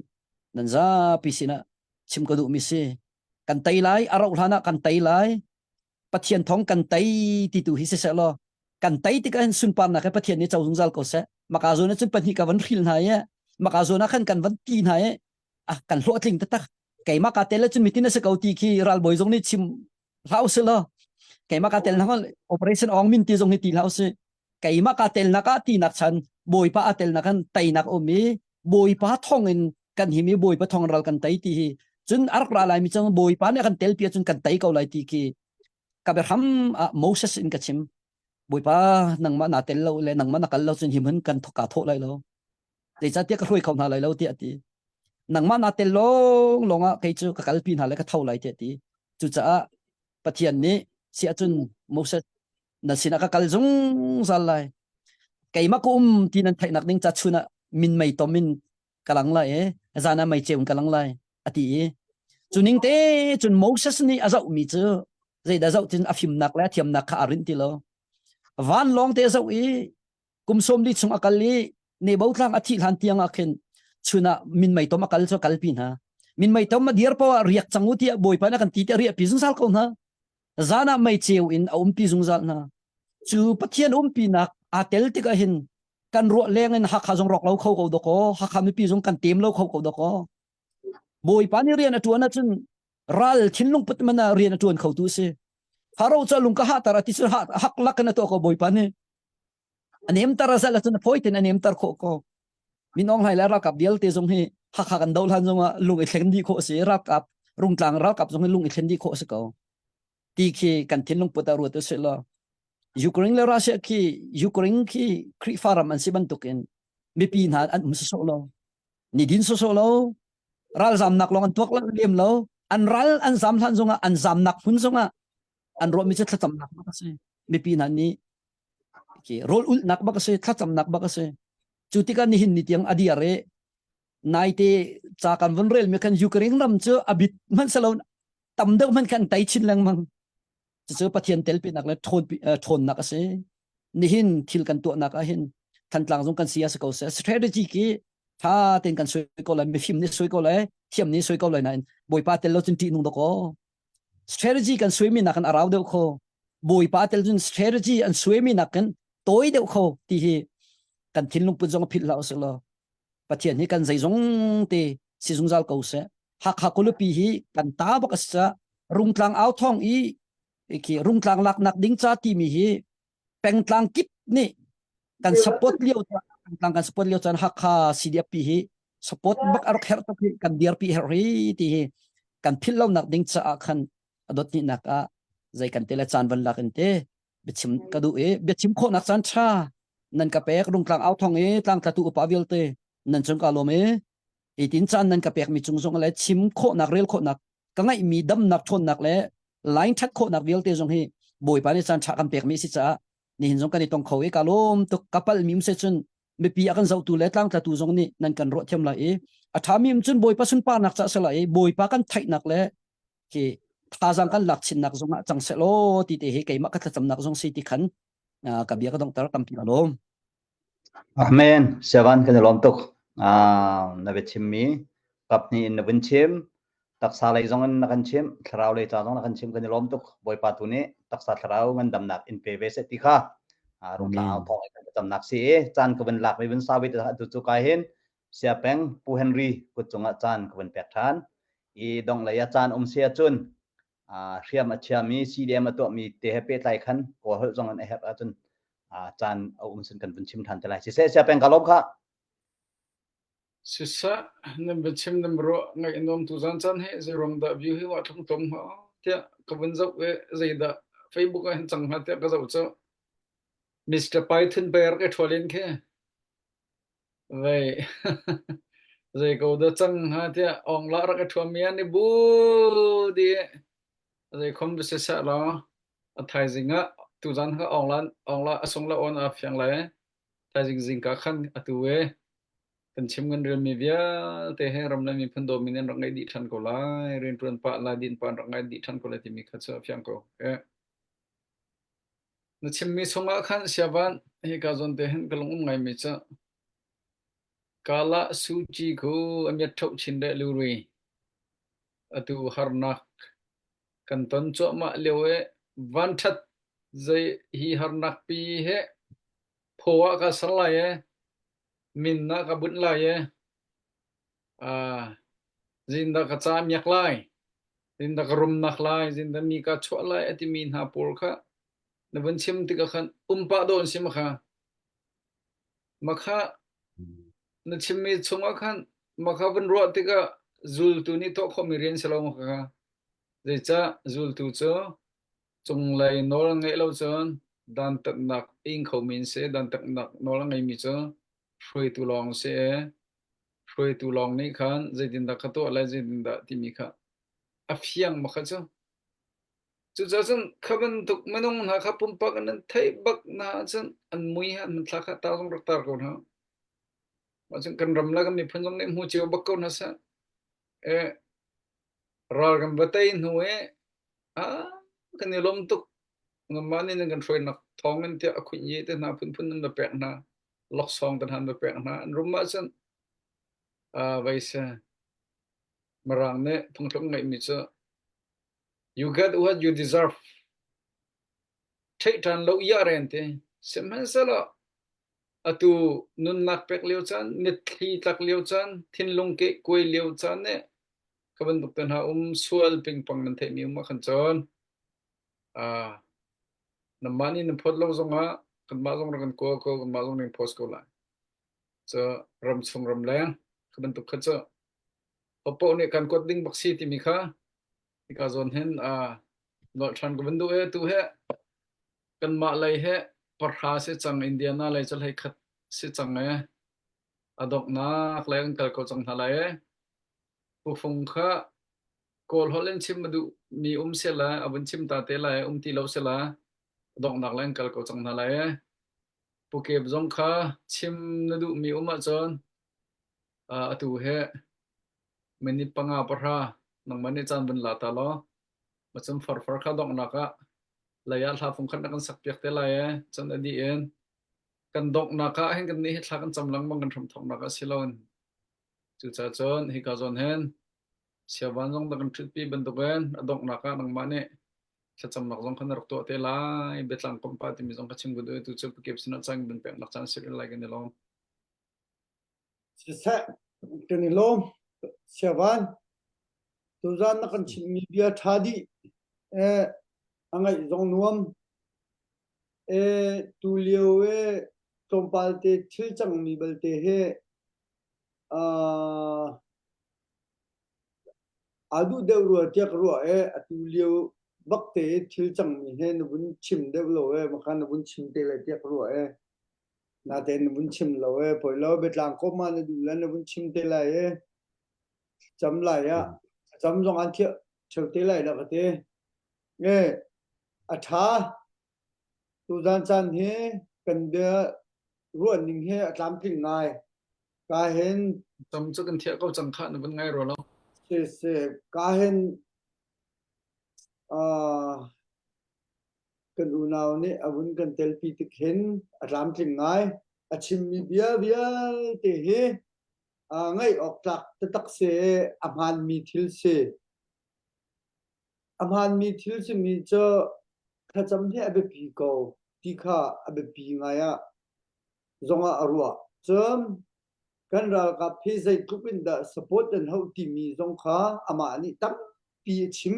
nan za pisina chim ko du mi se kan tai lai arau hana kan tai lai pathian thong kan tai ti tu hi se lo kan tai ti kan sun pan na ka pathian ni chau zung zal ko se maka zo na chun pan hi ka van khil na ya maka zo na kan van ti na ya kan lo tling tatak kai ma ka tel chun mitin se kauti ki ral boy jong ni chim lau se lo kai ma ka tel na operation ong min ti jong ni ti lau se kai ma ka tel na ka ti nak chan boy pa atel na kan tai nak omi boy pa thong in kan hi mi boy pa thong ral kan tai ti hi chun arak ra lai mi chang boy pa ne kan tel pi chun kan tai ko lai ti ki ka ber ham Moses in ka chim boy pa nang ma na tel lo le nang ma na kal lo chun him hun kan thoka tho lai lo dei cha tia ka roi khau na lai lo ti ati nang ma na tel long longa kai chu ka kal pin ha le ka thau lai ti ati chu cha pathian ni sia chun Moses na sina ka kal jung zal lai kai ma kum tinan thai nak ding cha chuna min mai to min kalang lai zana mai cheun kalang lai ati chuning te chun Moses ni azau mi chu zai da zau tin afim nak la thiam nak kha arin ti lo van long te zau kum som li chung akali ne bau tlang athi han tiang akhen chuna min mai to makal cho kalpin ha min mai to ma diar pa riak changu ti boy pa na kan ti te ri pi jung sal ko na zana mai cheu in pi jung zal na chu pathian pi nak atel ti ka hin kan ro leng in ha kha jong rok lo khau ko do ko ha kha mi pi jong kan tem lo khau ko do ko boy pa ni rian atuan chun ral thin lung put mana rian atuan khau tu se haro cha lung ka ha tar ati su ha hak lak na to ko boy pa ni anem tar sa la chun poitin anem tar ko ko minong hai la ra kap dial te jong he ha kha kan dol han jong lung i thlen di kho se ra kap rung tlang ra kap jong lung i thlen di kho se ko ti khi kan thin lung put ru to se la Ukraine le Russia ki Ukraine ki kri faram an siban tukin mi pin ha an so lo ni din so lo ral zam nak long an tuak la lem lo an ral an zam han zonga an zam nak hun zonga an ro mi che thatam nak ba se mi pin han ni ki rol ul nak ba se thatam nak ba se chutika ni hin ni tiang adiare naite cha kan von rel mi kan Ukraine ram chu abit man salon tam deuh man kan tai chin lang mang chu pathian tel pi nak le thon nak ase ni hin thil kan to nak a hin than tlang jong kan sia se ko se strategy ki tha ten kan soi ko la mi phim ni soi ko la thiam ni soi ko la nan boy pa tel lo chin ti nung do ko strategy kan soi mi nak kan arau deuh kho boy pa tel jun strategy an soi mi nak kan toy deuh kho ti hi kan thin lung pu jong phil la se lo pathian ni kan zai jong te si jung zal ko se hak ha ko lu pi hi kan ta ba ka sa rung tlang au thong ki rung tlang lak nak ding cha ti mi hi peng tlang kip ni kan support liu tlang kan support liu chan hakha CDF pi hi support bak arok her to kan diar pi her hi ti hi kan phil lo nak ding cha khan adot ni nak a zai kan tela chan van lak ente bichim kadu bichim kho nak chan cha nan ka pek rung tlang au thong tlang ta tu pa vil te nan chung ka lo me tin chan nan ka pek mi chung song le chim kho nak rel kho nak ka ngai mi dam nak thon nak le line that kho nak vil te jong hi boy pa ni chan cha kan pek mi si cha ni hin jong kan ni tong khoi ka lom to kapal mim se chun me pi akan zau tu le tlang ta tu jong ni nan kan ro them la athami chun boy pa sun pa nak cha se la boy pa kan thai nak le ki tha jang kan lak chin nak jong chang se lo ti te he kai ma ka cham nak jong si ti khan ka bia ka dong tar tam pi lom amen sevan kan lom tok na be chimmi kap ni in bin chim taksa lai zongan nakan chim thrau lai cha jong nakan chim kan lom tok boy pa tu ni taksa thrau ngan dam nak in pv se ti kha rung la au thong kan tam nak si chan ka ban lak me bin sawi tu chu kai hen sia peng pu henry ku chunga chan ka ban pek than dong la ya chan sia chun riam achia mi cdm to mi te he pe tai khan ko hol jong an he chun chan sun kan bin chim than te lai si se sia peng ka lom kha sisa nem bechim nem ro ngai inom tu zan chan he ze rong da view hi wa thong tom ha tia ka ban zau ze da Facebook a chang ha tia ka zau cho Mr Python bear ke tholin ke vậy ze ko da chang ha tia ong la ra ka thomian ni bu di ze khom be se sa la a thai zinga tu zan ha ong la asong la on a fyang la thai jing ka khan atuwe kan chim ngan ren mi via te he ram la mi phun do min rang ngai di than ko lai ren pun pa la din pan rang ngai di than ko la ti mi kha cha fyang ko na chim mi songa khan siaban he ka zon te hen kalong ngai mi cha kala su chi ko amya thau chin de lu ri atu harnak kan ton cho ma lewe van that zai hi harnak pi he phowa ka salai min na ka bun la ye zinda ka cha miak lai zinda ka rum nak lai zinda mi ka chwa lai ati min ha por kha na ban chim ti ka khan pa don sim kha makha na chim mi chunga khan makha ban ro ti ka zul tu ni to kho mi rian selo kha de cha zul tu cho chung lai nol ngai lo chon dan tak nak ing khau min se dan tak nak nol ngai mi cho hroi tu long se hroi tu long ni khan zaitin da khato la zaitin da ti mi kha a phiang ma kha cho chu cha chen khaban tuk manong na kha pum pak an thai bak na chen an mui han man thla kha ta song rak tar ko na ma chen kan ram la ga mi phun jong ne mu chiu bak ko na sa e ral gam batai nu e a kan ni lom tuk ngam mani nan kan hroi nak thong an te a khu ye te na phun phun nan da pek na lok song tan han da pek na an rum ma chen a vai sa marang ne phung thong ngai mi cho you get what you deserve take tan lo ya rente semen sala atu nun nak pek leo chan nit thi tak leo chan thin long ke koi leo chan ne kaban duk tan ha sual ping pang nan thei mi ma khan chon a namani na phot lo zonga kan ma zong kan ko kan ma zong ning post ko la so ram chung ram lang kaban duk kha cho opo ne kan ko ding bak si ti mi kha ka zon hen a no than ko bandu e tu he kan ma lai he parha se chang Indiana lai chal hai khat se chang e adok na klai ang kal ko chang halai e pu phung kha kol holen chim madu mi se la abun chim ta te la ti lo se la adok nak lai kal ko chang halai e pu ke zong kha chim nadu mi a chon a atu he meni panga parha nang mani chan bun la ta lo macam far kha dok naka laya thla phung khan kan sak piak te la e chan adi en kan dok naka hen kan ni thla kan chamlang mang kan thom thong naka silon chu cha chon hi ka zon hen siawan jong da kan thut pi ban doken adok naka nang mane thla cham nak jong khan rak to te lai betlang kom pa ti mi jong ka chim gu do tu chu kep sina chang ban pek nak chan sir lai kan lo sa kan ni lo siawan tu zan na kan chim mi bia thadi e angai zong nuam e tu liu e tompal te thil chang mi bal te he adu de ru tiak ru e tu liu bak te thil chang mi he nu bun chim de lo e ma khan bun chim te le tiak ru e na te nu bun chim lo e poi lo betlang ko ma na du la nu bun chim te la e cham lai ya cham jong an thia cheu te lai la ka te nge atha tu zan chan he kan de ruan ning he atlam ping ngai ka hen cham chu kan thia ko chang kha na ban ngai ro lo se ka hen kan u naw ni abun kan tel pi tik hen atlam ping ngai achim mi bia te he ngai ok tak se amhan mi thil se amhan mi thil se mi cho kha cham he abe pi ko ti kha abe pi nga ya zonga arwa chum kan ral ka phi zai kupin da support and how ti mi zong kha ama ni tam pi chim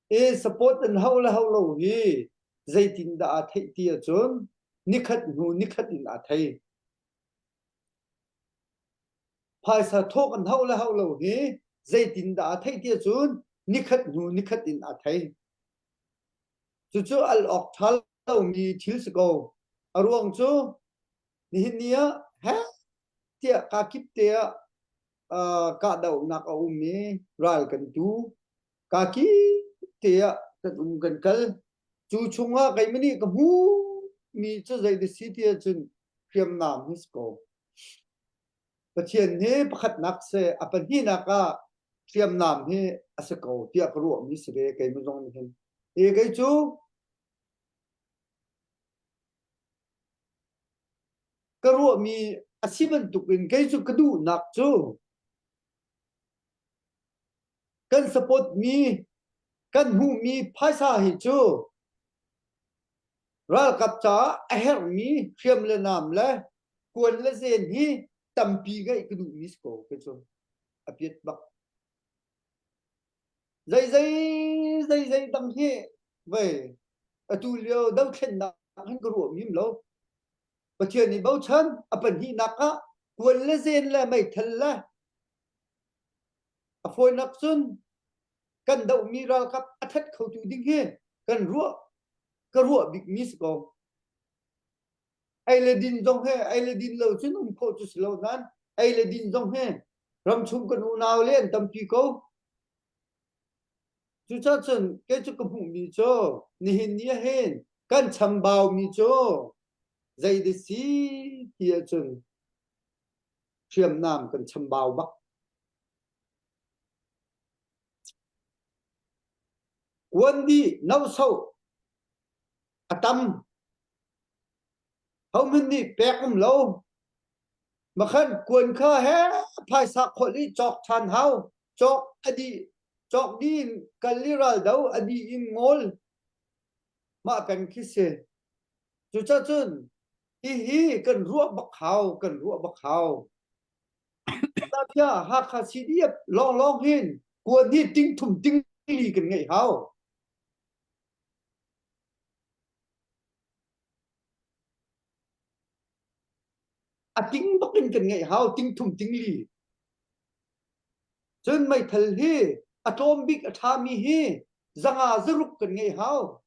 e support and how lo hi zai tin da a thai ti a chum nikhat in a thai phai sa thok an how lo hi zai tin da a thai ti a chun nikhat in a thai chu al ok thal lo mi thil se go arwang chu ni nia ha tia ka kip tia ka dau nak au mi ral kan tu ka ki tia ta kan kal chu chunga kai mani ka hu mi chu zai de city chun khiam nam his ko pathian ne pakhat nak se apan hi na ka khiam nam he asako tia ka ru mi se kai mu jong ni hen e kai chu ka ru mi asiban tukin kai chu kadu nak chu kan support mi kan hu mi phaisa hi chu ral kap cha a her mi khiam le nam le kuan le zen hi tampi gai kadu mi sko ke chu apiet bak dây đằng he về tu liêu đâu khen nặng hắn có ruộng mím lâu và chuyện này bao chân phần hi nặng á quần lê gen là mày thật là phôi nặng xuân cần đậu mi ra cấp thất khẩu tu đinh he cần ruộng bị miss go ai là din dong he ai là din lâu chứ không khổ chút lâu nan ai là din dong he ram chung cần u nào lên tâm pi câu chú cha chân cái chú cầm hùng mi cho ni hin ni hen cần chăm bao mi cho dây đi xí kia chân chiêm nam cần chăm bao bắc quân đi nấu sâu tâm không mình đi bẹt không lâu mà khăn quân khơi hết phải sạc hội đi chọc tràn hao chọc đi cần li ra đâu đi in ngol mà cần khi xe chú cha chân hi cần ruộng bắc hào ta pia ha kha si diep long hin quân đi tinh thùng tinh li cần ngày hào tính bắc kinh cần ngày hào tinh thùng tinh li chân mày thල් hi atom big athami hi zanga zuruk cần ngày hào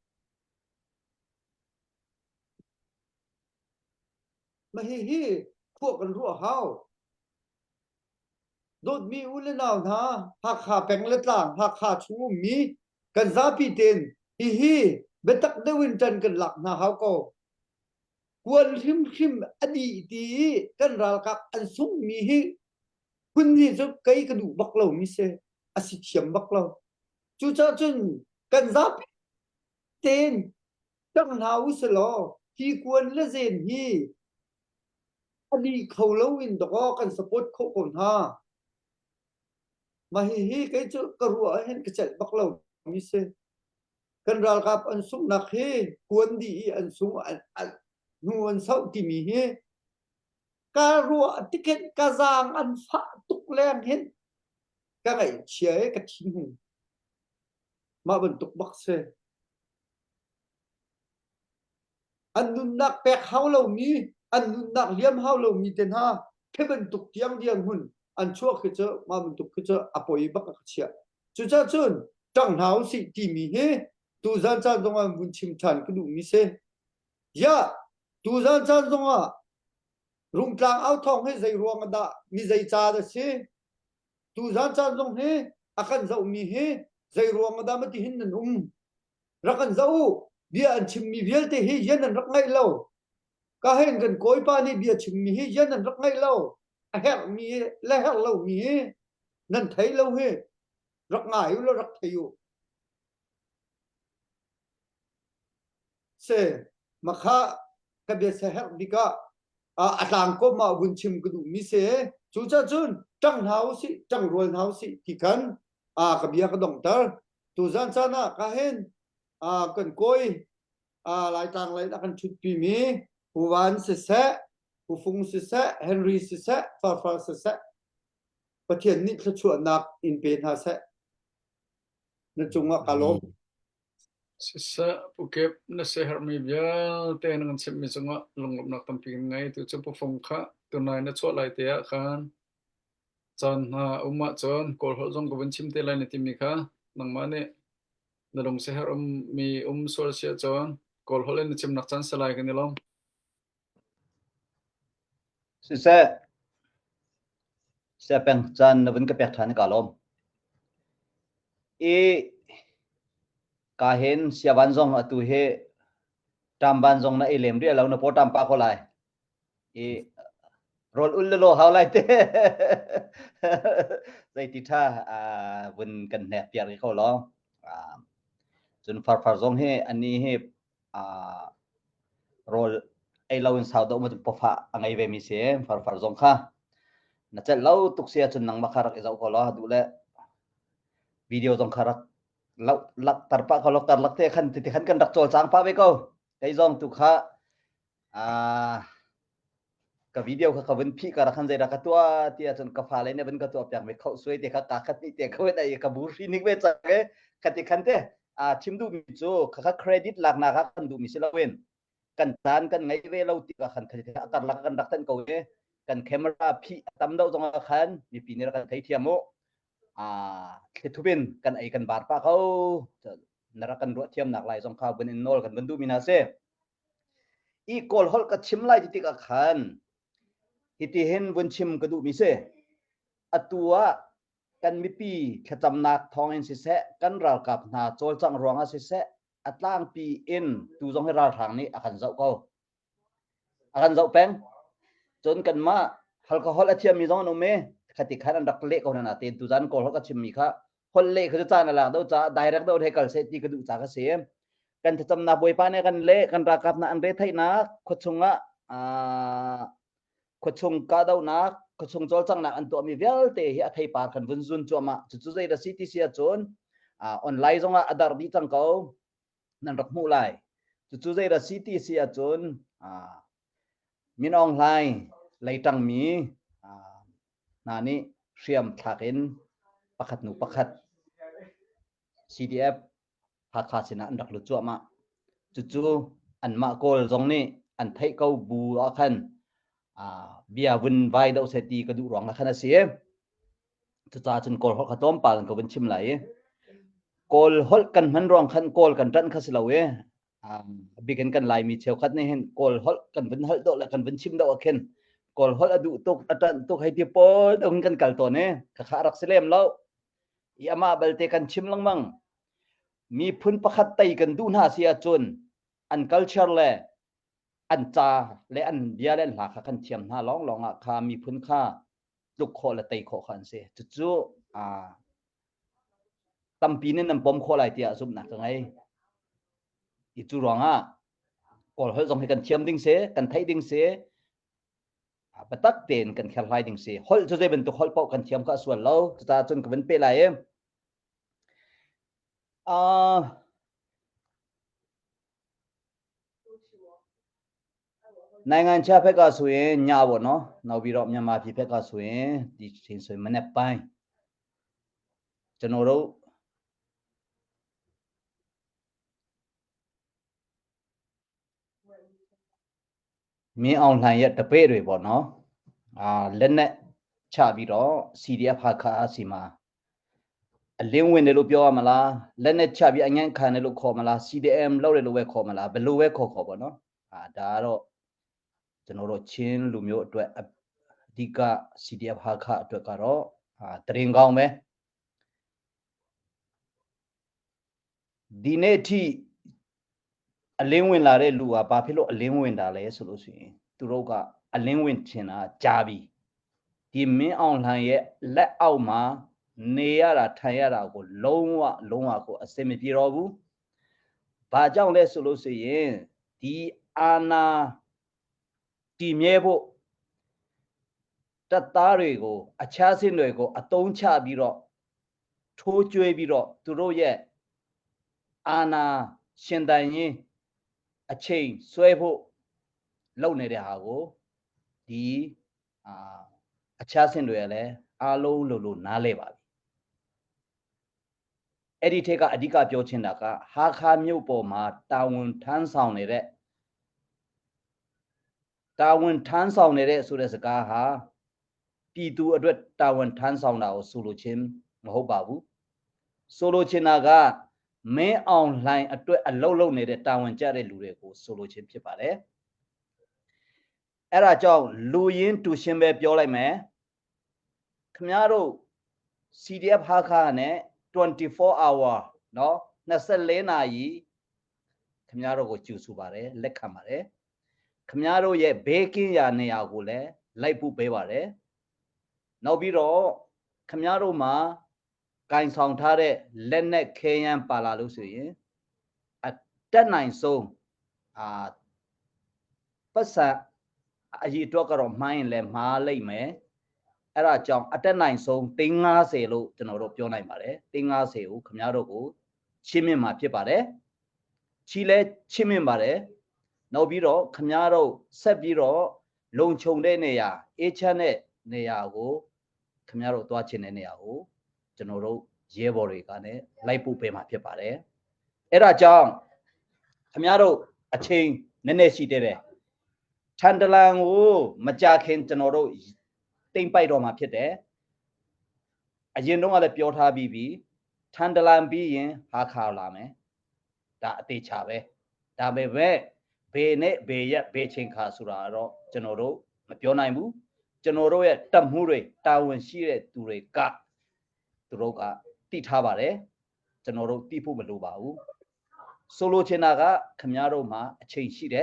mà hi khu cần ruộng hào đốt mi u lên nào na hạc hà bèn lết làng hạc hà chú mi cần giá pi tiền hi bê tắc đê win trần cần lạc na hào cổ quân khim adi ti cần ra các anh sung mi hi quân hi cho cây cái đủ bắc lâu mi se asi chiếm bắc lâu chú cha chân cần giá pi tiền chẳng nào u lo hi quân lê zen hi adi khâu lâu in đó cần support khâu còn ha mà hi cái chỗ cái ruộng hen cái chạy bắc lâu mi se cần ra các anh sung nạc hi quân đi anh sung anh nguồn sau thì mi hi ca ruộng ticket ca giang anh phá tục lên hết cái này chế cái chính hùng mà vẫn tục bắc se anh nun nạc bẹt hao lâu mi anh nun nạc liêm hao lâu mi tên ha cái vẫn tục tiếng điên hùng anh chua cái chỗ mà mình tục cái chỗ apoi bắc cái chia chú cha chun chẳng hao sĩ thì mi hi tu gian cha dong anh muốn chim chan cái đủ mi se ya tu gian cha dong à rung trang áo thong hay dây ruộng đã mi dây cha đó se tu gian cha dong he akan dậu mi he dây ruộng đã mất hin nên rakan dậu bia anh chim mi viết thì hi yên nên rất ngay lâu cả hen gần cối pa ni bia chim mi hi yên nên rất ngay lâu hẹn mi lẽ hẹn lâu mi he nên thấy lâu he rất ngại lo rất thấy se mà kha cái bia se hẹn đi cả atang ko ma bun chim ku du mi se chu cha chun chang hau si chang rol hau si thì kan ka bia ka dong tar tu zan cha na ka hen kan koi lai tang lai da kan chut pi mi hu wan se hu fung se henry se far se pathian ni thla chu nak in pe ha se na chunga kalom Sisa pukep na seher mi bia te nang sim mi sunga lungup nak tamping ngai tu chu pufong kha tu nai na chwa lai te khan chan ha umma chon kol hol jong gobin chim te lai ni timi kha nang mane na long seher mi sol sia chon kol hol ni chim nak chan salai kan long se peng chan na vin ka pek than ka lom ka hen sia ban jong atu he tam ban jong na elem ria lo na potam pa ko lai rol ul lo how lai te dai ti tha vun kan ne piar ko lo chun far jong he ani he rol ai lo in sao do ma po pha angai ve mi se far jong kha na che lo tuk sia chun nang makharak izau ko lo du le video jong kharak lak tarpa ko lok tar lakte khan ti khan kan dak chol chang pa be ko kai jong tu kha กับวิดีโอเขาเป็นพี่กับขันใจรักตัวที่อาจารย์กับฟ้าเลยเนี่ยเป็นกับตัวอย่างไม่เข้าสวยแต่เขาตาขัดนี่แต่เขาเป็นไอ้กับบูรีนิกเวจังเอ้ขัดที่ขันเตชิมดูมิจูเขาเครดิตหลักนะครับขันดูมิสิลาเวนกันทานกันไงเวลาติกับขันขัดที่อาการหลักกันรักทันเขาเอ้กันแคมราพี่ตำดาวตรงขันมีปีนี้รักกันไทยเทียมโมคิดทุบินกันไอ้กันบาดป้าเขานรักกันรัวเทียมหนักหลายสองข้าวเป็นอินโนลกันบรรดูมินาเซอีกอลฮอลกับชิมไล่ที่ติกับขันฮิติเห็นวันชิมกระดูมิเซอตัวกันมิปีขจำนักทองเอ็นสิเซกันราวกับนาโจลจังรวงอาสิเซอัตล่างปีเอ็นตูจงให้ราทางนี้อาการเจ้าเขาอาการเจ้าแป้งจนกันมาฮัลกอฮอลอาเทียมมีจงนมเมขติขันอันดักเล็กคนนั้นเต็นตูจันกอลฮอลกับชิมมีค่ะคนเล็กเขาจะจ้างนั่นแหละเดี๋ยวจะไดเรกเดี๋ยวให้กันเซตีกระดูจากเสียกันจะจำนักบวยปานเนี่ยกันเละกันรากับนาอันเรไทยนะขดชงขดชงกาดาวนักขดชงโจลจังนักอันตัวมีเวลเตะไทยปาร์กันวันจุนจัวมาจุดใจเราซิตี้เสียจนออนไลน์จงอดาร์ดีจังเขานั่นรักมูไลจุดใจเราซิตี้เสียจนมินออนไลน์ไล่จังมีนานี่เชื่อมทักอินประคัดหนูประคัด CDF หากขาดสินะอันดักลุจัวมาจุดอันมาโกลจงนี่อันไทยเขาบูอาคันเบียวินไวดาวเซตีกระดูร้องละขนาดเสียจุดจ่าจนโกลฮอลขต้มปากันก็เป็นชิมไหลโกลฮอลกันมันร้องขันโกลกันรันขัสลาเวบิกันกันไหลมีเชียวขัดนี่เห็นโกลฮอลกันเป็นฮอลโตและกันเป็นชิมดาวเข็นโกลฮอลอดูตุกอัตันตุกให้ที่ปอดองกันกัลตัวเนี่ยข้ารักเสลมแล้วยามาเบลเตกันชิมลังมังมีพื้นประคัดไตกันดูน่าเสียจนอัน culture เลยอันจาและอันเบียเล่นหลักขันเทียมหน้าร้องข้ามีพื้นค่าลูกโคและไตโคขันเสียจุดตั้มปีนี้นั่นปมโคอะไรเตียสุบหนักยังไงอีจุร้องก่อนเขาส่งให้กันเทียมดิ้งเสียกันไทยดิ้งเสียปตักเต็นกันแค่ไล่ดิ้งเสียฮอลจะได้เป็นตัวฮอลเป่ากันเทียมก็ส่วนเราจะจนกับเป็นเปล่าในงานชาเพกาสวยยาวเนาะนาวบิรอบยามาพิเพกาสวยดิฉันสวยมันเนปไปจนเรามีออนไลน์ตะเป้ด้วยบ่เนาะเล่นเนี่ยชาบิรอ CDF หาค่าสิมาเลี้ยงเว้นในรูปย่อมาละเล่นเนี่ยชาบิอันยังคันในรูปขอมาละ CDM เล่าในรูปเวขอมาละเป็นรูปเวขอบ่เนาะดาร์จนเราชินลุมโยด้วยดีกา CDF หาค่าด้วยกันเราตริงกองไหมดีเนที่เลี้ยงเว้นลาเรลูปาพิโลเลี้ยงเว้นดาเลยสุดสุดตุโรกาเลี้ยงเว้นเชนะจาบีที่มีออนไลน์และเอามาเนียระทายระก็ลงว่าก็เสมีพิรอบุบาจังเลยสุดสุดที่อาณาที่เมียบุตัดตาเรโกอาชาสินเรโกอตงชาบิรอทูจวยบิรอตุโรเยอาณาเชนไดนี่အချိန်ဆွဲဖို့လုပ်နေတဲ့ဟာကိုဒီအခြားဆင့်တွေလည်းအားလုံးလို့နားလဲပါပြီအဲ့ဒီထက်ကအဓိကပြောချင်တာကဟာခါမြို့ပေါ်မှာတာဝန်ထမ်းဆောင်နေတဲ့ဆိုတဲ့စကားဟာပြည်သူအတွက်တာဝန်ထမ်းဆောင်တာကိုဆိုလိုခြင်းမဟုတ်ပါဘူးဆိုလိုချင်တာကမင်းအွန်လိုင်းအတွက်အလုပ်လုပ်နေတဲ့တာဝန်ကျတဲ့လူတွေကိုဆိုလိုခြင်းဖြစ်ပါတယ်အဲ့ဒါကြောင့်လူရင်းတူရှင်းပဲပြောလိုက်မယ်ခင်ဗျားတို့ CDF ဟာခါနဲ့24 hour เนาะ24နာရီခင်ဗျားတို့ကိုကြိုဆိုပါတယ်လက်ခံပါတယ်ခင်ဗျားတို့ရဲ့ဘေးကင်းရာနေရာကိုလည်းလိုက်ပို့ပေးပါတယ်နောက်ပြီးတော့ခင်ဗျားတို့မှာกายส่องท่าได้เล่นเนี่ยเคยันปาลาลุสิตัดไหนส่งภาษาอายีตัวกระรอกไม้เลยมาเลยไหมအဲ့ဒါကြောင့်အတက်နိုင်ဆုံး350လို့ကျွန်တော်တို့ပြောနိုင်ပါတယ်350ကိုခင်ဗျားတို့ကိုချင်းမြင့်မှာဖြစ်ပါတယ်ချီလဲချင်းမြင့်ပါတယ်နောက်ပြီးတော့ခင်ဗျားတို့ဆက်ပြီးတော့ ลงชงได้เนี่ยเอชเนี่ยกูขมยาเราตัวชินเนี่ยกูจนเราเย่บริการเนี่ยไล่ปูไปมาเพียบเลยเอราจังขมยาเราชิงเนี่ยสิเดเลยชันตลังกูมาจากเห็นจนเราติงไปรอมาเพียบเลยอายินน้องอะไรเปียวท่าบีชันตลังบีเองหาข่าวลาไหมตาติชาเวตาเบเวเบเนเบยเบชิงคาสุราเราจนเรามาเปียวไหนมูจนเราเนี่ยตั้มหูเลยตาวันชีเรตุเรกะตุโรกะติท่าบาเลยจนเราติผู้บรรลุบ่าวโซโลเชนากะขมยาเรามาเชิงชีเด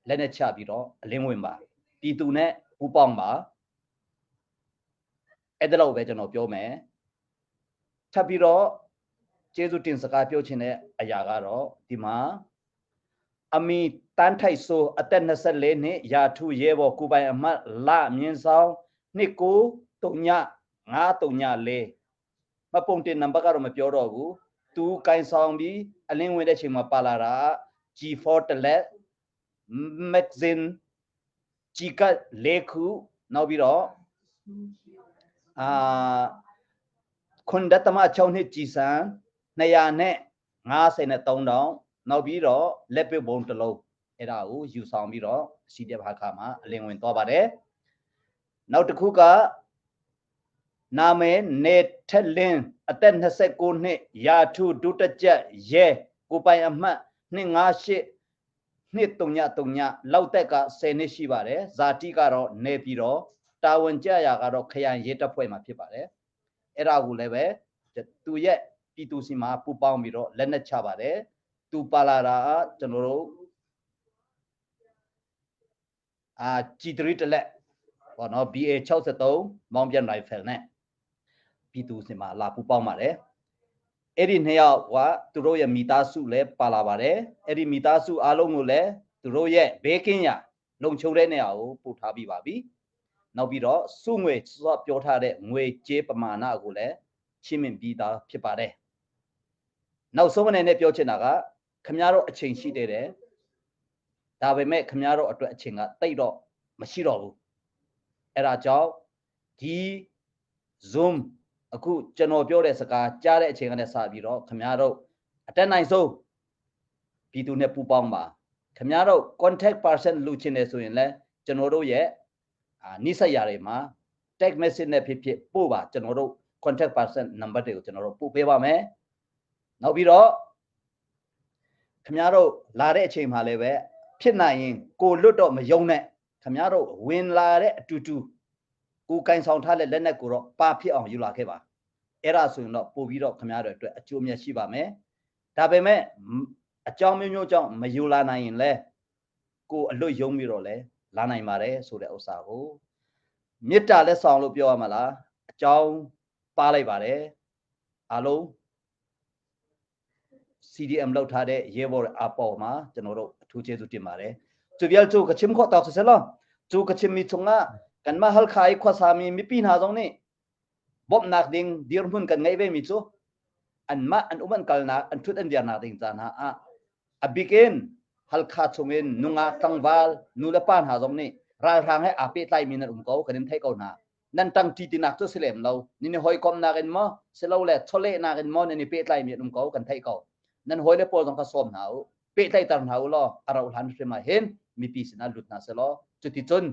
และเนี่ยชาบีเราเลี้ยงวิมบ่าปีตูเนี่ยผู้ปองบ่าเอเดเราเวจนเราเปียวไหมชาบีเราเจสุตินสกาเปียวเชนเนี่ยอายากาเราดีมาอามีตันไทโซอัตนสัลเลนี่ยาทูเยบกูไปอามาละเมียนสาวนี่กูตุญญางาตุญญาเลมาปงตินนัมบการมาเปียวเรากูตูไกซองบีอลิงเวเดชิมาปาลารา G4 ตเลแมกซินจีกะเลคูนอบีเราคนดัตมาเจ้านี่จีสันในยาเนี่ยงาเซนตองดองนอบีเราเล็บไปบนตโลเอราอูยูซองบีเราสีเดียบหาขามาเลี้ยงเวนตัวบาร์เดนอตคุกะนาเมเนเทลินอัตเนเซกุนเนยาทูดุตเจเยกูไปอมานี่งาชินี่ตุญญาเล่าแต่กะเซนิชิบาร์เดซาติกะเราเนปีเราตาวันเจ้ายากะเราขยันเยตะป่วยมาพิบาร์เดเอรากูเลยเวตูเยปีตูสิมาปูปองบีเราเล่นเนชาบาร์เดตูปาลาราจนเราจีตริตเล่พอเนาะ BA 63มองเปลี่ยนไรเฟลเนี่ยปีตูสิมาลาปูปองมาเลยเอริเนี่ยว่าตุโรยมีตาสุเล่ปาลาบาเลยเอริมีตาสุอาลงกูเล่ตุโรยเบกินยาลงชูเรเนี่ยเอาปูทาบีบาบีนอกบีเราสู้งวยสอบโยธาเดงวยเจ็บประมาณน่ากูเล่ชิมินบีตาพิบาเลยนอกสมัยเนี่ยเปียวเชนากะขมยาเราเชิงชีเดเร่ดาเวเมขมยาเราอัตวเชิงอะไตเราไม่ชีเราเอราเจ้าดีซูมအခုကျွန်တော်ပြောတဲ့စကားကြားတဲ့အချိန်ကလည်းစပြီးတော့ခင်ဗျားတို့အတက်နိုင်ဆုံးပြည်သူနဲ့ပူးပေါင်းပါခင်ဗျားတို့ contact person လူချင်းနေဆိုရင်လည်းကျွန်တော်တို့ရဲ့နိစ္စရာတွေမှာ text message နဲ့ဖြစ်ဖြစ်ပို့ပါကျွန်တော်တို့ contact person number တွေကိုကျွန်တော်တို့ပို့ပေးပါမယ်နောက်ပြီးတော့ခင်ဗျားတို့လာတဲ့အချိန်မှာလည်းပဲဖြစ်နိုင်ရင်ကိုလွတ်တော့မယုံနဲ့ခင်ဗျားတို့ဝင်လာတဲ့အတူတူกูกายဆောင်ထားတဲ့လက်နက်ကိုတော့ပါဖြစ်အောင်ယူလာခဲ့ပါအဲ့ဒါဆိုရင်တော့ပို့ပြီးတော့ခင်ဗျားတို့အတွက်အကျိုးမြတ်ရှိပါမယ်ဒါပေမဲ့အကြောင်းမျိုးကြောင့်မယူလာနိုင်ရင်လဲကိုအလွတ်ယုံပြီးတော့လဲလာနိုင်ပါတယ်ဆိုတဲ့ဥစ္စာကိုမေတ္တာလက်ဆောင်လို့ပြောရမှာလားအကြောင်းပါလိုက်ပါတယ်အားလုံး CDM လောက်ထားတဲ့ရဲဘော်အပေါ်မှာကျွန်တော်တို့အထူးကျေးဇူးတင်ပါတယ်သူပြောသူကချင်းခေါ်တော့ဆက်လောသူကချင်းမီချုံကกันมาฮัลขายข้อสามีมีปีนาตรงนี้บอบนักดิ่งเดียร์หุ่นกันไงเว้มิจูอันมาอันอุบันกัลนักอันทุดอันเดียร์นักดิ่งจานฮะบิกินฮัลขาชงเงินนุงาตังวาลนูเลปานหาตรงนี้รายทางให้อาเปิไลมีนันเก่ากันนินไทยเก่านานั่นตั้งที่ตินักตัวเสลมเรานี่หอยกอมนากันมั้งเสลาเล่ทะเลนากันมั้งนี่เปิไลมีนันเก่ากันไทยเก่านั่นหอยเล่ปอลต้องกระสอบหนาวเปิไลตันหนาวล้ออาราอุลันเฟมาเห็นมีปีศนาหลุดนาเสลอจุดที่จน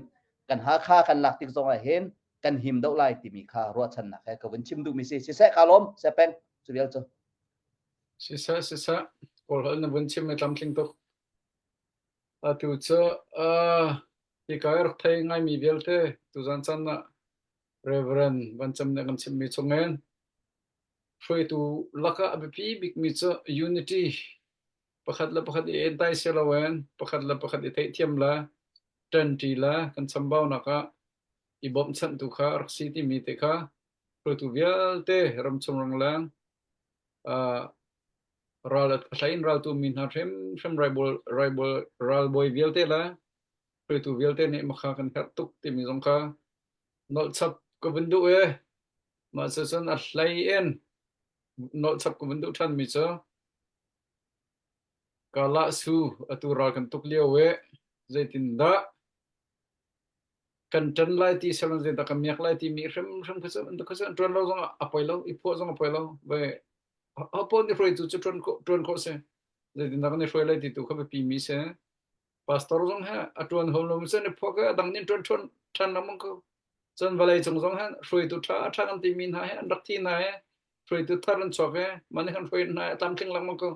กันหาค่ากันหลักติดตรงเห็นกันหิมดอกไล่ที่มีค่ารวดชันนะแค่กับวันชิมดูมีสิเสะคาลมเสะเป็นสุดยอดจ้ะสิสะพอแล้วนะวันชิมไม่ทำทิ้งตัวตัวเจ้าที่กายรักไทยง่ายมีเวลเตตัวจันจันนะเรเวรนวันชิมเนี่ยกันชิมมีชงเงินช่วยตัวลักอะบีบิกมีเจ้า unity ประคัดละประคัดเอ็นไตเซลเวนประคัดละประคัดเทียมละจันทีละกันสัมบ่าวนักะอีบอมสันตุขารักสิที่มีเตค่ะโปรตุเกสเตรำชมรังลังรัลต์ใช้รัลตุมินหาเข็มรัลบอยเวลเตละโปรตุเกสเตเนี่ยมากันหัดตุกที่มีสงค่ะนอลซับก็เป็นดูมาเสนอะไรนอลซับก็เป็นดูท่านมิจ้ากาลาสูอัตุรัลกันตุกเลี้ยวใจตินดา kan chen lai ti selan zeta kan miak lai ti mi shem khasa tron lo zong apoi lo ipo zong apoi lo ve apon ni froi tu tron ko se de din da kan froi lai ti tu kha pi mi se pastor zong ha atron hom lo se ne phoka dang nin tron chan namang ko chen valai chung zong han froi tu tha kan ti min ha dak ti na he froi tu tharan chok he man kan froi na tam thing lang mang ko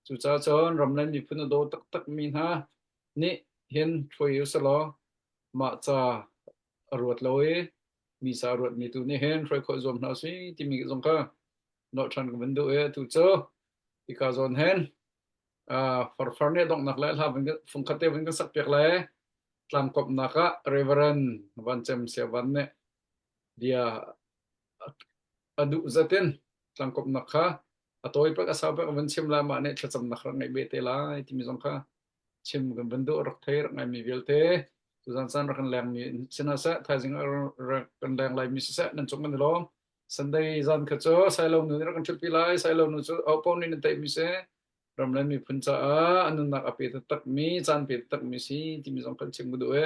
chu cha chon ram lai mi phun do tak min ha ni hian froi yu sa lo ma cha ruột lối mi sa ruột mi tu ni hen froi kho zom na si ti mi zong ka no chan ko bendu e tu cho ti ka zon hen for ne dong nak lai ha beng fung khate beng sak pek lai tlam kop na ka reverend van chem se van ne dia adu zaten tlam kop na kha atoi pa ka sa pa van chem la ma ne thacham na khra ngai be te lai ti mi zong ka chem ko bendu rak thai rak ngai mi vel te tu san san rak lang mi sina sa thai jing rak kan lang lai mi sa nan chung man lo sunday zan kha cho sai lo nu rak kan pi lai sai lo nu chu au pon ni tai mi se ram lai mi phun cha a anun nak ape tak mi chan pe tak mi si ti mi jong kan chem bu do e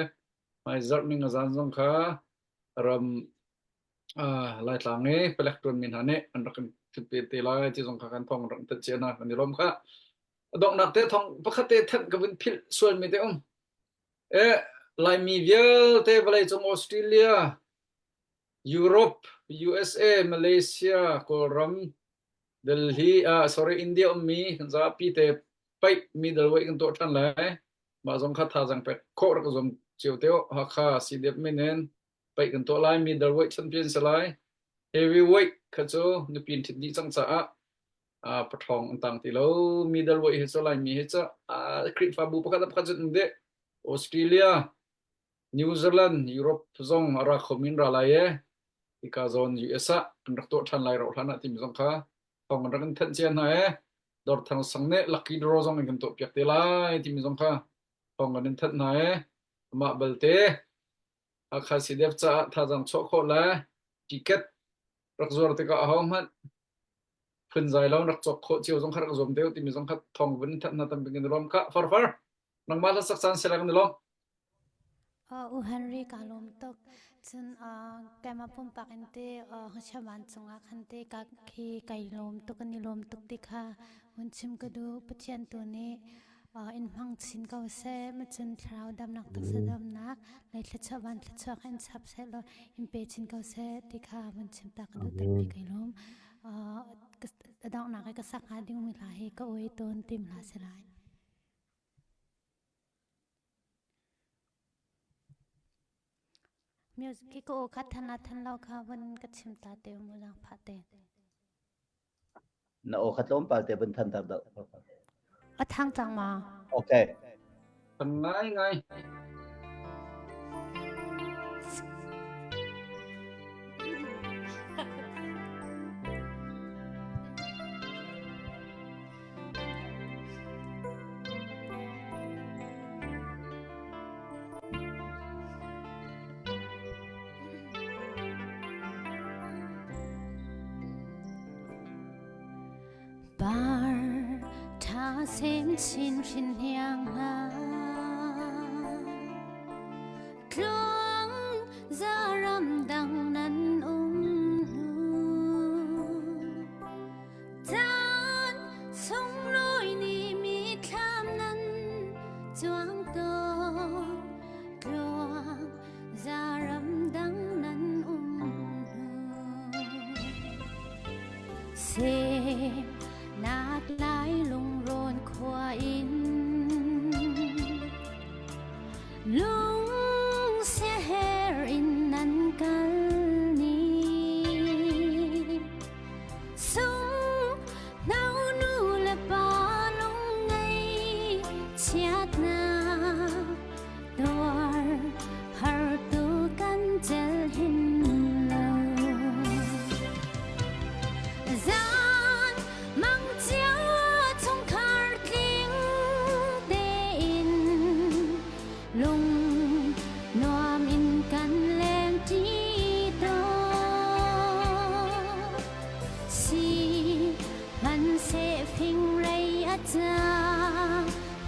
mai zar mi nga zan jong kha ram lai tlang e electron min hane an rak kan pi te lai ti jong kha kan thong rak ta chena kan ni lom kha dok nak te thong pakhate that ka bin phil suan mi te e lai mi vial te valai chung Australia Europe USA Malaysia ko ram Delhi sorry India mi kan za pi te pai middle way kan to than lai ma jong kha tha jang pe kho ra ko zom chiu teo ha kha si dep menen pai kan to lai middle way champion salai heavyweight kha cho ni pin thit ni chang cha pathong antang ti lo middle way he cho lai mi he cha crit fa bu pakha pakha chun de Australia New Zealand Europe zong ara khomin ra lai e ika zon USA kan rak to than lai ro thana ti mi zong kha thong rak kan than chen na e dor thang sang ne lucky draw zong kan to pyak te lai ti mi zong kha thong kan than na e ma bal te akha si dep cha tha jang cho kho la ticket rak zor te ka hom han phun zai lo rak chok kho chiu zong kha rak zom te ti mi zong kha thong vin than na tam bin rom kha far nang ma la sak san selang ni lo u Henry kalom tok chun kema pum pakente chaman chunga khante ka khi kailom to kanilom tok dikha hunchim kadu pathian tu ne in hang chin ka se ma chun thrau dam nak tak sadam nak lai thachawan thachak en chap se lo in pe chin ka se dikha hunchim ta kadu tak pi kailom daw nak ka sak ha ding mi la he ka oi ton tim la se lai music ko khat thana than lo kha wan ka chim ta te mu lang pha te na o khat lom pal te ban than tar da thang chang ma okay tan ngai xem xin xin hiang ha trong ra ram đằng nan tan sông lối ni mi tham nan choang to trong ra ram đằng nan xem nát lái lung rôn khoa in lung xe her in nan kal ni sung nau nu le pa lung ngay chiat na door har tu kan jel hin lo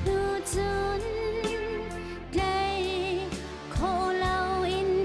lưu chun đây khô lâu in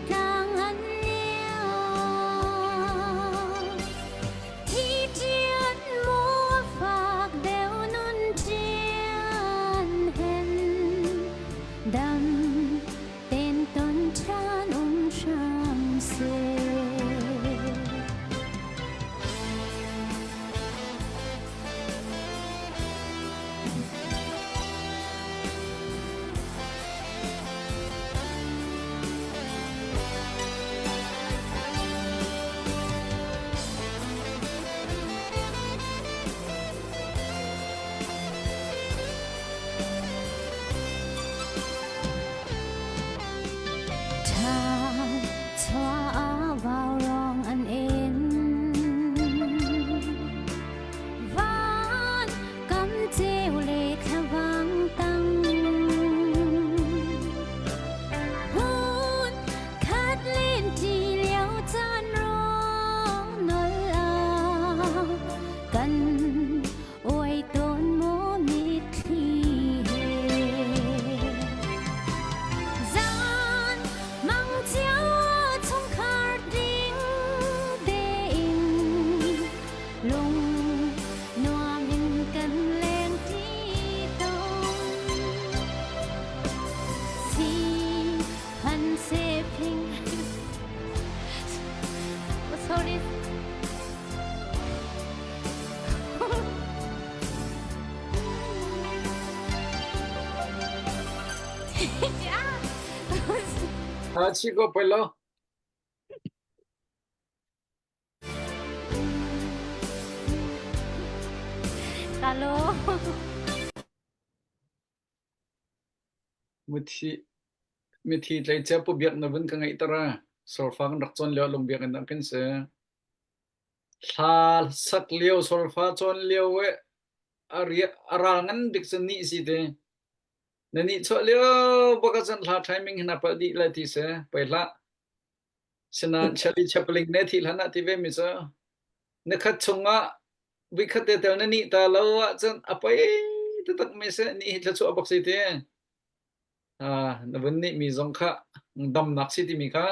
Chi ko pa lo. Talo. Mithi tlai cha pu biak na bun ka ngai tara. Solfang rak chon leo lom biak an kin se. Thal sak leo solfa chon leo we. Arangan dik san ni si de. Nani cho leo baka chan la timing hina pa di la ti se. Paila. Sina chali chapeling ne thi lana ti ve mi sa. Nakhat chunga wikhat te tel nani ta lo chan apai te tak me se ni la chu abak si te. Na vấn ni mi zong kha dam nak si ti mi kha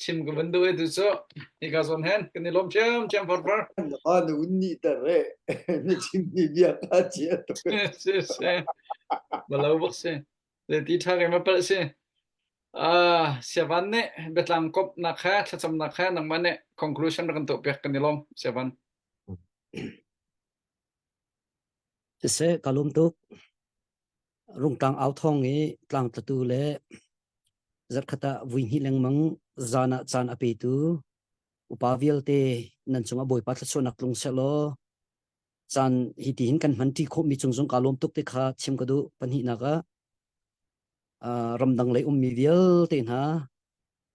chim ko vấn đôi tu so ni ka son hen cái này lom chem for for Ano unni tare. Ni chimni biya ka chia to. se balau bok se le ti tha cái ma pel se se van ne betlang kop na kha thacham na kha nang mane conclusion kan to pek kan lom se van se kalum tuk rung tang ao thong e tlang tu le zat khata vui hi leng mang zana chan ape tu upavial te nan chunga boy pat so nak lung selo chan hi ti hin kan man ti kho mi chung chung kalum tuk te kha chim ka du pan hi na ga ramdang le mi vial te na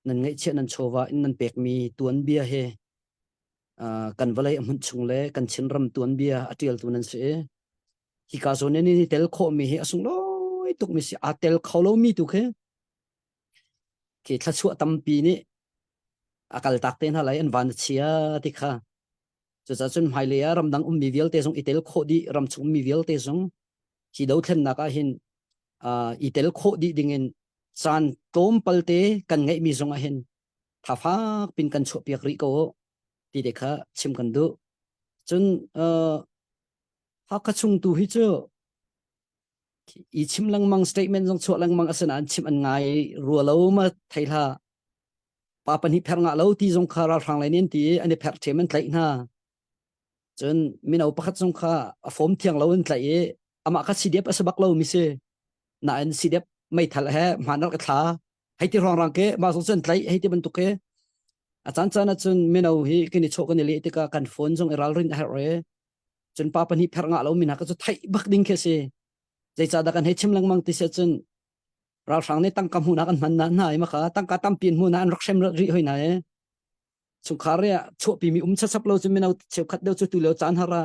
nan ngai che nan chowa in nan pek mi tuan bia he kan valai amun chung le kan chin ram tuan bia atial tu nan se hi ka zo ne ni tel kho mi he asung loi tuk mi si atel kholo mi tu khe ke thla chu tam pi ni akal tak ten halai an van chia ti kha chu cha chun mai le ram dang mi vial te song itel kho di ram chung mi vial te song hi do thlen na ka hin itel kho di dingin chan tom palte kan ngai mi zong a hen tha fa pin kan chu piak ri ko ti de kha chim kan du chun ha ka chung tu hi chu i chim lang mang statement jong chu lang mang asan an chim an ngai ru lo ma thaila pa pan hi pher nga lo ti jong kha ra rang lai nin ti ani pher themen tlai na chun min au pakhat jong kha a form thiang lo in tlai e ama kha cdf asabak lo mi se na an cdf mai thal he manal ka tha hai ti rong rang ke ma so chen tlai hai ti ban tu ke a chan chan chun min au hi kini chok ni le ti ka kan phone jong eral rin ha re chun pa pan hi pher nga lo min ha ka chu thai bak ding ke se zai cha da kan he chim lang mang ti se chun ra sang ne tang kam hu na kan man na nai ma kha tang ka tam pin hu na an rak sem ri hoi na e chung khare chu pi mi cha sap lo chu min au cheu khat deu chu tu lo chan hara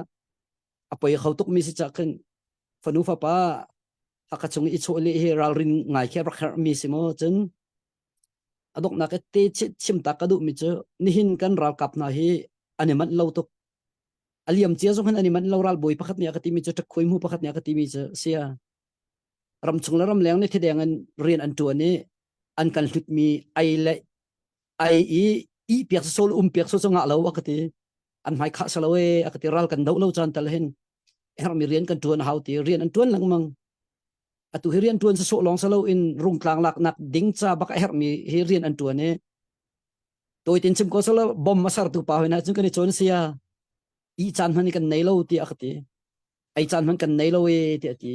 apoi khautuk mi si cha khan fanu fa pa haka chung i chu le he ral rin ngai khe rak mi si mo chun adok na ke te chim ta ka du mi chu ni hin kan ral kap na hi ani man lo tuk aliam chia zo khan ani man lo ral boi pakhat mi akati mi chu ta khoi mu pakhat mi akati mi chu sia ram chung la ram leng ne thedeng an rian an tu ni an kan hlut mi ai le ai i piak sol piak so nga lo akati an mai kha salo e akati ral kan do lo chan tal hen her mi rian kan tuan hau ti rian an tuan lang mang atu hirian tuan sa so long salo in rung tlang lak nak ding cha baka her mi hirian an tuan e toi tin chim ko salo bom masar tu pa hoina chung kan chon sia i chan han kan nei lo ti akati ai chan han kan nei lo e ti ati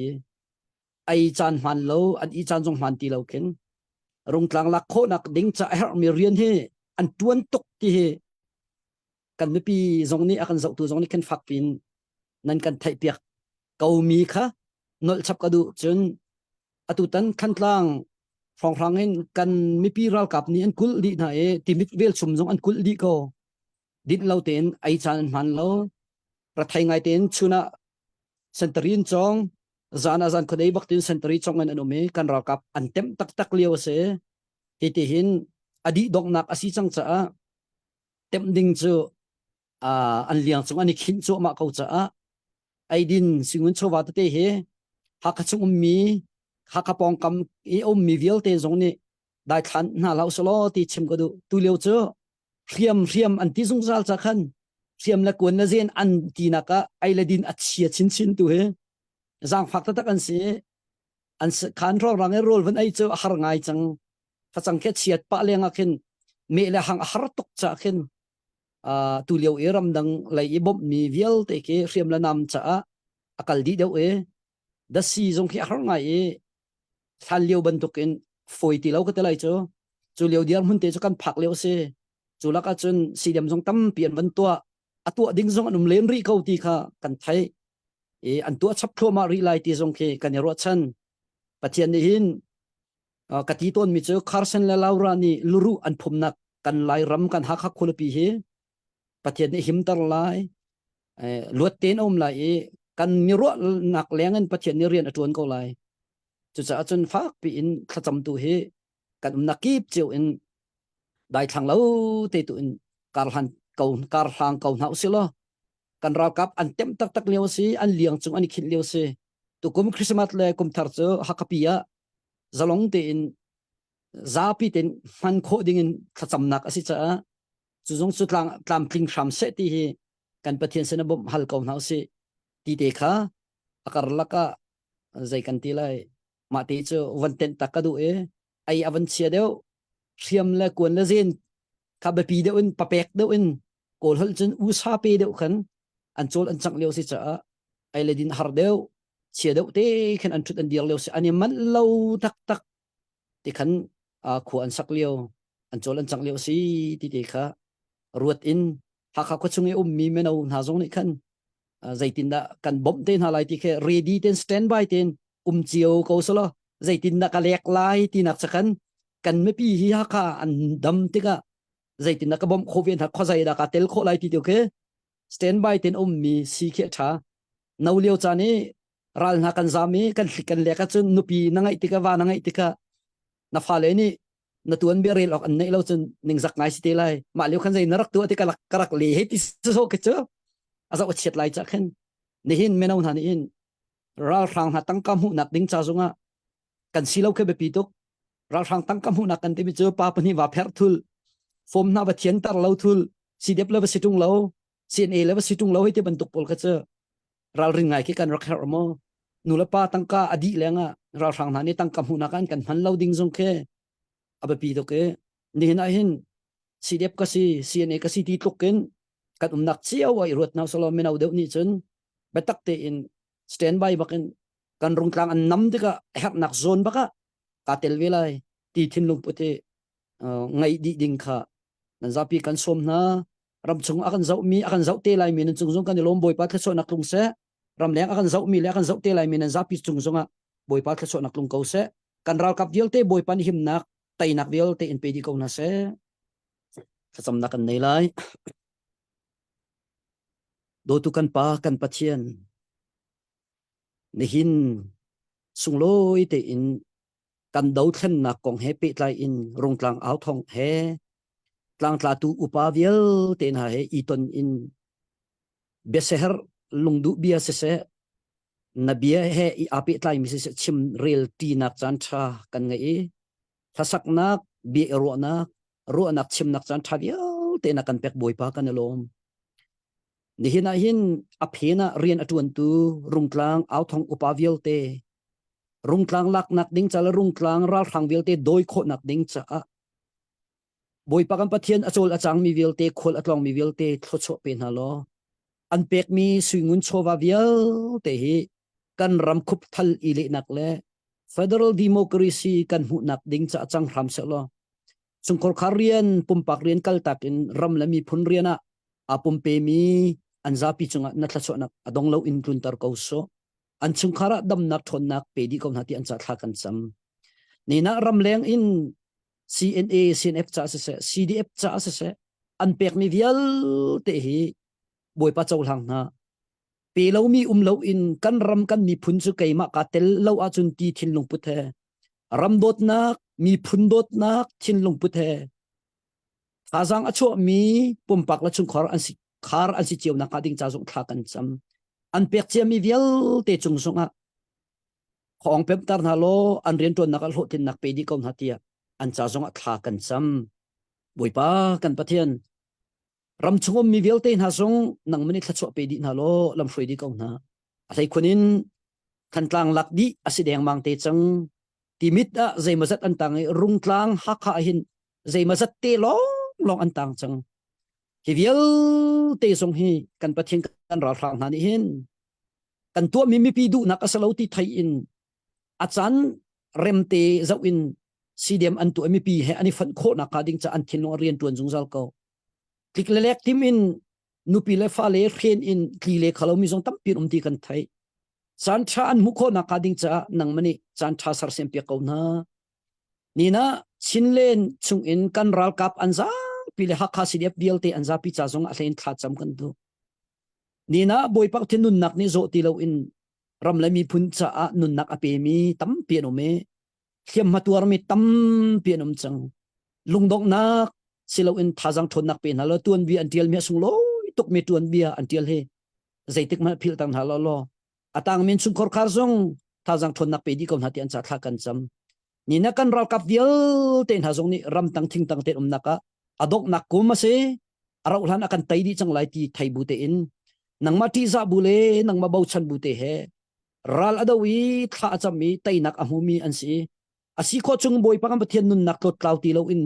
ai chan man lo an i chan jong man ti lo ken rung tlang lak kho nak ding cha her mi rian he an tuan tok ti he kan mi pi zong ni akan zau tu zong ni kan fak pin nan kan thai piak kau mi kha nol chap ka du chun atu tan khan tlang phong rang hen kan mi pi ral kap ni an kul di na e ti mit vel sum jong an kul di ko dit lo ten ai chan man lo ra thai ngai ten chuna centurin chong zana zan khodei bak tin century chong an anome kan ral kap an tem tak tak liao se ti hin adi dok nak asi chang cha tem ding chu an liang chung ani khin chu ma ko cha ai din singun chowa te he ha ka chung mi ha ka pong kam e mi vial te zong ni dai khan na lau solo ti chim ko du tu leo chu riam an ti zung zal cha khan riam la kon na zen an ti na ka ai la din achia chin tu he zang fakta tak an se an khan ro rang e rol van ai chu har ngai chang fa chang ke chiat pa lenga khen me la hang har tok cha khen tu leo e ram dang lai e bom mi vial te ke riam la nam cha akal di deu e da si zong ki har ngai e thal liu ban tuk in foi ti lo ka te lai chu liu diar mun te chu kan phak liu se chu laka chun sidem jong tam pian ban tua atua ding jong anum len ri ko ti kha kan thai e an tua chap thlo ma ri lai ti jong ke kan ro chan pathian ni hin kati ton mi chu kharsan la laura ni luru an phumnak kan lai ram kan ha kha khul pi hi pathian ni him tar lai luat ten om lai kan mi ro nak lengan pathian ni rian atun ko lai chu cha chun fak pi in khacham tu hi kan nakip chiu in dai thang lo te tu in kar hang kau nau silo kan ra kap an tem tak tak leo si an liang chung ani khil leo si tu kum christmas le kum thar chu hakapia zalong te in zapi ten man kho ding in khacham nak asi cha chu jong chu tlam pling sham se ti hi kan pathian sena bom hal kau nau si ti te kha akar laka zai kan ti lai ma te chu vanten takadu ai avan chia deu siam le kun le zin ka be pi deu in papek deu in kol hol chen u sa pe deu khan an chol an chang leo si cha ai le din har deu chia deu te khan an thut an dir leo si ani man lo tak tak ti khan khu an sak leo an chol an chang leo si ti te kha ruat in ha kha ko chungi mi me no na zong ni khan zaitin da kan bom ten ha lai ti khe ready ten standby ten chiao ko solo zaitin da ka lek lai ti nak chakan kan me pi hi ha kha an dam ti ka zaitin da ka bom khovian ha khozai da ka tel kho lai ti ti ke standby ten mi si khe tha nau leo cha ni ral na kan zami kan leka chun nupi na ngai ti ka wa na ngai ti ka na fa le ni na tuan be rel ok an nei lo chun ning zak ngai si te lai ma leo khan zai narak tu ti ka karak le he ti so ke chu aza o chet lai cha khen ni hin menau na ni hin ral rang ha tang kam hu nak ding cha zunga kan silo ke be pi tok ral rang tang kam hu nak kan ti mi chu pa pani wa pher thul fom na ba thian tar lo thul si dep le ba situng lo cna le ba situng lo he te ban tok pol ka chu ral ring ngai ki kan rak her mo nula pa tang ka adi lenga ral rang na ni tang kam hu na kan han lo ding zong ke aba pi tok ke ni na hin si dep ka si cna ka si ti tok ken kan nak chiao ai ruat na solo menau deu ni chun betak te in standby bakin kan rung tlang an nam de ka her nak zone baka ka tel velai ti thin lung puti ngai di ding kha nan zapi kan som na ram chung akan zau te lai min chung zong kan lom boy pa thso nak lung se ram leng akan zau mi le akan zau te lai min zapi chung zonga boy pa thso nak lung ko se kan ral kap vel te boy pan him nak tai nak vel te in pe di ko na se khacham nak kan nei lai do tu kan pa kan pathian ni hin sungloi te in kan do thlen na kong he pe tlai in rong tlang au thong he tlang tla tu upa vial te na he iton in beseher lungdu bia se na bia he i api tlai mi se chim real ti nak chan tha kan ngai thasak nak bi ro nak chim nak chan tha vial te na kan pek boi pa kan lom ni hina hin aphena rian atun tu rungtlang au thong upavial te rungtlang lak nak ding chala rungtlang ral thang vial te doi kho nak ding cha boi pakam pathian achol achang mi vial te khol atlong mi vial te thlocho pen halo an pek mi suingun chowa vial te hi kan ram khup thal ile nak le federal democracy kan hu nak ding cha chang ram se lo sungkol kharian pumpak rian kal tak in ram lami phun riana apum pe mi anzapi chunga na thla chona adong lo in klun tar ko so an chung khara dam nak thon nak pe di ko hati an cha thla kan sam ni na ram leng in cna cnf cha se cdf cha se an pek mi vial te hi boy pa chaw hlang na pe lo mi lo in kan ram kan mi phun chu keima ka tel lo a chun ti thin lung put he ram dot nak mi phun dot nak thin lung put he khazang acho mi pumpak la chung khar an si chiu na ka ding cha zong thla kan cham an pek che mi vial te chung songa khong pem tar na lo an rian ton nakal ho tin nak pe di kom hatia an cha zong thla kan cham boi pa kan pathian ram chungom mi vial te na zong nang mani thla cho pe di na lo lam hroi di kom na athai khunin kan tlang lak di asideng mang te chang timit a zai mazat an tang rung tlang ha kha hin zai mazat te long an tang chang hi vial te song hi kan pathian kan ra rang na ni hin kan tu mi pi du nak asalo ti thai in achan remte zawin CDM antu MP he ani fan kho na ka ding cha an thin long rian tuan jungzal ko klik lelek tim in nupi le fa le khen in kli le khalomi jong tam pin ti kan thai chan tha an mu kho na ka ding cha nang mani chan tha sar sem pe ko na ni na chinlen chung in kan ral kap anja pile hakha CDF BLT anja pi cha jong a hlein thla cham kan du ni na boy pak thin nun nak ni zo ti lo in ram lami phun cha a nun nak a pe mi tam pi no me khiam matuar mi tam pi nom chang lungdok nak silo in thajang thon nak pe na lo tuan bi antial mi sung lo tuk mi tuan bia antial he zaitik ma phil tam halo lo atang min chung khor khar jong thajang thon nak pe di kom hati an cha thla kan cham ni na kan ral kap dial ten ha jong ni ram tang thing tang ten naka adok nak ko ma se arau hlan akan tai di chang lai ti thai bu te in nang ma ti za bu le nang ma bau chan bu te he ral adawi tha cham mi tai nak amumi an si asi ko chung boy pakam pathian nun nak lot cloud ti lo in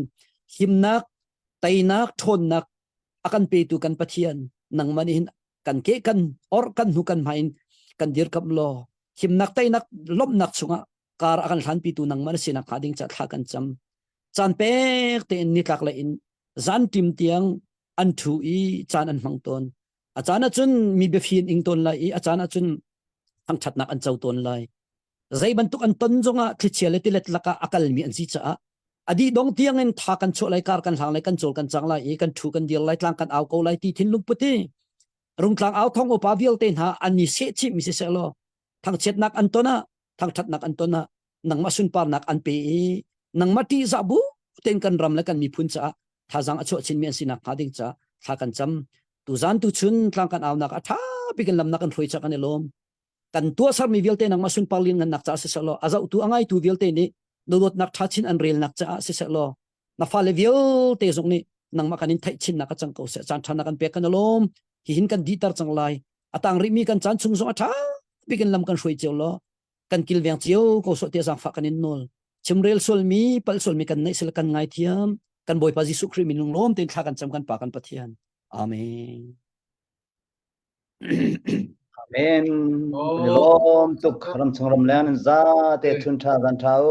himnak tainak thon nak akan pe tu kan pathian nang manihin kan ke kan or kan hu kan main kan dir kap lo himnak tainak lom nak chunga kar akan hlan pi tu nang man sinak khading cha thla kan cham chan pek te ni tlak la in zan tim tiang an thu i chan an mang ton achana chun mi be fin ing ton la i achana chun ang chat nak an chau ton lai zai bantuk an ton zonga thichele tilet laka akal mi an si cha adi dong tiang en tha kan cho lai kar kan hlang lai kan chol kan chang lai kan thu kan dir lai tlang kan aw ko lai ti thin lum puti rung tlang aw thong opa vial ten ha ani se chi mi se lo thang chet nak antona thang that nak antona nang masun par nak an pe nang mati zabu ten kan ram la kan mi phun cha thajang acho chin mi an sina khading cha tha kan cham tu zan tu chun tlang kan aw nak atha bikin lam nak kan throi cha kan elom kan tua sar mi vialte nang masun parlin ngan nak cha se selo azau tu angai tu vialte ni dodot nak thachin an rel nak cha se selo na fa le vialte zong ni nang makanin thai chin nak chang ko se chan thana kan pe kan lom hi hin kan ditar chang lai atang ri mi kan chan chung zong atha bikin lam kan hroi cheu lo kan kil veng cheu ko so te sang fa kanin nol chimrel sol mi pal sol mi kan nei sel kan ngai thiam kan boy pa jisu khri min lom ten tha kan cham kan pa kan pathian amen amen lom tuk ram changram lan za te thun tha gan thao